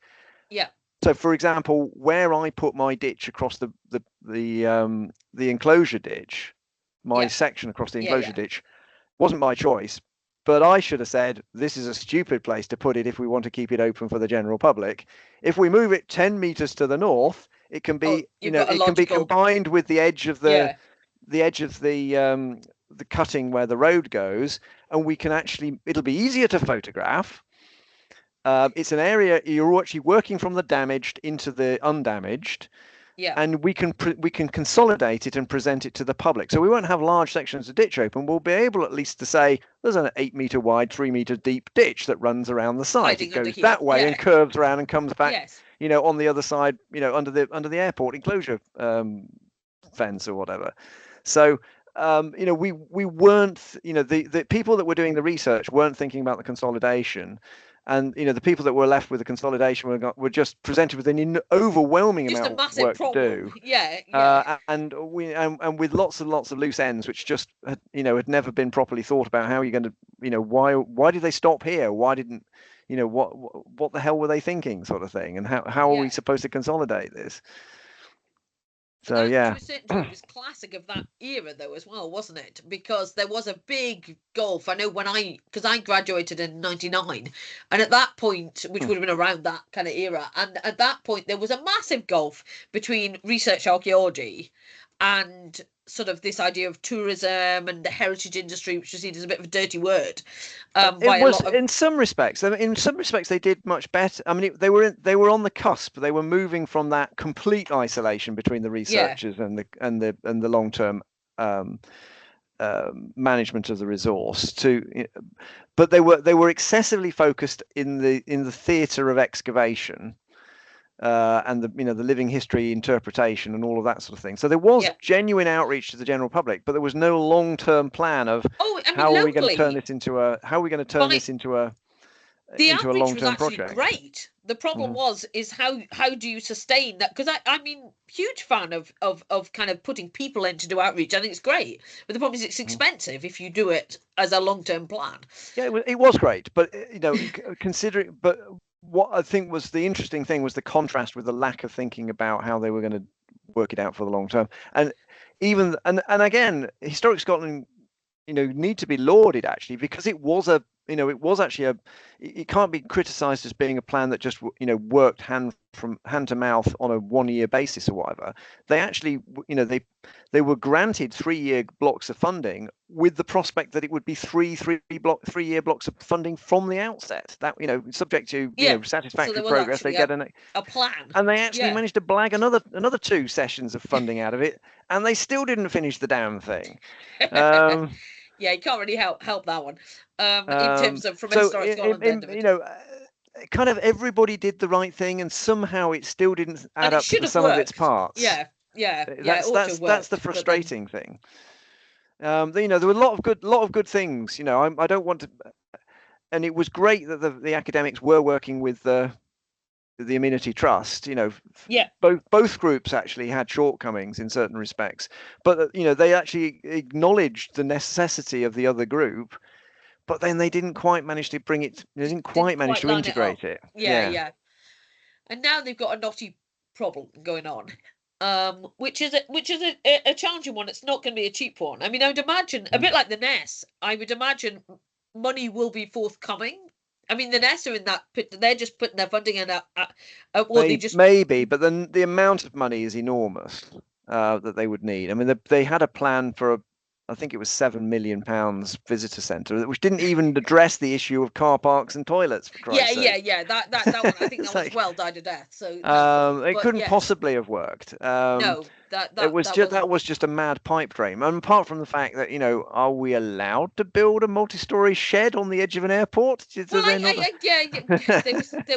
Yeah. So, for example, where I put my ditch across the enclosure ditch, my section across the enclosure ditch, wasn't my choice, but I should have said this is a stupid place to put it if we want to keep it open for the general public. If we move it 10 meters to the north, it can be it can be combined with the edge of the cutting where the road goes, and we can it'll be easier to photograph. It's an area you're actually working from the damaged into the undamaged, and we can consolidate it and present it to the public. So we won't have large sections of ditch open. We'll be able at least to say there's an 8 meter wide, 3 meter deep ditch that runs around the site. It goes that way and curves around and comes back, on the other side, under the airport enclosure fence or whatever. So. We weren't, the people that were doing the research weren't thinking about the consolidation, and the people that were left with the consolidation were just presented with an overwhelming amount of work to do. And with lots and lots of loose ends, which just had never been properly thought about. How are you going to, why did they stop here? Why didn't, what the hell were they thinking, sort of thing? And how are we supposed to consolidate this? So it was classic of that era though as well, wasn't it? Because there was a big gulf. I know because I graduated in 99, and at that point, which would have been around that kind of era, and at that point there was a massive gulf between research archaeology and sort of this idea of tourism and the heritage industry, which was seen as a bit of a dirty word. In some respects they did much better. I mean, they were on the cusp. They were moving from that complete isolation between the researchers and the long-term management of the resource but they were excessively focused in the theatre of excavation. And the living history interpretation and all of that sort of thing. So there was genuine outreach to the general public, but there was no long-term plan of how are we going to turn this into a long-term project. Great. The problem is how do you sustain that? Because I'm huge fan of kind of putting people in to do outreach. I think it's great, but the problem is it's expensive if you do it as a long-term plan. Yeah, it was great, but considering what I think was the interesting thing was the contrast with the lack of thinking about how they were going to work it out for the long term. And again, Historic Scotland, need to be lauded actually, because it was it can't be criticised as being a plan that just worked hand to mouth on a 1-year basis or whatever. They actually they were granted 3-year blocks of funding with the prospect that it would be 3-year blocks of funding from the outset. That subject to satisfactory progress, they get a plan, and they actually managed to blag another 2 sessions of funding out of it, and they still didn't finish the damn thing. You can't really help that one. In terms of from Historic Scotland, kind of everybody did the right thing, and somehow it still didn't add up to the sum of its parts. That's the frustrating thing. There were a lot of good things. I don't want to, and it was great that the academics were working with the Amenity Trust. Both groups actually had shortcomings in certain respects, but they actually acknowledged the necessity of the other group, but then they didn't quite manage to bring it. They didn't quite manage to integrate it. And now they've got a knotty problem going on, which is a challenging one. It's not going to be a cheap one. I mean, I would imagine a bit like the NES. I would imagine money will be forthcoming. I mean, the NES are in that pit. They're just putting their funding in maybe, but then the amount of money is enormous that they would need. I mean, they had a plan for I think it was £7 million visitor centre, which didn't even address the issue of car parks and toilets. For Christ's sake. That one. I think that was well died a death. So it couldn't possibly have worked. No. that was just a mad pipe dream. And apart from the fact that, are we allowed to build a multi-story shed on the edge of an airport? There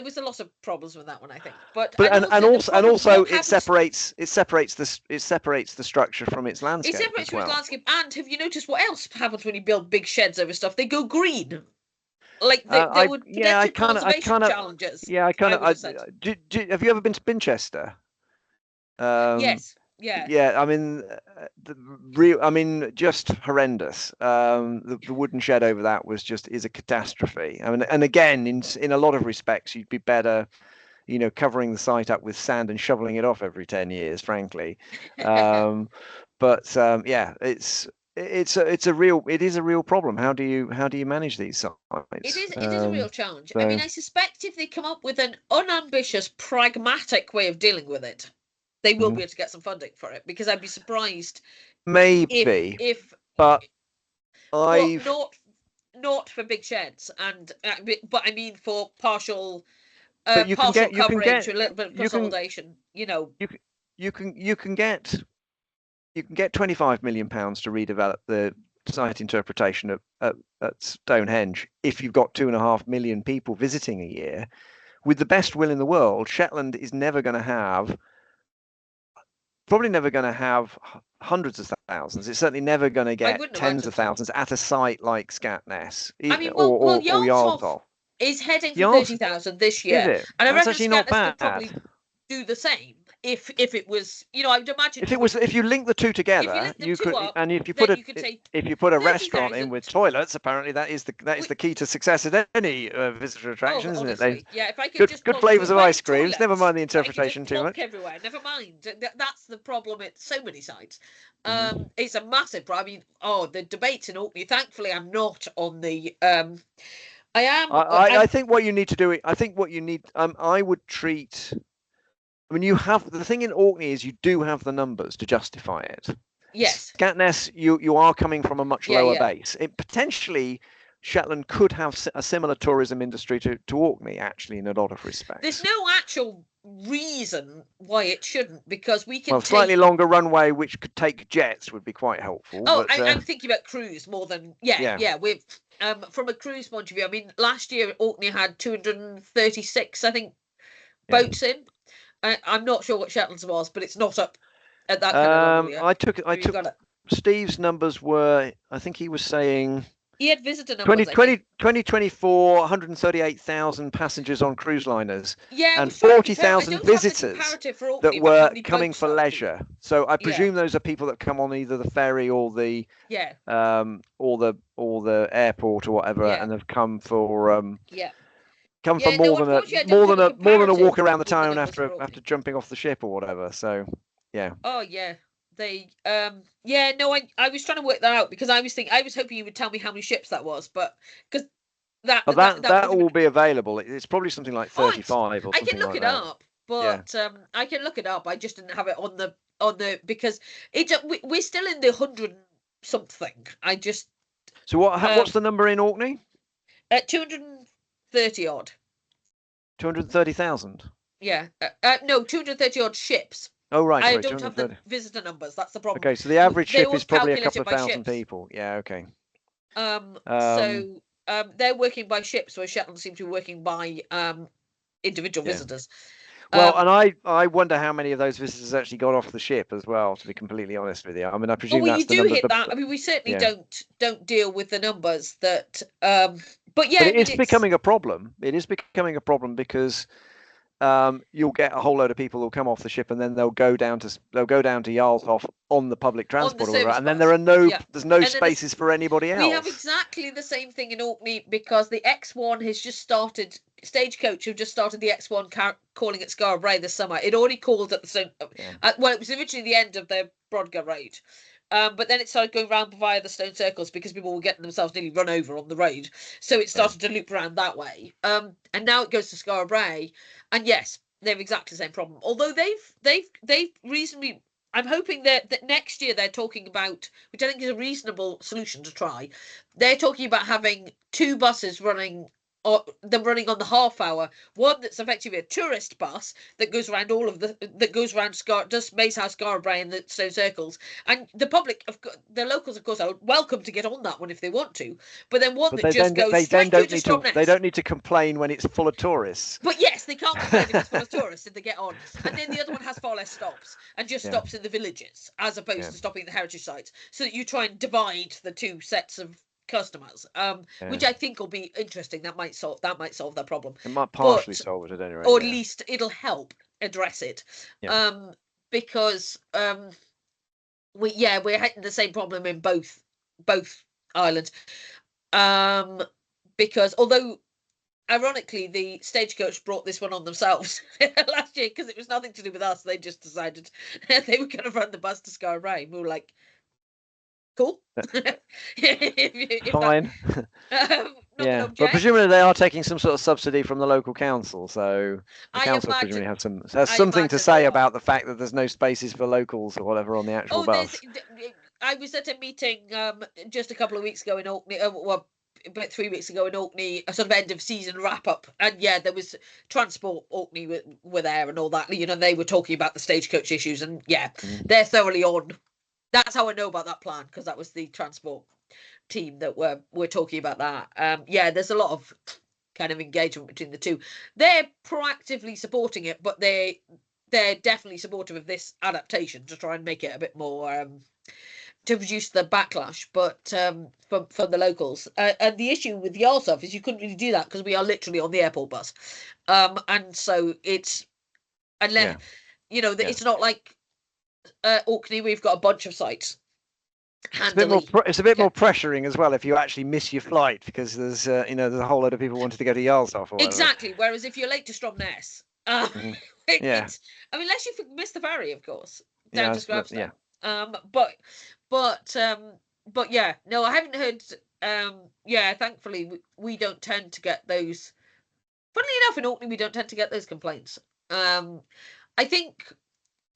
was a lot of problems with that one, I think. But also it separates the structure from its landscape. It separates from its landscape. And have you noticed what else happens when you build big sheds over stuff? They go green. Like there would potential conservation challenges. Yeah, have you ever been to Binchester? Yes. Yeah. Yeah, I mean, just horrendous. The wooden shed over that is a catastrophe. I mean, and again, in a lot of respects, you'd be better, covering the site up with sand and shoveling it off every 10 years, frankly. It is a real problem. How do you manage these sites? It is a real challenge. I mean, I suspect if they come up with an unambitious, pragmatic way of dealing with it, they will be able to get some funding for it, because I'd be surprised. Maybe, not for big sheds, but I mean for partial coverage, a little bit of consolidation. You can get £25 million to redevelop the site interpretation at Stonehenge if you've got 2.5 million people visiting a year. With the best will in the world, Shetland is probably never going to have hundreds of thousands. It's certainly never going to get tens of thousands at a site like Scatness or Jarlshof. Is heading for 30,000 this year, and I reckon Scatness would probably do the same if it was. I would imagine if you link the two together, you could, and if you put a restaurant in with toilets, apparently that is the key to success at any visitor attraction, isn't it? Yeah, if I could good flavours of ice creams. Never mind the interpretation too much. Everywhere, never mind. That's the problem at so many sites. It's a massive problem. I mean, the debates in Orkney. Thankfully, I'm not on the. I am. I think what you need to do. I would treat. I mean, you have the thing in Orkney is you do have the numbers to justify it. Yes. Scatness, you are coming from a much lower base. It potentially Shetland could have a similar tourism industry to Orkney, actually, in a lot of respects. There's no actual reason why it shouldn't, because we can. Well, slightly longer runway, which could take jets, would be quite helpful. I'm thinking about cruise more than We've from a cruise point of view. I mean, last year Orkney had 236, I think, boats in. I'm not sure what Shetland's was, but it's not up at that kind of level yet. I took Steve's numbers were, I think he was saying he had visitor numbers. 2024, 138,000 passengers on cruise liners, and 40,000 visitors that were coming for leisure. So I presume those are people that come on either the ferry or the or the airport or whatever, and have come for come for more than a walk around the town after jumping off the ship or whatever. So yeah. Oh yeah. They I was trying to work that out, because I was hoping you would tell me how many ships that was, but because that will be available. It's probably something like 35 or something. I can look it up, but I can look it up. I just didn't have it on the because we're still in the 100 something. So what's the number in Orkney? 230 odd. 230,000. Yeah. No, 230 odd ships. Oh right. I don't have the visitor numbers. That's the problem. Okay, so the average ship is probably a couple of thousand people. Yeah. Okay. So they're working by ships, where Shetland seems to be working by individual visitors. Well, and I wonder how many of those visitors actually got off the ship as well, to be completely honest with you. I mean, I presume that's the number. You do hit that. I mean, we certainly don't deal with the numbers that. But it's becoming a problem. It is becoming a problem because you'll get a whole load of people who'll come off the ship, and then they'll go down to Jarlshof on the public transport, and then there's no spaces for anybody else. We have exactly the same thing in Orkney, because the X1 has just started. Stagecoach have just started the X1 calling at Skara Brae this summer. It already called at the same. Well, it was originally the end of the Brodgar road. But then it started going round via the stone circles, because people were getting themselves nearly run over on the road. So it started to loop around that way. And now it goes to Skara Brae. And yes, they have exactly the same problem. Although they've reasonably. I'm hoping that next year they're talking about, which I think is a reasonable solution to try. They're talking about having 2 buses running them running on the half hour, one that's effectively a tourist bus that goes around does Mace House, Scarborough and the Stone Circles, and the public, the locals of course are welcome to get on that one if they want to, but then one that just goes straight through to Stromness. They don't need to complain when it's full of tourists. But yes, they can't complain if it's full of tourists if they get on. And then the other one has far less stops and just stops in the villages as opposed to stopping at the heritage sites, so that you try and divide the two sets of customers, which I think will be interesting. That might solve that problem. It might partially solve it at any rate, or at least it'll help address it. Because we're having the same problem in both islands. Because although ironically the stagecoach brought this one on themselves last year because it was nothing to do with us, they just decided they were going to run the bus to Skara. We were like, cool. Fine. But presumably they are taking some sort of subsidy from the local council, so the council presumably has something to say about the fact that there's no spaces for locals or whatever on the actual bus. I was at a meeting just a couple of weeks ago in Orkney, about 3 weeks ago in Orkney, a sort of end of season wrap up, and there was Transport Orkney were there and all that. They were talking about the stagecoach issues, and they're thoroughly on. That's how I know about that plan, because that was the transport team that were talking about that. There's a lot of kind of engagement between the two. They're proactively supporting it, but they're definitely supportive of this adaptation to try and make it a bit more to reduce the backlash. But from the locals, and the issue with Jarlshof is you couldn't really do that because we are literally on the airport bus, and so it's it's not like Orkney, we've got a bunch of sites. It's a bit more pressuring as well if you actually miss your flight, because there's there's a whole load of people wanting to go to Jarlshof. Exactly. Whereas if you're late to Stromness, unless you miss the ferry, of course, down to Skravstad. No, I haven't heard. Thankfully, we don't tend to get those. Funnily enough, in Orkney, we don't tend to get those complaints. I think.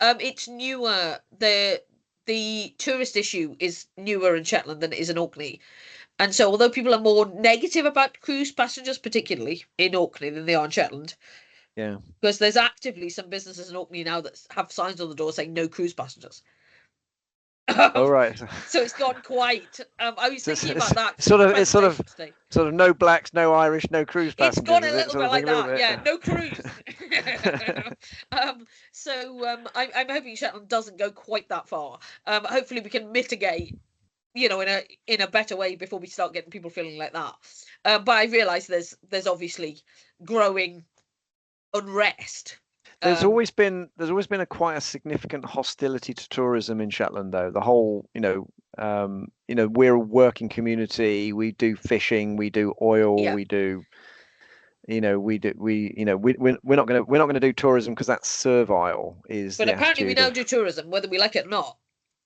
It's newer. The tourist issue is newer in Shetland than it is in Orkney, and so although people are more negative about cruise passengers, particularly in Orkney, than they are in Shetland, because there's actively some businesses in Orkney now that have signs on the door saying no cruise passengers. All right. So it's gone quite. I was thinking about that. It's sort of no blacks, no Irish, no cruise passengers. It's gone a little bit like that. Yeah, no cruise. I'm hoping Shetland doesn't go quite that far. Hopefully we can mitigate, in a better way before we start getting people feeling like that. But I realise there's obviously growing unrest. There's always been quite a significant hostility to tourism in Shetland, though. The whole, we're a working community. We do fishing, we do oil, we do, we're not gonna do tourism because that's servile. But apparently we now do tourism, whether we like it or not.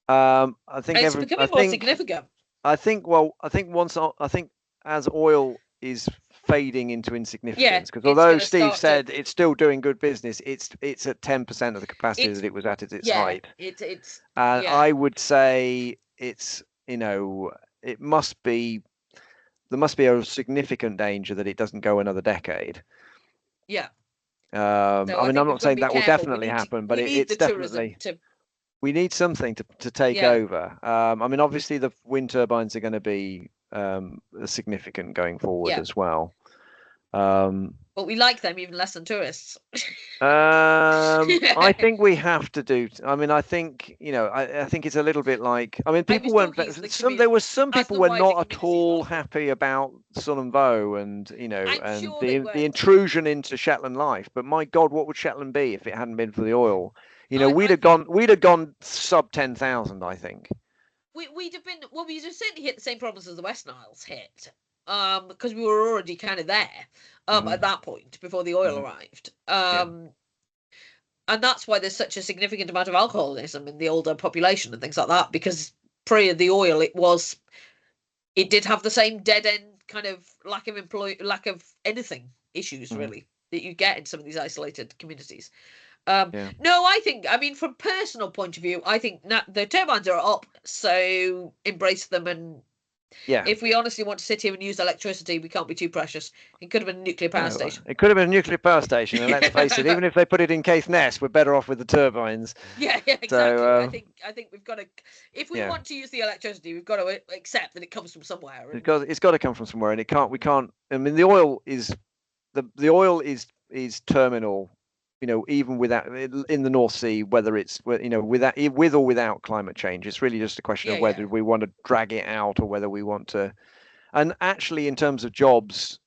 I think it's becoming more significant. I think as oil is fading into insignificance, because although Steve said it's still doing good business, it's at 10% of the capacity that it was at its height. I would say there must be a significant danger that it doesn't go another decade. I'm not saying that will definitely happen, but it's definitely we need something to take over. Obviously the wind turbines are going to be significant going forward as well. But we like them even less than tourists. I think we have to do. I think it's a little bit like. People weren't. There were some people were not at all happy about Sullom Voe and the intrusion into Shetland life. But my God, what would Shetland be if it hadn't been for the oil? We'd have gone sub 10,000. I think. We'd have been. Well, we'd have certainly hit the same problems as the West Niles hit. Because we were already kind of there at that point before the oil arrived. And that's why there's such a significant amount of alcoholism in the older population and things like that, because prior to the oil it did have the same dead end kind of lack of anything issues really that you get in some of these isolated communities. No, I think, from personal point of view, I think the turbines are up, so embrace them and Yeah. If we honestly want to sit here and use electricity, we can't be too precious. It could have been a nuclear power station. It could have been a nuclear power station, and let's face it, even if they put it in Caithness, we're better off with the turbines. Yeah, exactly. So, I think we've got to, if we want to use the electricity, we've got to accept that it comes from somewhere. It's got to come from somewhere, and we can't. I mean, the oil is terminal. Even without in the North Sea, whether it's with or without climate change, it's really just a question of whether we want to drag it out or whether we want to. And actually, in terms of jobs,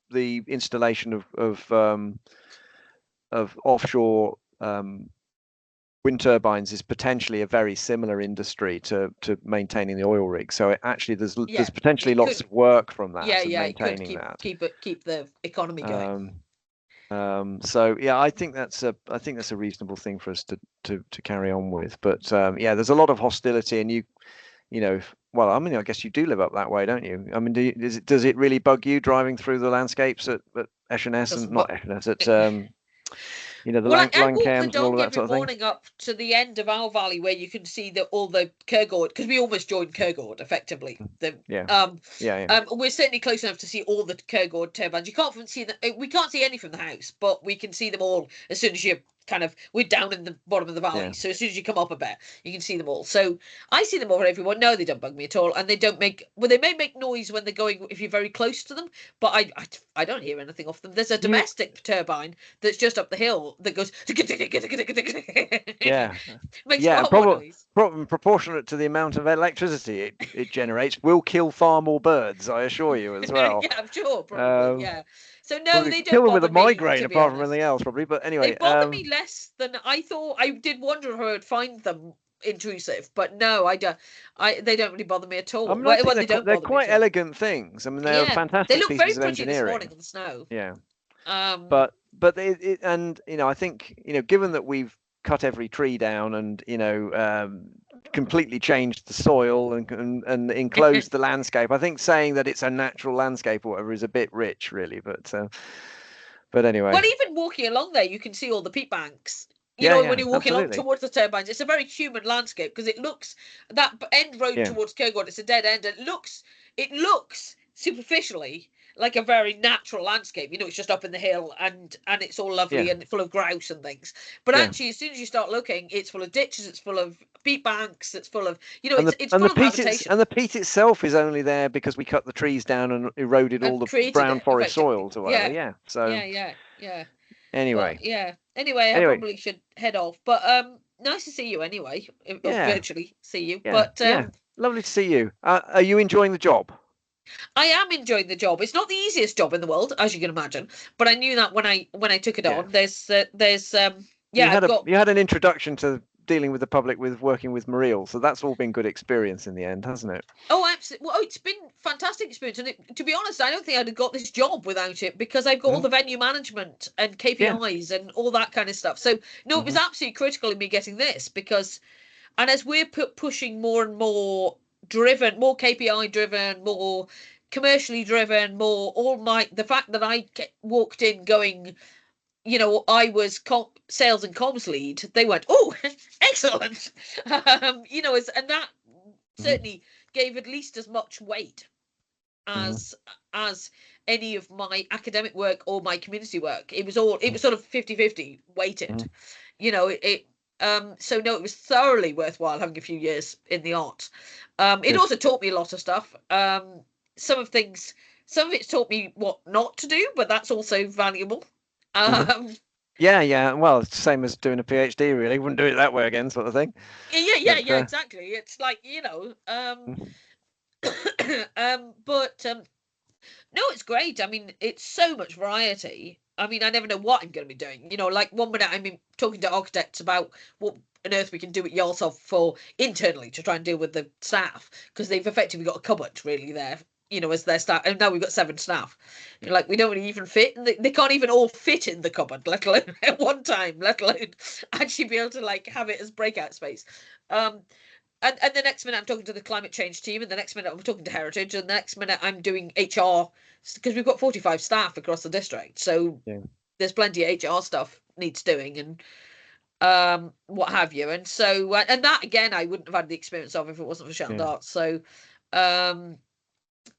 the installation of offshore wind turbines is potentially a very similar industry to maintaining the oil rig. So there's potentially lots of work from that. Maintaining that. Keep the economy going. So I think that's a reasonable thing for us to carry on with. But there's a lot of hostility, and well, I mean, I guess you do live up that way, don't you? I mean, does it really bug you driving through the landscapes at Eshenes and not Eshenes at the Langcams and all of that sort of thing? I walk the dog every morning up to the end of our valley where you can see all the Kyrgård, because we almost joined Kyrgård effectively. We're certainly close enough to see all the Kyrgård turbines. You can't see them. We can't see any from the house, but we can see them all as soon as you we're down in the bottom of the valley. So as soon as you come up a bit, you can see them all. So I see them over everyone. No, they don't bug me at all, and they don't they may make noise when they're going if you're very close to them, but I don't hear anything off them. There's a domestic turbine that's just up the hill that goes proportionate to the amount of electricity it generates will kill far more birds, I assure you, as well. Yeah, I'm sure, probably. So no, they don't kill them with a bother me, migraine, apart from anything else, probably. But anyway, they bother me less than I thought. I did wonder if I would find them intrusive, but no, I don't. They don't really bother me at all. I mean, they're quite elegant things. I mean, they're fantastic. They look very pieces of pretty engineering. this morning in the snow. Yeah. But I think given that we've cut every tree down and completely changed the soil and enclosed the landscape, I think saying that it's a natural landscape or whatever is a bit rich, really. But anyway. Well, even walking along there, you can see all the peat banks. When you're walking along towards the turbines, it's a very human landscape because it looks that end road towards Kyrgård. It's a dead end. And it looks superficially like a very natural landscape. It's just up in the hill and it's all lovely and full of grouse and things. But actually, as soon as you start looking, it's full of ditches. It's full of peat banks. It's full of it's full of vegetation. And the peat itself is only there because we cut the trees down and eroded all the brown forest soils or whatever. Yeah. So. Yeah. Anyway. Anyway, I probably should head off. But nice to see you anyway. Virtually see you. Yeah. But lovely to see you. Are you enjoying the job? I am enjoying the job. It's not the easiest job in the world, as you can imagine. But I knew that when I took it on. You had an introduction to dealing with the public with working with Mariel, so that's all been good experience in the end, hasn't it? Oh, absolutely. Well, it's been fantastic experience, and to be honest, I don't think I'd have got this job without it because I've got all the venue management and KPIs and all that kind of stuff. So no, it was absolutely critical in me getting this because, and as we're pushing more and more driven, more KPI driven, more commercially driven, the fact that I walked in going, I was sales and comms lead. They went, oh, excellent. And that certainly gave at least as much weight as any of my academic work or my community work. It was sort of 50-50 weighted. So no, it was thoroughly worthwhile having a few years in the arts. It also taught me a lot of stuff. Some of it's taught me what not to do, but that's also valuable. Well, it's the same as doing a PhD, really. Wouldn't do it that way again, sort of thing. Yeah, exactly. It's like but no, it's great. I mean, it's so much variety. I mean, I never know what I'm going to be doing. Like one minute I'm talking to architects about what on earth we can do at Jarlshof for internally to try and deal with the staff because they've effectively got a cupboard really there. As their staff, and now we've got 7 staff. Like we don't really even fit, and they can't even all fit in the cupboard, let alone at one time, let alone actually be able to have it as breakout space. And the next minute I'm talking to the climate change team, and the next minute I'm talking to heritage, and the next minute I'm doing HR because we've got 45 staff across the district, so there's plenty of HR stuff needs doing and what have you. And so and that again I wouldn't have had the experience of if it wasn't for Shetland Arts. So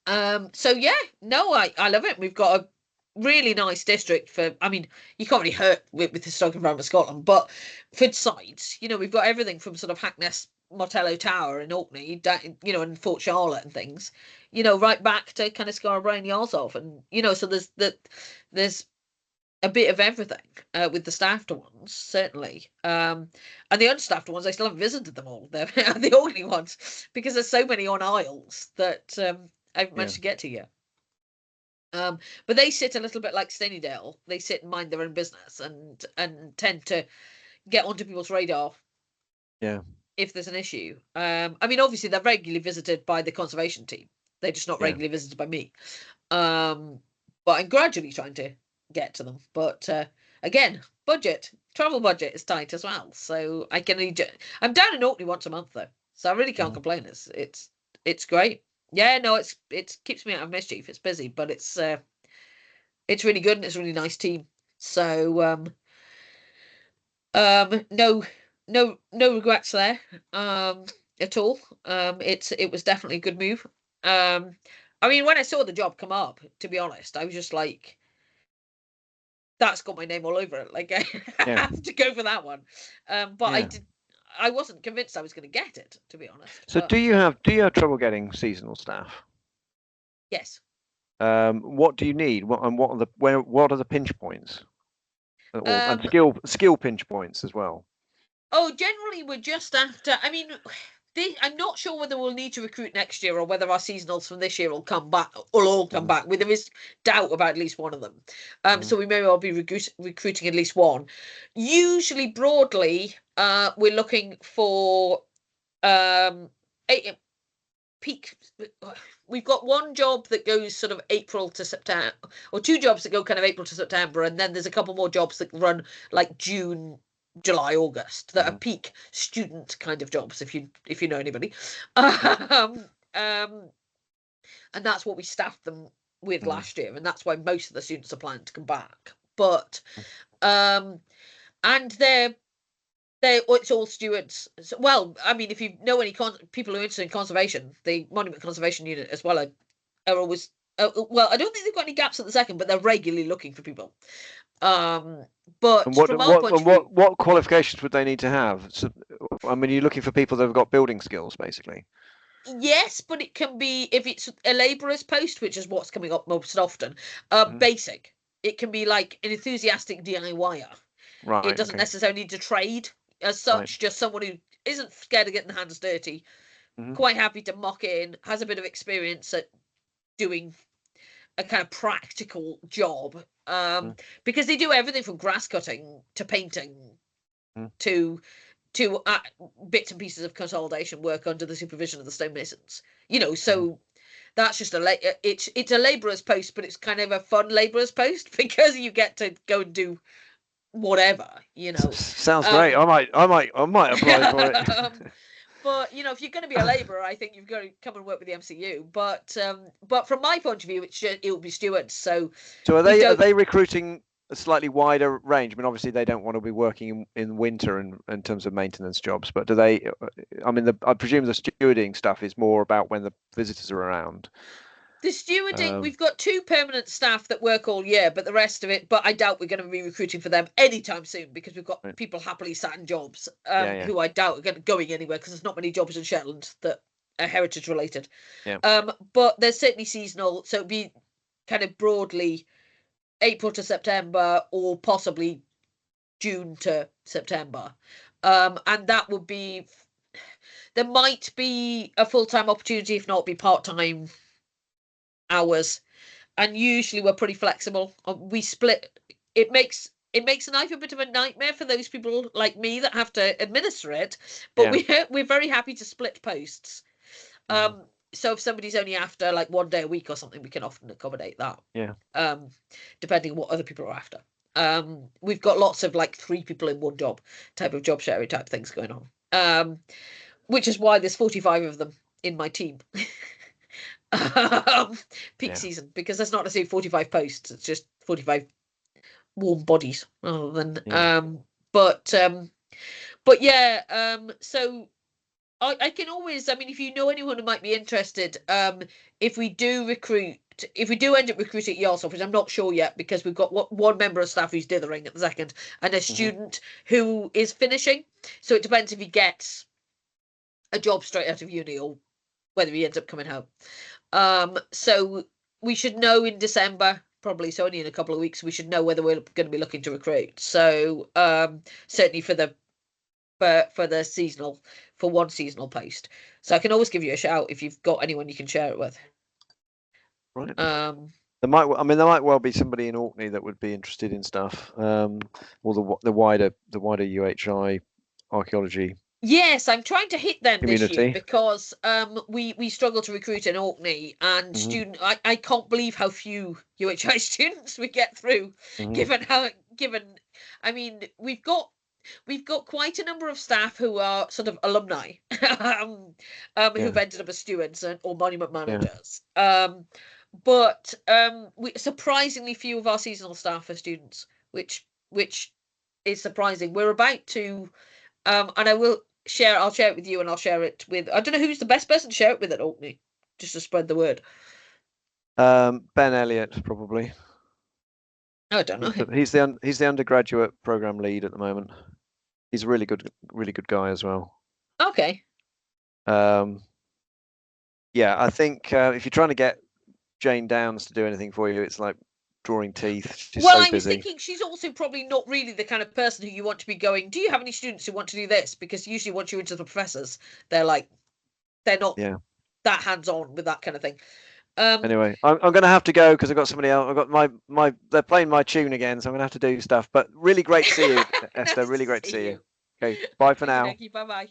So yeah, no, I love it. We've got a really nice district for, I mean, you can't really hurt with the Historic Environment of Scotland, but for sites, you know, we've got everything from sort of Hackness Martello Tower in Orkney, you know, and Fort Charlotte and things, you know, right back to kind of Scarborough and Yarsov, and you know, so there's a bit of everything with the staffed ones, certainly. And the unstaffed ones, I still haven't visited them all. They're the only ones, because there's so many on isles that I haven't managed to get to yet. But they sit a little bit like Stanydale. They sit and mind their own business and tend to get onto people's radar. Yeah. If there's an issue. I mean, obviously they're regularly visited by the conservation team. They're just not regularly visited by me. But I'm gradually trying to get to them. But again, travel budget is tight as well. So I can I'm down in Orkney once a month though. So I really can't complain. It's great. Yeah, no, it keeps me out of mischief. It's busy, but it's really good and it's a really nice team. So no regrets there at all. It was definitely a good move. I mean, when I saw the job come up, to be honest, I was just like, that's got my name all over it. Like, I have to go for that one. But I wasn't convinced I was going to get it, to be honest. So do you have trouble getting seasonal staff? Yes. What do you need? What are the pinch points? And skill pinch points as well. Oh, generally we're just after. I mean, I'm not sure whether we'll need to recruit next year or whether our seasonals from this year will come back. Will all come back. There is doubt about at least one of them. So we may well be recruiting at least one. Usually, broadly, we're looking for peak. We've got one job that goes sort of April to September, or two jobs that go kind of April to September, and then there's a couple more jobs that run like June, July, August, that are peak student kind of jobs, if you know anybody. And that's what we staffed them with last year, and that's why most of the students are planning to come back. But and it's all stewards. So, well, I mean, if you know any people who are interested in conservation, the Monument Conservation Unit as well are always. Well, I don't think they've got any gaps at the second, but they're regularly looking for people. But from our point of view, what qualifications would they need to have? So, I mean, you're looking for people that have got building skills, basically. Yes, but it can be, if it's a labourer's post, which is what's coming up most often. Basic. It can be like an enthusiastic DIYer. Right. It doesn't necessarily need to trade as such. Just someone who isn't scared of getting their hands dirty, quite happy to muck in, has a bit of experience at doing a kind of practical job. Because they do everything from grass cutting to painting to bits and pieces of consolidation work under the supervision of the stonemasons. You know, so that's just it's a labourer's post, but it's kind of a fun labourer's post because you get to go and do whatever, you know. Sounds great. I might apply for it. But you know, if you're going to be a labourer, I think you've got to come and work with the MCU. But from my point of view, it will be stewards. So are they recruiting a slightly wider range? I mean, obviously they don't want to be working in winter in terms of maintenance jobs, but do they? I mean, I presume the stewarding stuff is more about when the visitors are around. The stewarding, we've got 2 permanent staff that work all year, but the rest of it, but I doubt we're going to be recruiting for them anytime soon because we've got people happily sat in jobs who I doubt are going anywhere because there's not many jobs in Shetland that are heritage related. But there's certainly seasonal, so it'd be kind of broadly April to September or possibly June to September. And that would be, there might be a full-time opportunity, if not be part-time hours, and usually we're pretty flexible. We split. It makes life a bit of a nightmare for those people like me that have to administer it, but we're very happy to split posts. So if somebody's only after like 1 day a week or something, we can often accommodate that. Depending on what other people are after. We've got lots of like 3 people in one job type of job sharing type things going on, which is why there's 45 of them in my team. Peak season, because that's not necessarily 45 posts, it's just 45 warm bodies rather than but so I can always, I mean, if you know anyone who might be interested, if we do end up recruiting at Yarsov, which I'm not sure yet because we've got one member of staff who's dithering at the second and a student who is finishing. So it depends if he gets a job straight out of uni or whether he ends up coming home. So we should know in December, probably, so only in a couple of weeks, we should know whether we're going to be looking to recruit. So certainly for the seasonal, for one seasonal post. So I can always give you a shout if you've got anyone you can share it with. Right. There might well be somebody in Orkney that would be interested in stuff, or the wider UHI archaeology. Yes, I'm trying to hit them community. This year because we struggle to recruit in Orkney, and I can't believe how few UHI students we get through, given I mean we've got quite a number of staff who are sort of alumni who've ended up as stewards or monument managers. But surprisingly few of our seasonal staff are students, which is surprising. We're about to, and I'll share it with you, and I'll share it with, I don't know who's the best person to share it with at Orkney, just to spread the word. Ben Elliott, probably. I don't know him. He's the undergraduate program lead at the moment. He's a really good guy as well. Okay. Yeah, I think if you're trying to get Jane Downs to do anything for you, it's like drawing teeth. She's so busy. I was thinking she's also probably not really the kind of person who you want to be going, do you have any students who want to do this? Because usually once you're into the professors, they're not that hands-on with that kind of thing. Anyway, I'm going to have to go because I've got somebody else. I've got my they're playing my tune again, so I'm going to have to do stuff. But really great to see you, Esther. Really great to see you. Okay, bye for now. Thank you. Bye-bye.